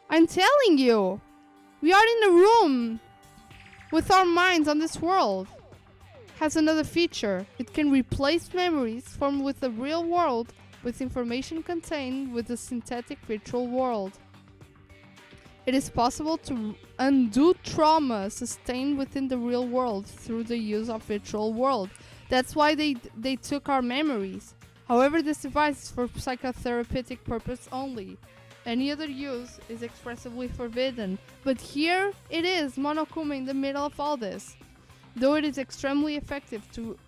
I'm telling you, we are in a room with our minds on this world. Has another feature. It can replace memories formed with the real world with information contained with the synthetic virtual world. It is possible to undo trauma sustained within the real world through the use of virtual world. That's why they took our memories. However, this device is for psychotherapeutic purpose only. Any other use is expressly forbidden. But here it is, Monokuma, in the middle of all this. Though it is extremely effective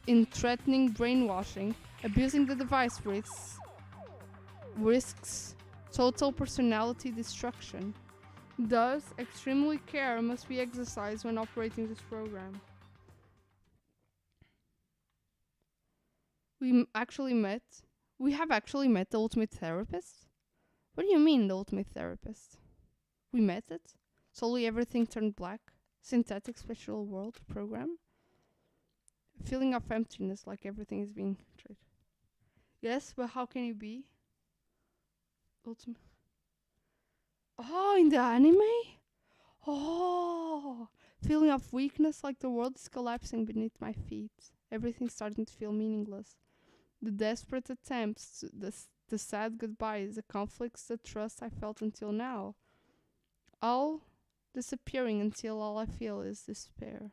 in threatening brainwashing, abusing the device risks total personality destruction. Thus, extremely care must be exercised when operating this program. We have actually met the ultimate therapist? What do you mean, the ultimate therapist? We met it? Slowly everything turned black? Synthetic special world program? A feeling of emptiness, like everything is being betrayed. Yes, but how can it be? Ultimate... Oh, in the anime? Oh, Feeling of weakness, like the world is collapsing beneath my feet. Everything's starting to feel meaningless. The desperate attempts, the sad goodbyes, the conflicts, the trust I felt until now. All disappearing until all I feel is despair.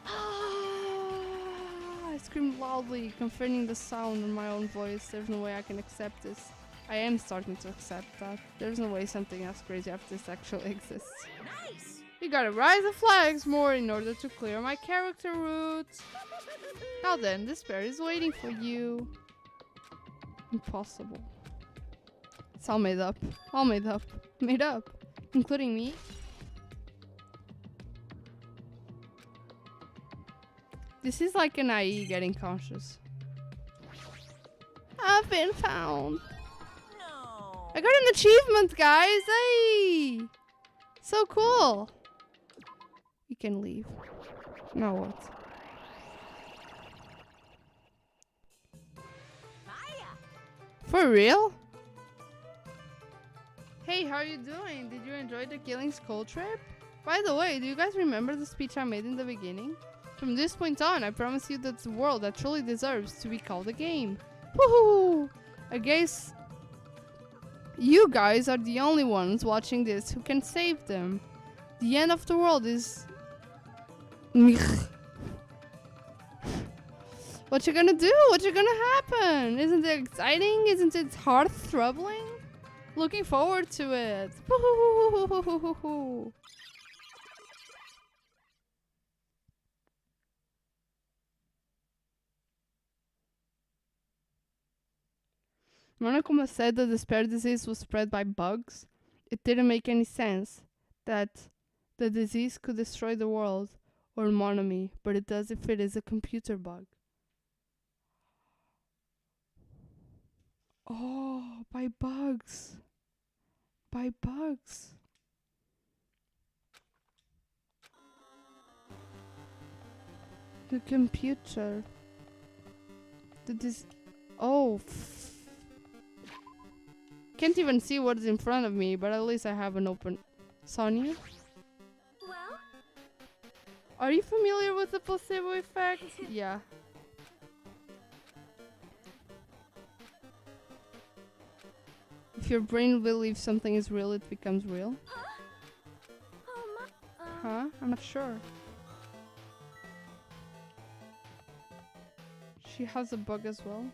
I screamed loudly, confirming the sound in my own voice. There's no way I can accept this. I am starting to accept that. There's no way something else crazy after this actually exists. Nice! You gotta rise the flags more in order to clear my character route. Now then, despair is waiting for you. Impossible. It's all made up. All made up. Made up. Including me. This is like an IE getting conscious. I've been found. No. I got an achievement, guys. Hey! So cool. We can leave. Now what? Hiya. For real? Hey, how are you doing? Did you enjoy the Killing Skull trip? By the way, do you guys remember the speech I made in the beginning? From this point on, I promise you that's a world that truly deserves to be called a game. Woohoo! I guess you guys are the only ones watching this who can save them. The end of the world is... What you gonna do? What you gonna happen? Isn't it exciting? Isn't it heart-throbbing? Looking forward to it. Woohoo! Remember como I said that the despair disease was spread by bugs? It didn't make any sense that the disease could destroy the world or Monomi, but it does if it is a computer bug. Oh, by bugs. By bugs. The computer. Oh. Can't even see what's in front of me, but at least I have an open... Sonia? Well? Are you familiar with the placebo effect? Yeah. If your brain believes something is real, it becomes real. Huh? Oh my... Huh? I'm not sure. She has a bug as well.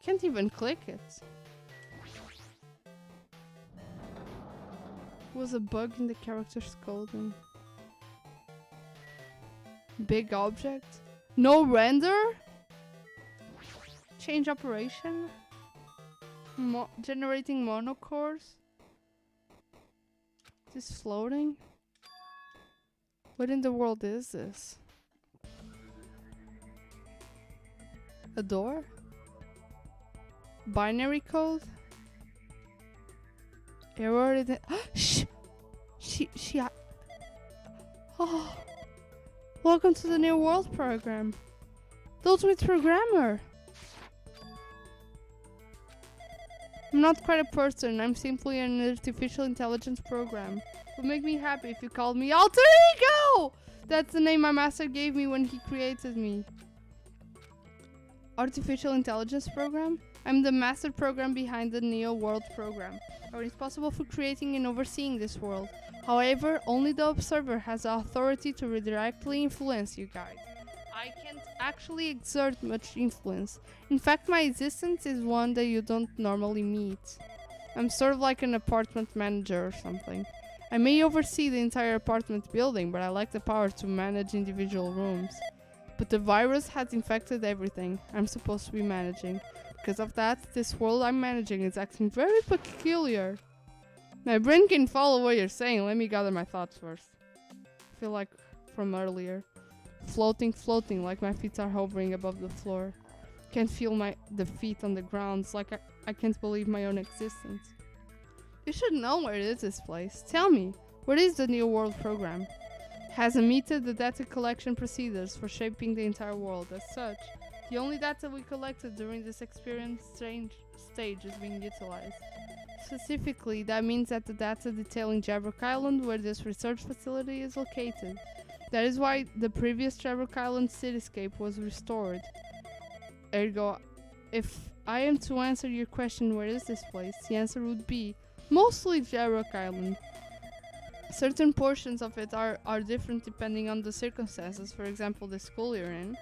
Can't even click it. Was a bug in the character's coding. Big object? No render? Change operation? Generating monocores? This floating? What in the world is this? A door? Binary code? Error in it. Shh! Oh. Welcome to the New World program. The Ultimate Programmer. I'm not quite a person. I'm simply an artificial intelligence program. It would make me happy if you called me Alter Ego! That's the name my master gave me when he created me. Artificial intelligence program? I'm the master program behind the Neo World program. I'm responsible for creating and overseeing this world. However, only the observer has the authority to directly influence you guys. I can't actually exert much influence. In fact, my existence is one that you don't normally meet. I'm sort of like an apartment manager or something. I may oversee the entire apartment building, but I lack the power to manage individual rooms. But the virus has infected everything I'm supposed to be managing. Because of that, this world I'm managing is acting very peculiar. My brain can follow what you're saying. Let me gather my thoughts first. I feel like from earlier. Floating, like my feet are hovering above the floor. Can't feel the feet on the ground. It's like I can't believe my own existence. You should know where it is, this place. Tell me, what is the New World program? has omitted the data collection procedures for shaping the entire world. As such, the only data we collected during this experience stage is being utilized. Specifically, that means that the data detailing Jabrock Island, where this research facility is located. That is why the previous Jabrock Island cityscape was restored. Ergo, if I am to answer your question, where is this place, the answer would be mostly Jabrock Island. Certain portions of it are different depending on the circumstances, for example the school you're in.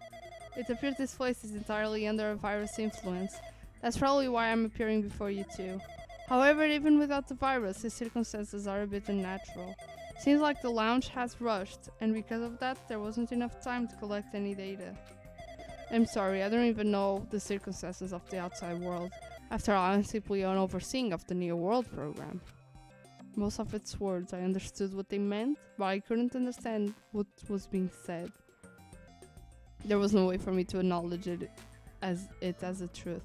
It appears this place is entirely under a virus influence. That's probably why I'm appearing before you too. However, even without the virus, the circumstances are a bit unnatural. Seems like the lounge has rushed, and because of that, there wasn't enough time to collect any data. I'm sorry, I don't even know the circumstances of the outside world. After all, I'm simply an overseeing of the New World program. Most of its words, I understood what they meant, but I couldn't understand what was being said. There was no way for me to acknowledge it as a truth.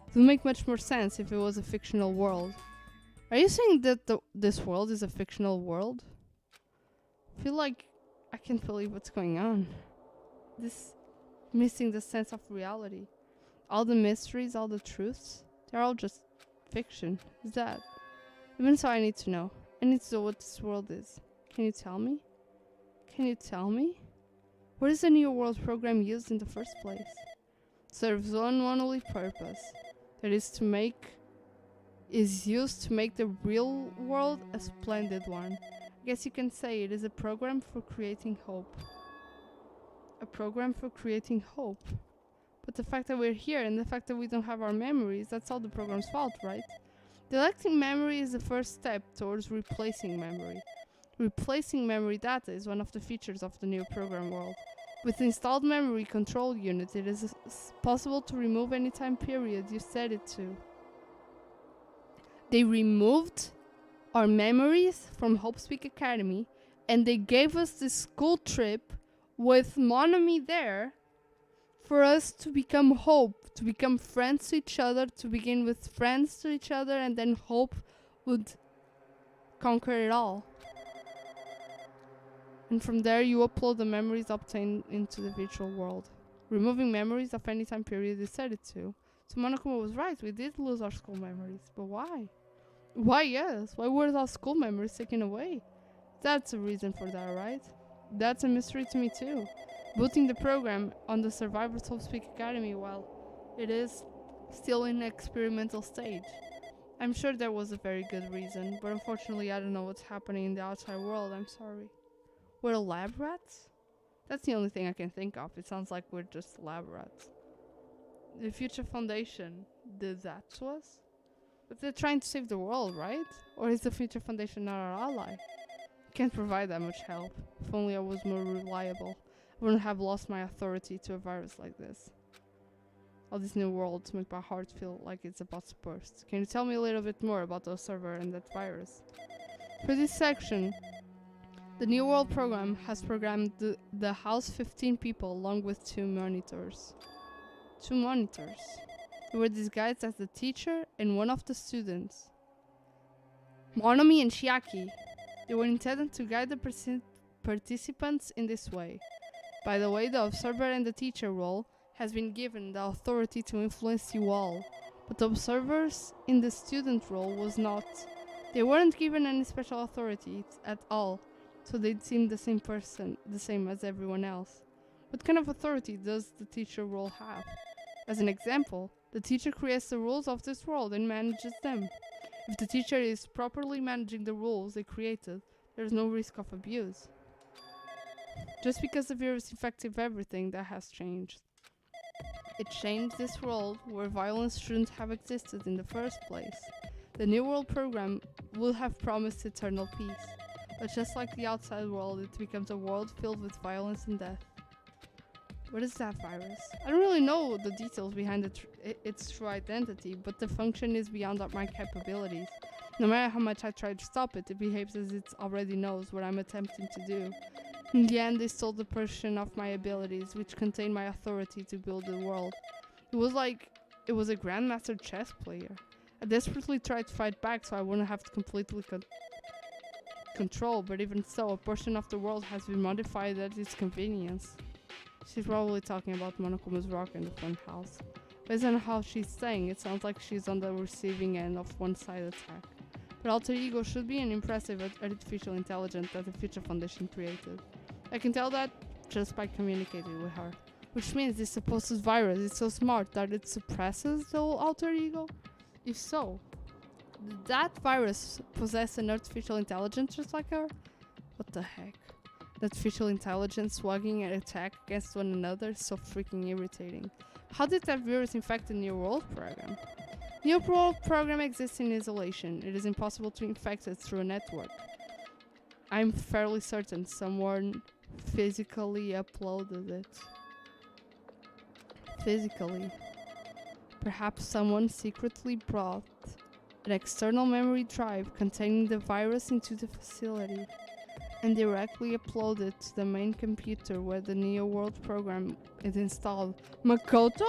It would make much more sense if it was a fictional world. Are you saying that this world is a fictional world? I feel like I can't believe what's going on. This missing the sense of reality. All the mysteries, all the truths, they're all just fiction. Is that? Even so, I need to know. I need to know what this world is. Can you tell me? Can you tell me? What is the New World program used in the first place? It serves one only purpose. That is used to make the real world a splendid one. I guess you can say it is a program for creating hope. A program for creating hope. But the fact that we're here and the fact that we don't have our memories, that's all the program's fault, right? Delecting memory is the first step towards replacing memory. Replacing memory data is one of the features of the new program world. With the installed memory control unit, it is possible to remove any time period you set it to. They removed our memories from Hope Speak Academy, and they gave us this school trip with Monomi there for us to become Hope, to become friends to each other, to begin with friends to each other, and then Hope would conquer it all. And from there you upload the memories obtained into the virtual world, removing memories of any time period you set it to. So Monokuma was right, we did lose our school memories, but why? Why yes? Why were our school memories taken away? That's a reason for that, right? That's a mystery to me too. Booting the program on the Survivors Hope Speak Academy while it is still in experimental stage. I'm sure there was a very good reason, but unfortunately I don't know what's happening in the outside world, I'm sorry. We're lab rats? That's the only thing I can think of. It sounds like we're just lab rats. The Future Foundation did that to us? But they're trying to save the world, right? Or is the Future Foundation not our ally? Can't provide that much help. If only I was more reliable. I wouldn't have lost my authority to a virus like this. All these new worlds make my heart feel like it's about to burst. Can you tell me a little bit more about the server and that virus? For this section, the New World program has programmed the house 15 people along with 2 monitors. 2 monitors. They were disguised as the teacher and one of the students. Monomi and Chiaki. They were intended to guide the participants in this way. By the way, the observer and the teacher role has been given the authority to influence you all, but the observers in the student role was not. They weren't given any special authority at all, so they seemed the same as everyone else. What kind of authority does the teacher role have? As an example, the teacher creates the rules of this world and manages them. If the teacher is properly managing the rules they created, there is no risk of abuse. Just because the virus infected everything, that has changed. It changed this world where violence shouldn't have existed in the first place. The New World program will have promised eternal peace, but just like the outside world, it becomes a world filled with violence and death. What is that virus? I don't really know the details behind its true identity, but the function is beyond my capabilities. No matter how much I try to stop it, it behaves as it already knows what I'm attempting to do. In the end, they stole the portion of my abilities, which contained my authority to build the world. It was like it was a grandmaster chess player. I desperately tried to fight back so I wouldn't have to completely control, but even so, a portion of the world has been modified at its convenience. She's probably talking about Monokuma's rock in the front house. Based on how she's saying, it sounds like she's on the receiving end of one-side attack. But Alter Ego should be an impressive artificial intelligence that the Future Foundation created. I can tell that just by communicating with her. Which means this supposed virus is so smart that it suppresses the Alter Ego? If so, did that virus possess an artificial intelligence just like her? What the heck? Artificial intelligence swagging an attack against one another is so freaking irritating. How did that virus infect the New World program? New World program exists in isolation. It is impossible to infect it through a network. I'm fairly certain someone physically uploaded it. Physically. Perhaps someone secretly brought an external memory drive containing the virus into the facility and directly uploaded to the main computer where the Neo World program is installed. Makoto?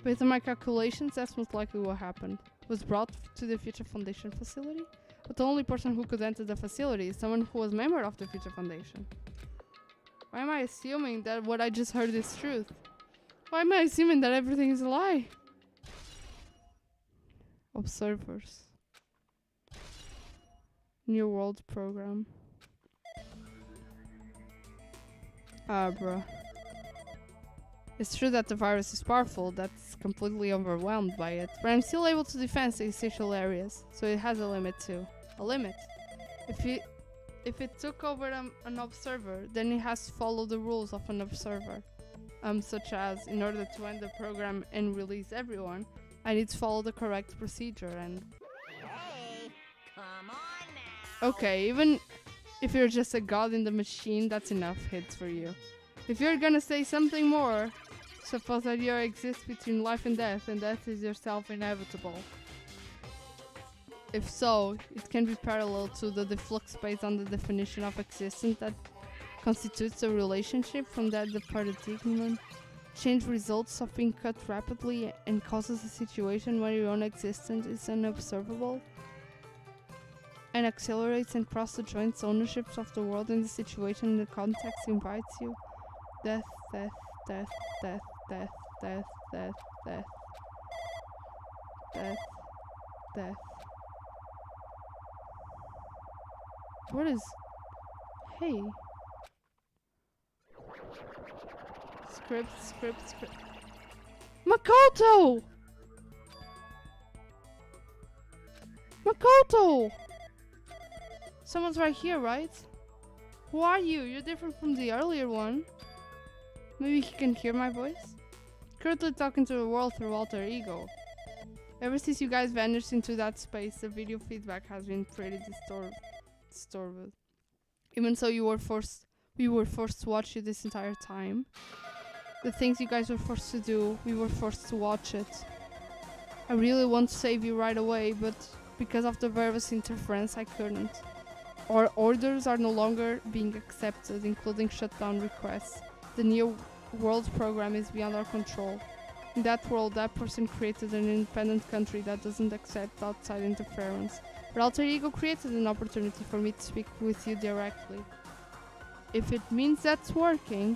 Based on my calculations, that's most likely what happened. Was brought to the Future Foundation facility? But the only person who could enter the facility is someone who was a member of the Future Foundation. Why am I assuming that what I just heard is truth? Why am I assuming that everything is a lie? Observers. New World program. Ah, bruh. It's true that the virus is powerful, that's completely overwhelmed by it, but I'm still able to defend the essential areas, so it has a limit too. A limit. If it took over an observer, then it has to follow the rules of an observer. Such as, in order to end the program and release everyone, I need to follow the correct procedure and... Hey, come on now. Okay, even if you're just a god in the machine, that's enough hits for you. If you're gonna say something more, suppose that you exist between life and death is yourself inevitable. If so, it can be parallel to the deflux based on the definition of existence that constitutes a relationship from that the paradigm change results of being cut rapidly and causes a situation where your own existence is unobservable and accelerates and cross the joint ownerships of the world in the situation the context invites you. Death, death, death, death, death, death, death, death, death, death. What is... Hey. Script. Makoto! Makoto! Someone's right here, right? Who are you? You're different from the earlier one. Maybe he can hear my voice? Currently talking to the world through Alter Ego. Ever since you guys vanished into that space, the video feedback has been pretty distorted. Even so, we were forced to watch you this entire time. The things you guys were forced to do, we were forced to watch it. I really want to save you right away, but because of the virus interference, I couldn't. Our orders are no longer being accepted, including shutdown requests. The New World program is beyond our control. In that world, that person created an independent country that doesn't accept outside interference. But Alter Ego created an opportunity for me to speak with you directly. If it means that's working,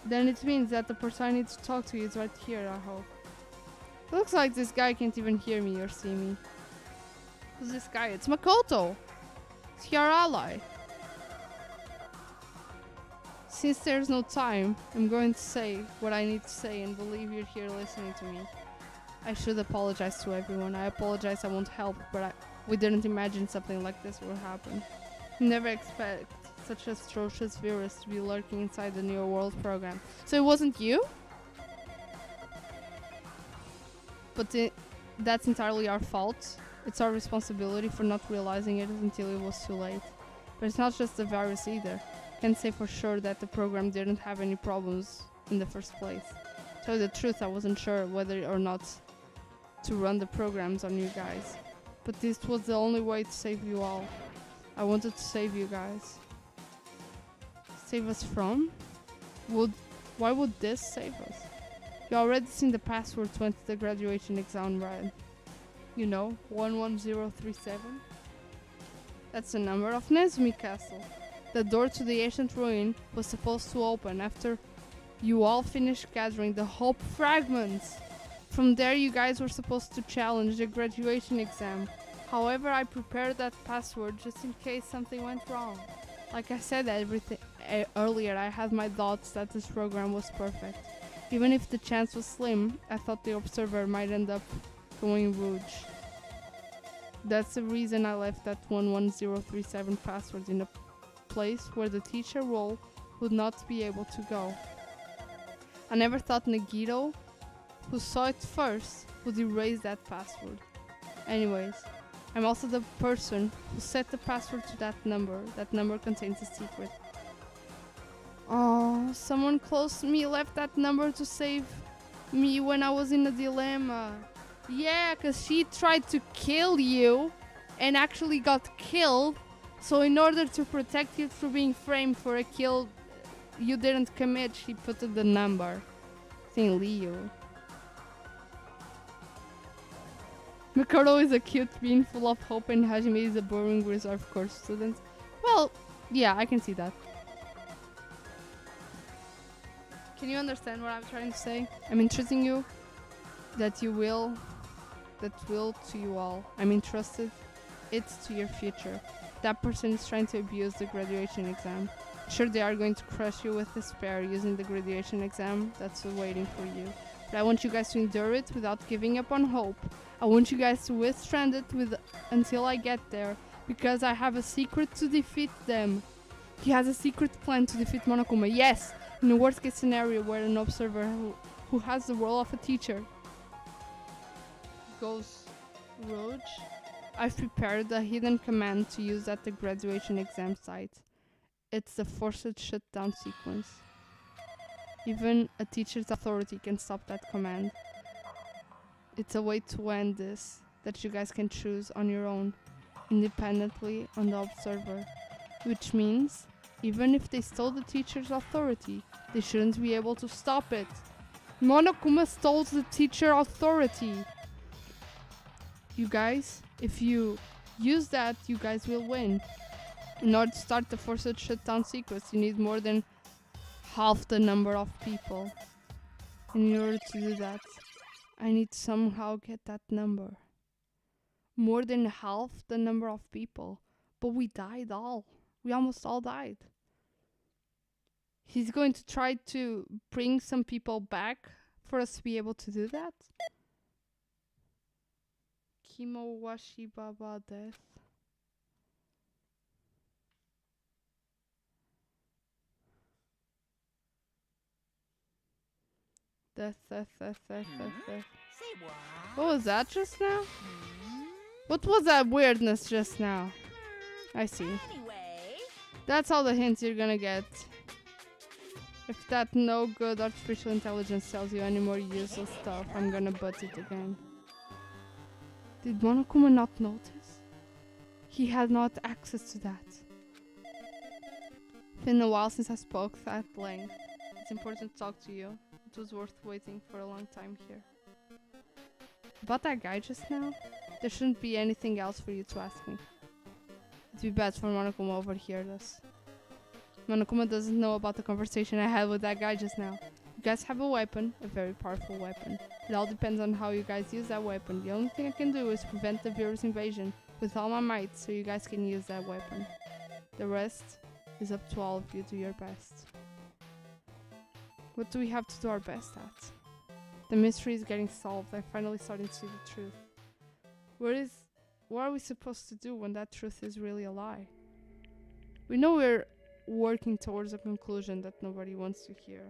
then it means that the person I need to talk to is right here, I hope. It looks like this guy can't even hear me or see me. Who's this guy? It's Makoto! It's your ally. Since there's no time, I'm going to say what I need to say and believe you're here listening to me. I should apologize to everyone. I apologize I won't help, but we didn't imagine something like this would happen. We never expect such a atrocious virus to be lurking inside the New World program. So it wasn't you? But that's entirely our fault. It's our responsibility for not realizing it until it was too late. But it's not just the virus either. I can say for sure that the program didn't have any problems in the first place. To tell you the truth, I wasn't sure whether or not to run the programs on you guys. But this was the only way to save you all. I wanted to save you guys. Save us from? Why would this save us? You already seen the password to enter the graduation exam, right? You know, 11037. That's the number of Nezumi Castle. The door to the ancient ruin was supposed to open after you all finished gathering the Hope Fragments. From there you guys were supposed to challenge the graduation exam. However, I prepared that password just in case something went wrong. Like I said earlier, I had my doubts that this program was perfect. Even if the chance was slim, I thought the observer might end up going rouge. That's the reason I left that 11037 password in a place where the teacher role would not be able to go. I never thought Nagito, who saw it first, would erase that password. Anyways, I'm also the person who set the password to that number. That number contains a secret. Oh, someone close to me left that number to save me when I was in a dilemma. Yeah, cause she tried to kill you and actually got killed. So in order to protect you from being framed for a kill you didn't commit, she put the number. Saying Leo. Makoto is a cute being full of hope and Hajime is a boring reserve course student. Well, yeah, I can see that. Can you understand what I'm trying to say? I'm entreating you that will to you all. I'm entrusted it's to your future. That person is trying to abuse the graduation exam. Sure, they are going to crush you with despair using the graduation exam that's waiting for you. But I want you guys to endure it without giving up on hope. I want you guys to withstand it until I get there, because I have a secret to defeat them. He has a secret plan to defeat Monokuma. Yes, in a worst case scenario where an observer who has the role of a teacher goes rogue, I've prepared a hidden command to use at the graduation exam site. It's the forced shutdown sequence. Even a teacher's authority can stop that command. It's a way to end this that you guys can choose on your own, independently on the observer. Which means, even if they stole the teacher's authority, they shouldn't be able to stop it. Monokuma stole the teacher authority. You guys, if you use that, you guys will win. In order to start the forced shutdown sequence, you need more than half the number of people. And in order to do that, I need to somehow get that number. More than half the number of people. But we died all. We almost all died. He's going to try to bring some people back for us to be able to do that. Kimo Washi Baba death. Death. Say what? What was that just now? What was that weirdness just now? I see. Anyway, That's all the hints you're gonna get. If that no good artificial intelligence tells you any more useless stuff, I'm gonna butt it again. Did Monokuma not notice? He had not access to that. It's been a while since I spoke at length. It's important to talk to you. It was worth waiting for a long time here. About that guy just now, there shouldn't be anything else for you to ask me. It'd be bad for Monokuma overhear this. Monokuma doesn't know about the conversation I had with that guy just now. You guys have a weapon, a very powerful weapon. It all depends on how you guys use that weapon. The only thing I can do is prevent the virus invasion with all my might so you guys can use that weapon. The rest is up to all of you. Do your best. What do we have to do our best at? The mystery is getting solved. I'm finally starting to see the truth. What are we supposed to do when that truth is really a lie? We know we're working towards a conclusion that nobody wants to hear.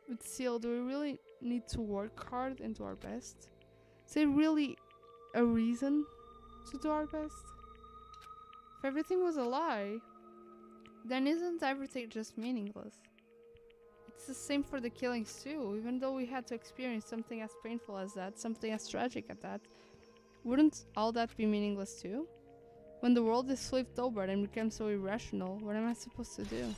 But still, do we really need to work hard and do our best? Is there really a reason to do our best? If everything was a lie, then isn't everything just meaningless? It's the same for the killings too. Even though we had to experience something as painful as that, something as tragic as that, wouldn't all that be meaningless too? When the world is flipped over and becomes so irrational, what am I supposed to do?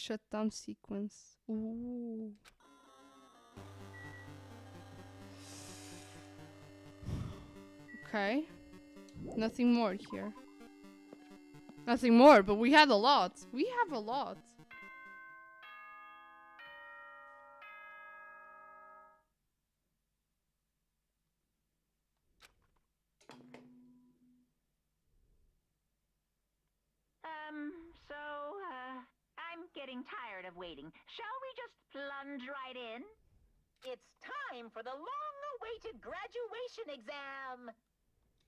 shutdown sequence. Ooh. Okay. Nothing more here. Nothing more, but we had a lot. We have a lot. I'm getting tired of waiting. Shall we just plunge right in? It's time for the long-awaited graduation exam.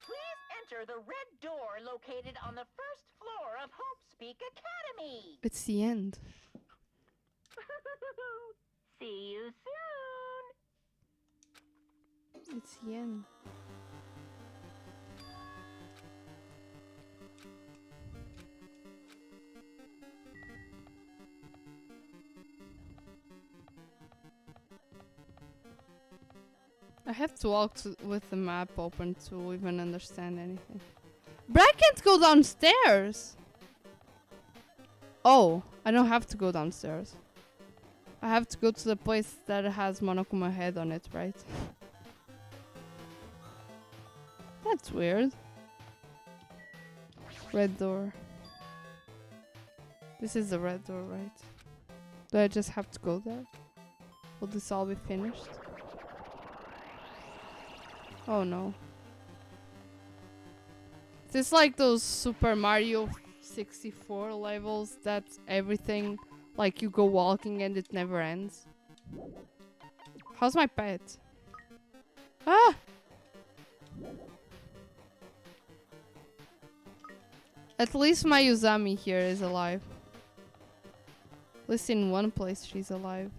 Please enter the red door located on the first floor of Hope's Peak Academy. It's the end. See you soon. It's the end. I have to walk with the map open to even understand anything. But I can't go downstairs! Oh, I don't have to go downstairs. I have to go to the place that has Monokuma head on it, right? That's weird. Red door. This is the red door, right? Do I just have to go there? Will this all be finished? Oh no. Is this like those Super Mario 64 levels that everything, like you go walking and it never ends? How's my pet? Ah! At least my Usami here is alive. At least in one place she's alive.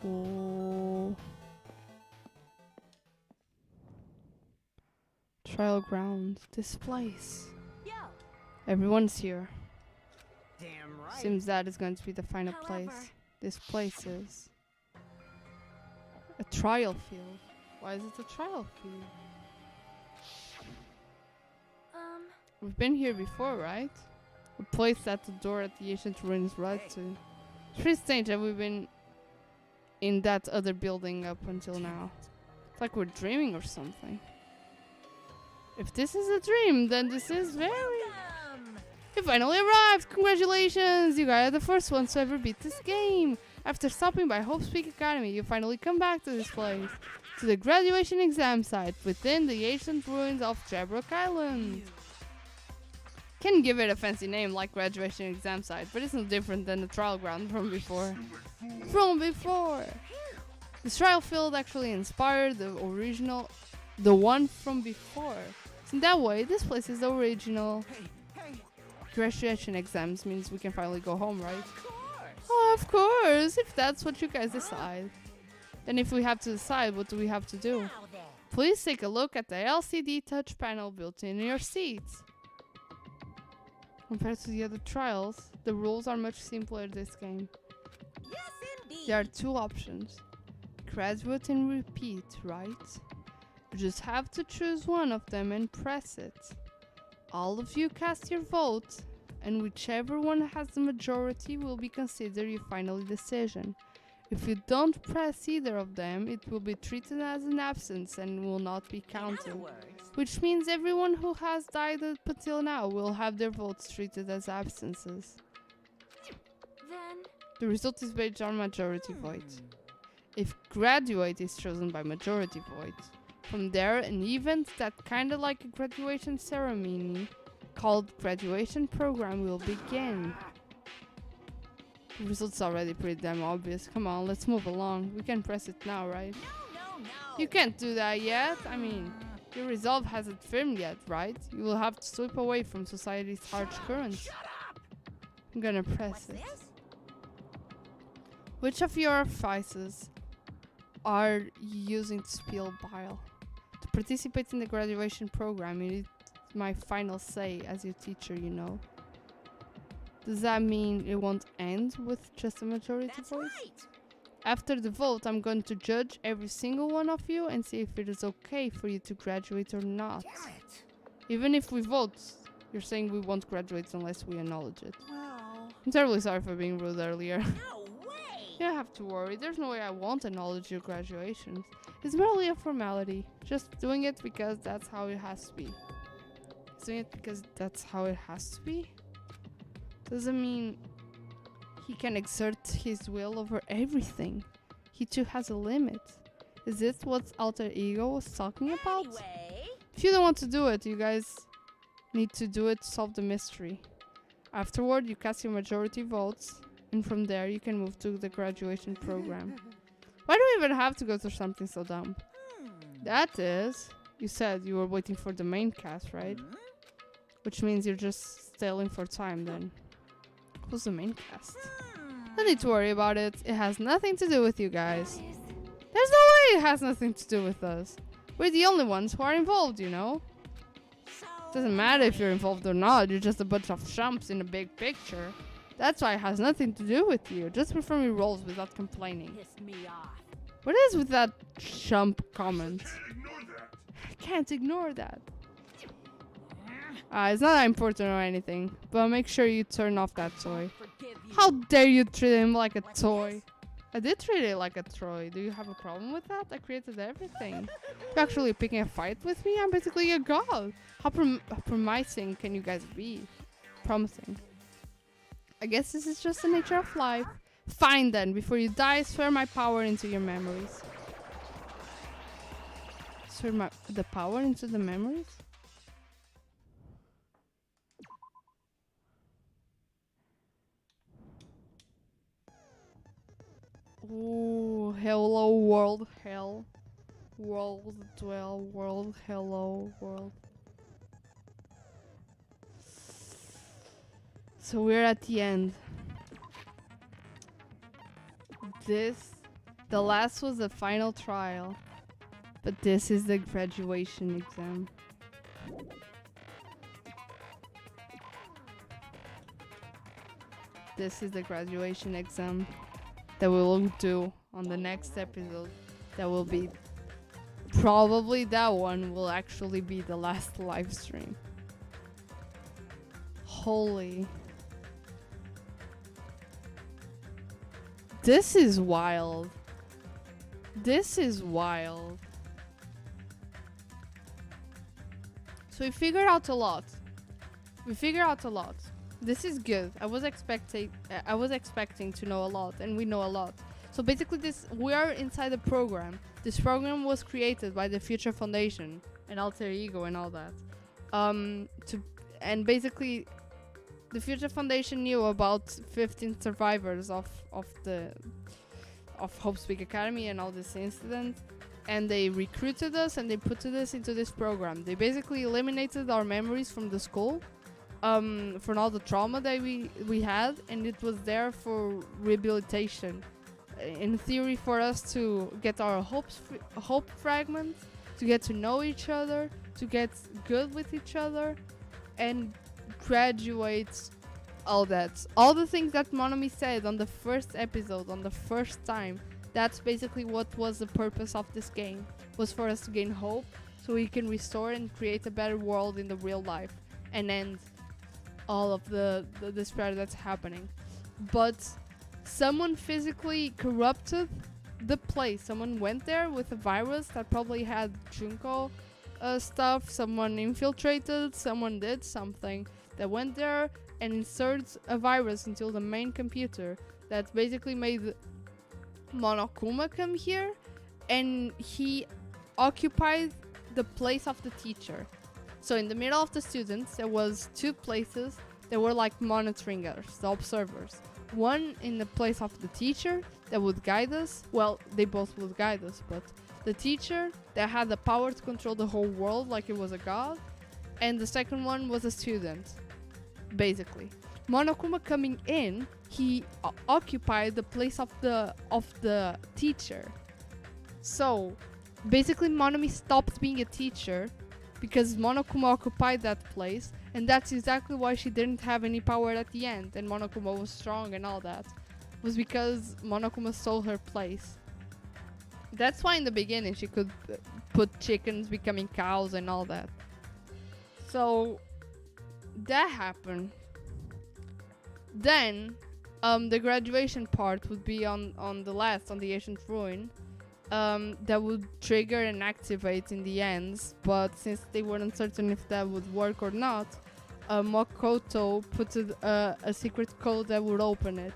Oh. Trial ground. This place. Yo. Everyone's here. Damn right. Seems that is going to be the final However- place. This place is a trial field. Why is it a trial field? We've been here before, right? A place that the door at the ancient ruins led to. It's pretty strange that we've been in that other building up until now. It's like we're dreaming or something. If this is a dream, then this is very... Welcome. You finally arrived! Congratulations! You guys are the first ones to ever beat this game! After stopping by Hope's Peak Academy, you finally come back to this place. To the graduation exam site within the ancient ruins of Jabrock Island. Can give it a fancy name like graduation exam site, but it's no different than the trial ground from before. This trial field actually inspired the one from before. So in that way, this place is the original. Graduation exams means we can finally go home, right? Oh, of course, if that's what you guys decide. Then if we have to decide, what do we have to do? Now then. Please take a look at the LCD touch panel built in your seats. Compared to the other trials, the rules are much simpler this game. Yes, indeed. There are two options. Graduate and repeat, right? You just have to choose one of them and press it. All of you cast your vote, and whichever one has the majority will be considered your final decision. If you don't press either of them, it will be treated as an absence and will not be In other counted. words, Which means everyone who has died up until now will have their votes treated as absences. then The result is based on majority vote. If graduate is chosen by majority vote, from there an event that kinda like a graduation ceremony called graduation program will begin. The result's already pretty damn obvious. Come on, let's move along. We can press it now, right? no. You can't do that yet. I mean, your resolve hasn't firmed yet, right? You will have to slip away from society's harsh currents. I'm gonna press What's it. this? Which of your vices are you using to spill bile? To participate in the graduation program, you need my final say as your teacher, you know. Does that mean it won't end with just a majority That's vote? right. After the vote, I'm going to judge every single one of you and see if it is okay for you to graduate or not. Even if we vote You're saying we won't graduate unless we acknowledge it. Well, I'm terribly sorry for being rude earlier. No way! You don't have to worry. There's no way I won't acknowledge your graduations. It's merely a formality. Just doing it because that's how it has to be. Doing it because that's how it has to be? Doesn't mean he can exert his will over everything. He too has a limit. Is this what alter ego was talking about? Anyway, If you don't want to do it, you guys need to do it to solve the mystery. Afterward, you cast your majority votes, and from there you can move to the graduation program. Why do we even have to go through something so dumb? That is, you said you were waiting for the main cast, right? Which means you're just stalling for time then. Who's the main cast? Don't need to worry about it. It has nothing to do with you guys. There's no way it has nothing to do with us. We're the only ones who are involved, you know? Doesn't matter if you're involved or not. You're just a bunch of chumps in a big picture. That's why it has nothing to do with you. Just perform your roles without complaining. Pissed me off. What is with that chump comment? I can't ignore that. It's not that important or anything, but make sure you turn off that toy. Forgive you. How dare you treat him like a What's toy? this? I did treat it like a toy. Do you have a problem with that? I created everything. You're actually picking a fight with me? I'm basically a god. How promising can you guys be? Promising. I guess this is just the nature of life. Fine then, before you die, swear my power into your memories. Swear the power into the memories? Ooh, hello world, hell. World, dwell, world, hello, world. So we're at the end. The last was the final trial. But this is the graduation exam. This is the graduation exam that we will do on the next episode. That will be probably that one will actually be the last live stream. Holy. This is wild. This is wild. So we figured out a lot. This is good. I was expecting to know a lot, and we know a lot. So basically we are inside the program. This program was created by the Future Foundation and Alter Ego and all that. And basically the Future Foundation knew about 15 survivors of Hope Speak Academy and all this incident, and they recruited us and they put us into this program. They basically eliminated our memories from the school, from all the trauma that we had, and it was there for rehabilitation. In theory, for us to get our hope fragments, to get to know each other, to get good with each other, and graduate all that. All the things that Monomi said on the first episode, on the first time, that's basically what was the purpose of this game, was for us to gain hope so we can restore and create a better world in the real life and end all of the despair that's happening. But someone physically corrupted the place. Someone went there with a virus that probably had Junko stuff. Someone infiltrated, someone did something that went there and inserts a virus into the main computer that basically made Monokuma come here, and he occupied the place of the teacher. So in the middle of the students there was two places that were like monitoring us, the observers. One in the place of the teacher that would guide us. Well, they both would guide us, but the teacher that had the power to control the whole world like it was a god. And the second one was a student, basically. Monokuma coming in, he occupied the place of the teacher. So basically Monomi stopped being a teacher because Monokuma occupied that place, and that's exactly why she didn't have any power at the end and Monokuma was strong and all that. It was because Monokuma stole her place. That's why in the beginning she could put chickens becoming cows and all that. So that happened. Then, the graduation part would be on the ancient ruin. That would trigger and activate in the ends, but since they weren't certain if that would work or not, Makoto put a secret code that would open it.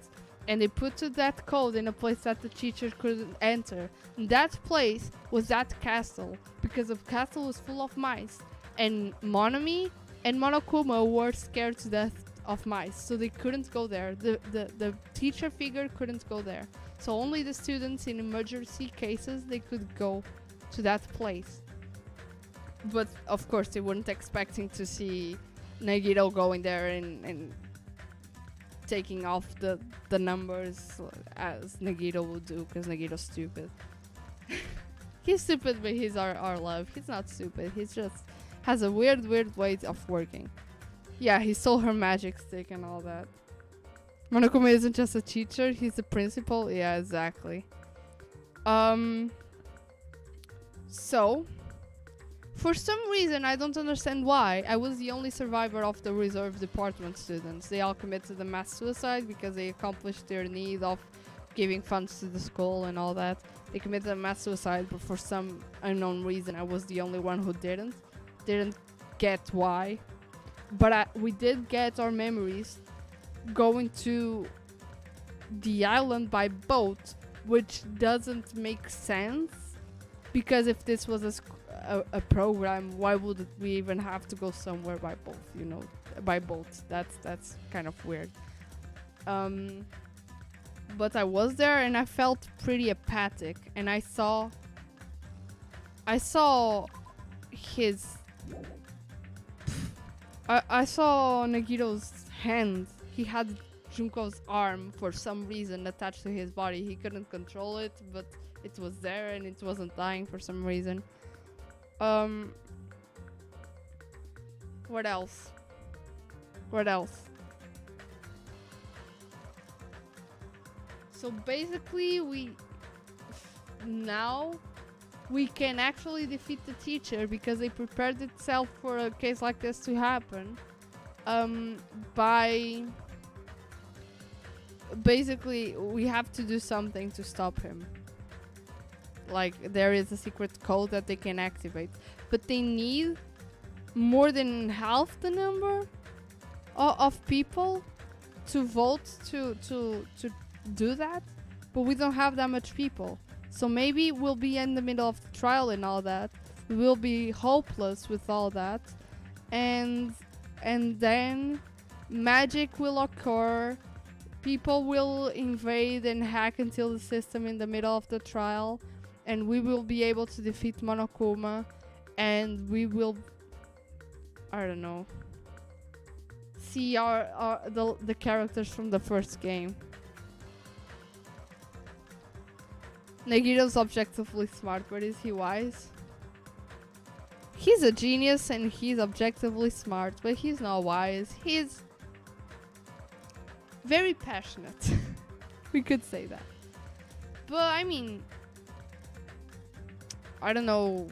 And they put that code in a place that the teacher couldn't enter. And that place was that castle, because the castle was full of mice. And Monami and Monokuma were scared to death of mice, so they couldn't go there. The teacher figure couldn't go there. So only the students in emergency cases, they could go to that place. But of course they weren't expecting to see Nagito going there and taking off the numbers as Nagito would do, because Nagito's stupid. He's stupid, but he's our love. He's not stupid. He's just has a weird way of working. Yeah, he stole her magic stick and all that. Monokuma isn't just a teacher, he's the principal. Yeah, exactly. So, for some reason, I don't understand why, I was the only survivor of the reserve department students. They all committed a mass suicide because they accomplished their need of giving funds to the school and all that. They committed a mass suicide, but for some unknown reason, I was the only one who didn't get why. But we did get our memories going to the island by boat, which doesn't make sense, because if this was a program, why would we even have to go somewhere by boat? By boat. That's kind of weird. But I was there and I felt pretty apathic, and I saw his. I saw Nagito's hand. He had Junko's arm for some reason attached to his body. He couldn't control it, but it was there and it wasn't dying for some reason. What else? So basically now we can actually defeat the teacher, because they prepared itself for a case like this to happen. By basically, we have to do something to stop him. Like, there is a secret code that they can activate, but they need more than half the number of people to vote to do that. But we don't have that much people. So maybe we'll be in the middle of the trial and all that. We will be hopeless with all that. And then magic will occur. People will invade and hack into the system in the middle of the trial. And we will be able to defeat Monokuma. And we will, I don't know, see the characters from the first game. Nagito's objectively smart, but is he wise? He's a genius and he's objectively smart, but he's not wise. He's very passionate. We could say that. But I mean, I don't know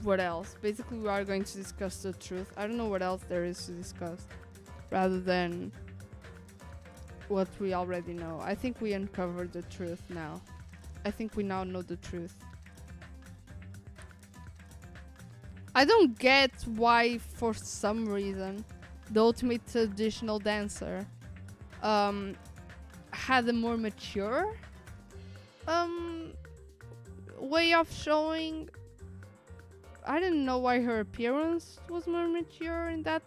what else. Basically, we are going to discuss the truth. I don't know what else there is to discuss, rather than what we already know. I think we uncovered the truth now. I think we now know the truth. I don't get why, for some reason, the ultimate traditional dancer had a more mature way of showing. I didn't know why her appearance was more mature in that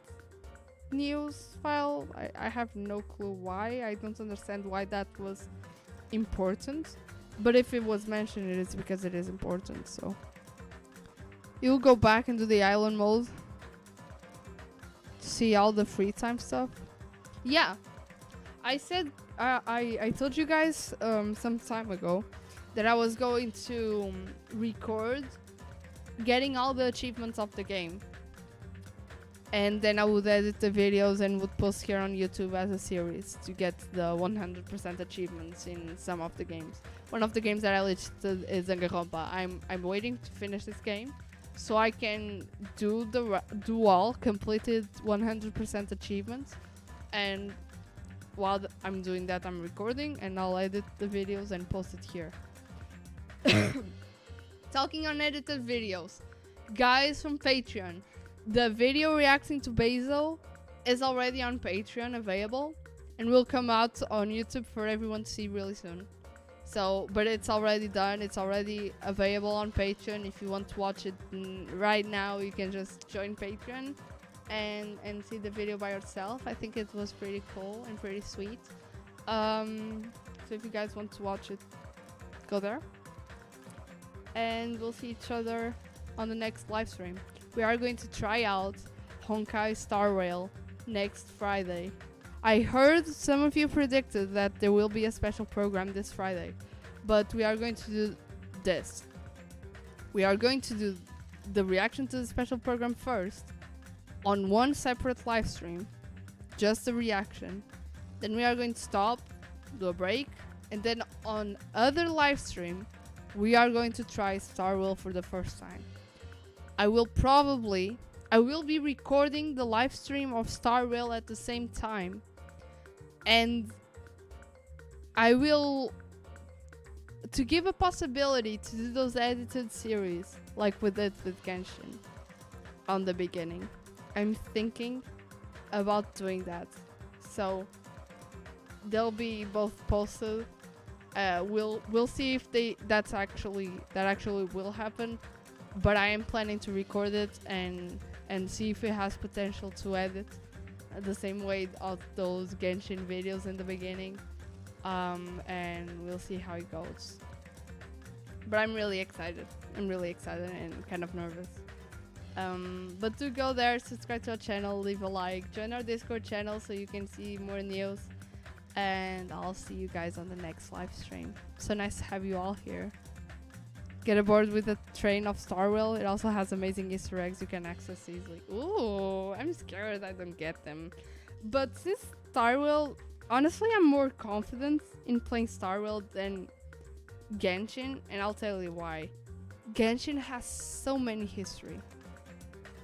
news file. I have no clue why. I don't understand why that was important. But if it was mentioned, it is because it is important, so. You'll go back into the island mode to see all the free time stuff. Yeah. I said, I told you guys some time ago that I was going to record getting all the achievements of the game. And then I would edit the videos and would post here on YouTube as a series to get the 100% achievements in some of the games. One of the games that I listed is Danganronpa. I'm waiting to finish this game. so I can do all completed 100% achievements. And while I'm doing that, I'm recording, and I'll edit the videos and post it here. Talking on edited videos, guys from Patreon, the video reacting to Basil is already on Patreon available, and will come out on YouTube for everyone to see really soon. So, but it's already done. It's already available on Patreon. If you want to watch it right now, you can just join Patreon and see the video by yourself. I think it was pretty cool and pretty sweet. So if you guys want to watch it, go there. And we'll see each other on the next live stream. We are going to try out Honkai Star Rail next Friday. I heard some of you predicted that there will be a special program this Friday, but we are going to do this. We are going to do the reaction to the special program first on one separate live stream, just the reaction. Then we are going to stop, do a break, and then on other live stream, we are going to try Star Rail for the first time. I will be recording the live stream of Star Rail at the same time, and I will, to give a possibility to do those edited series like we did with Genshin on the beginning. I'm thinking about doing that, so they'll be both posted. We'll see if that actually will happen, but I am planning to record it and see if it has potential to edit the same way of those Genshin videos in the beginning, and we'll see how it goes. But I'm really excited and kind of nervous. But do go there, subscribe to our channel, leave a like, join our Discord channel so you can see more news, and I'll see you guys on the next live stream. So nice to have you all here. Get aboard with the train of Star Rail. It also has amazing Easter eggs you can access easily. Ooh, I'm scared I don't get them. But since Star Rail, honestly, I'm more confident in playing Star Rail than Genshin, and I'll tell you why. Genshin has so many history,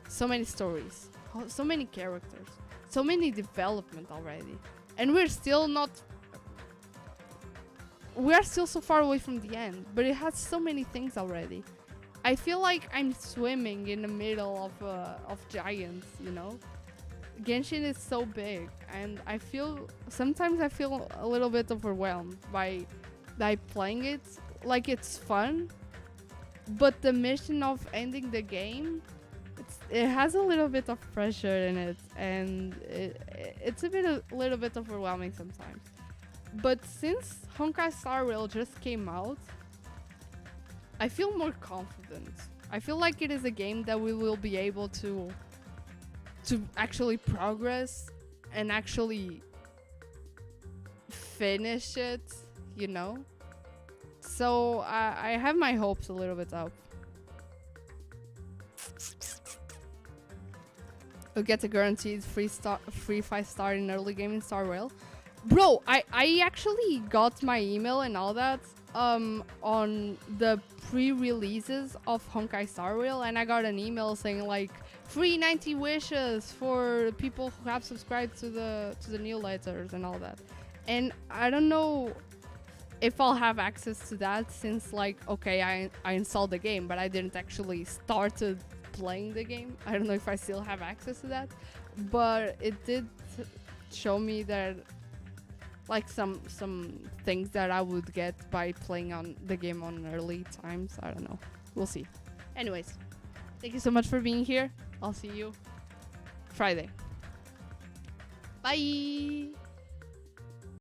so many stories, so many characters, so many development already, and we're still so far away from the end, but it has so many things already. I feel like I'm swimming in the middle of giants, you know? Genshin is so big, and sometimes I feel a little bit overwhelmed by playing it. Like, it's fun, but the mission of ending the game, it has a little bit of pressure in it, and it's a little bit overwhelming sometimes. But since Honkai Star Rail just came out, I feel more confident. I feel like it is a game that we will be able to actually progress and actually finish it, you know? So I have my hopes a little bit up. You'll get a guaranteed free 5-star in early game in Star Rail. Bro, I actually got my email and all that on the pre-releases of Honkai Star Rail, and I got an email saying like free 90 wishes for people who have subscribed to the newsletters and all that. And I don't know if I'll have access to that, since like, okay, I installed the game, but I didn't actually started playing the game. I don't know if I still have access to that, but it did show me that like some things that I would get by playing on the game on early times. I don't know. We'll see. Anyways, thank you so much for being here. I'll see you Friday. Bye.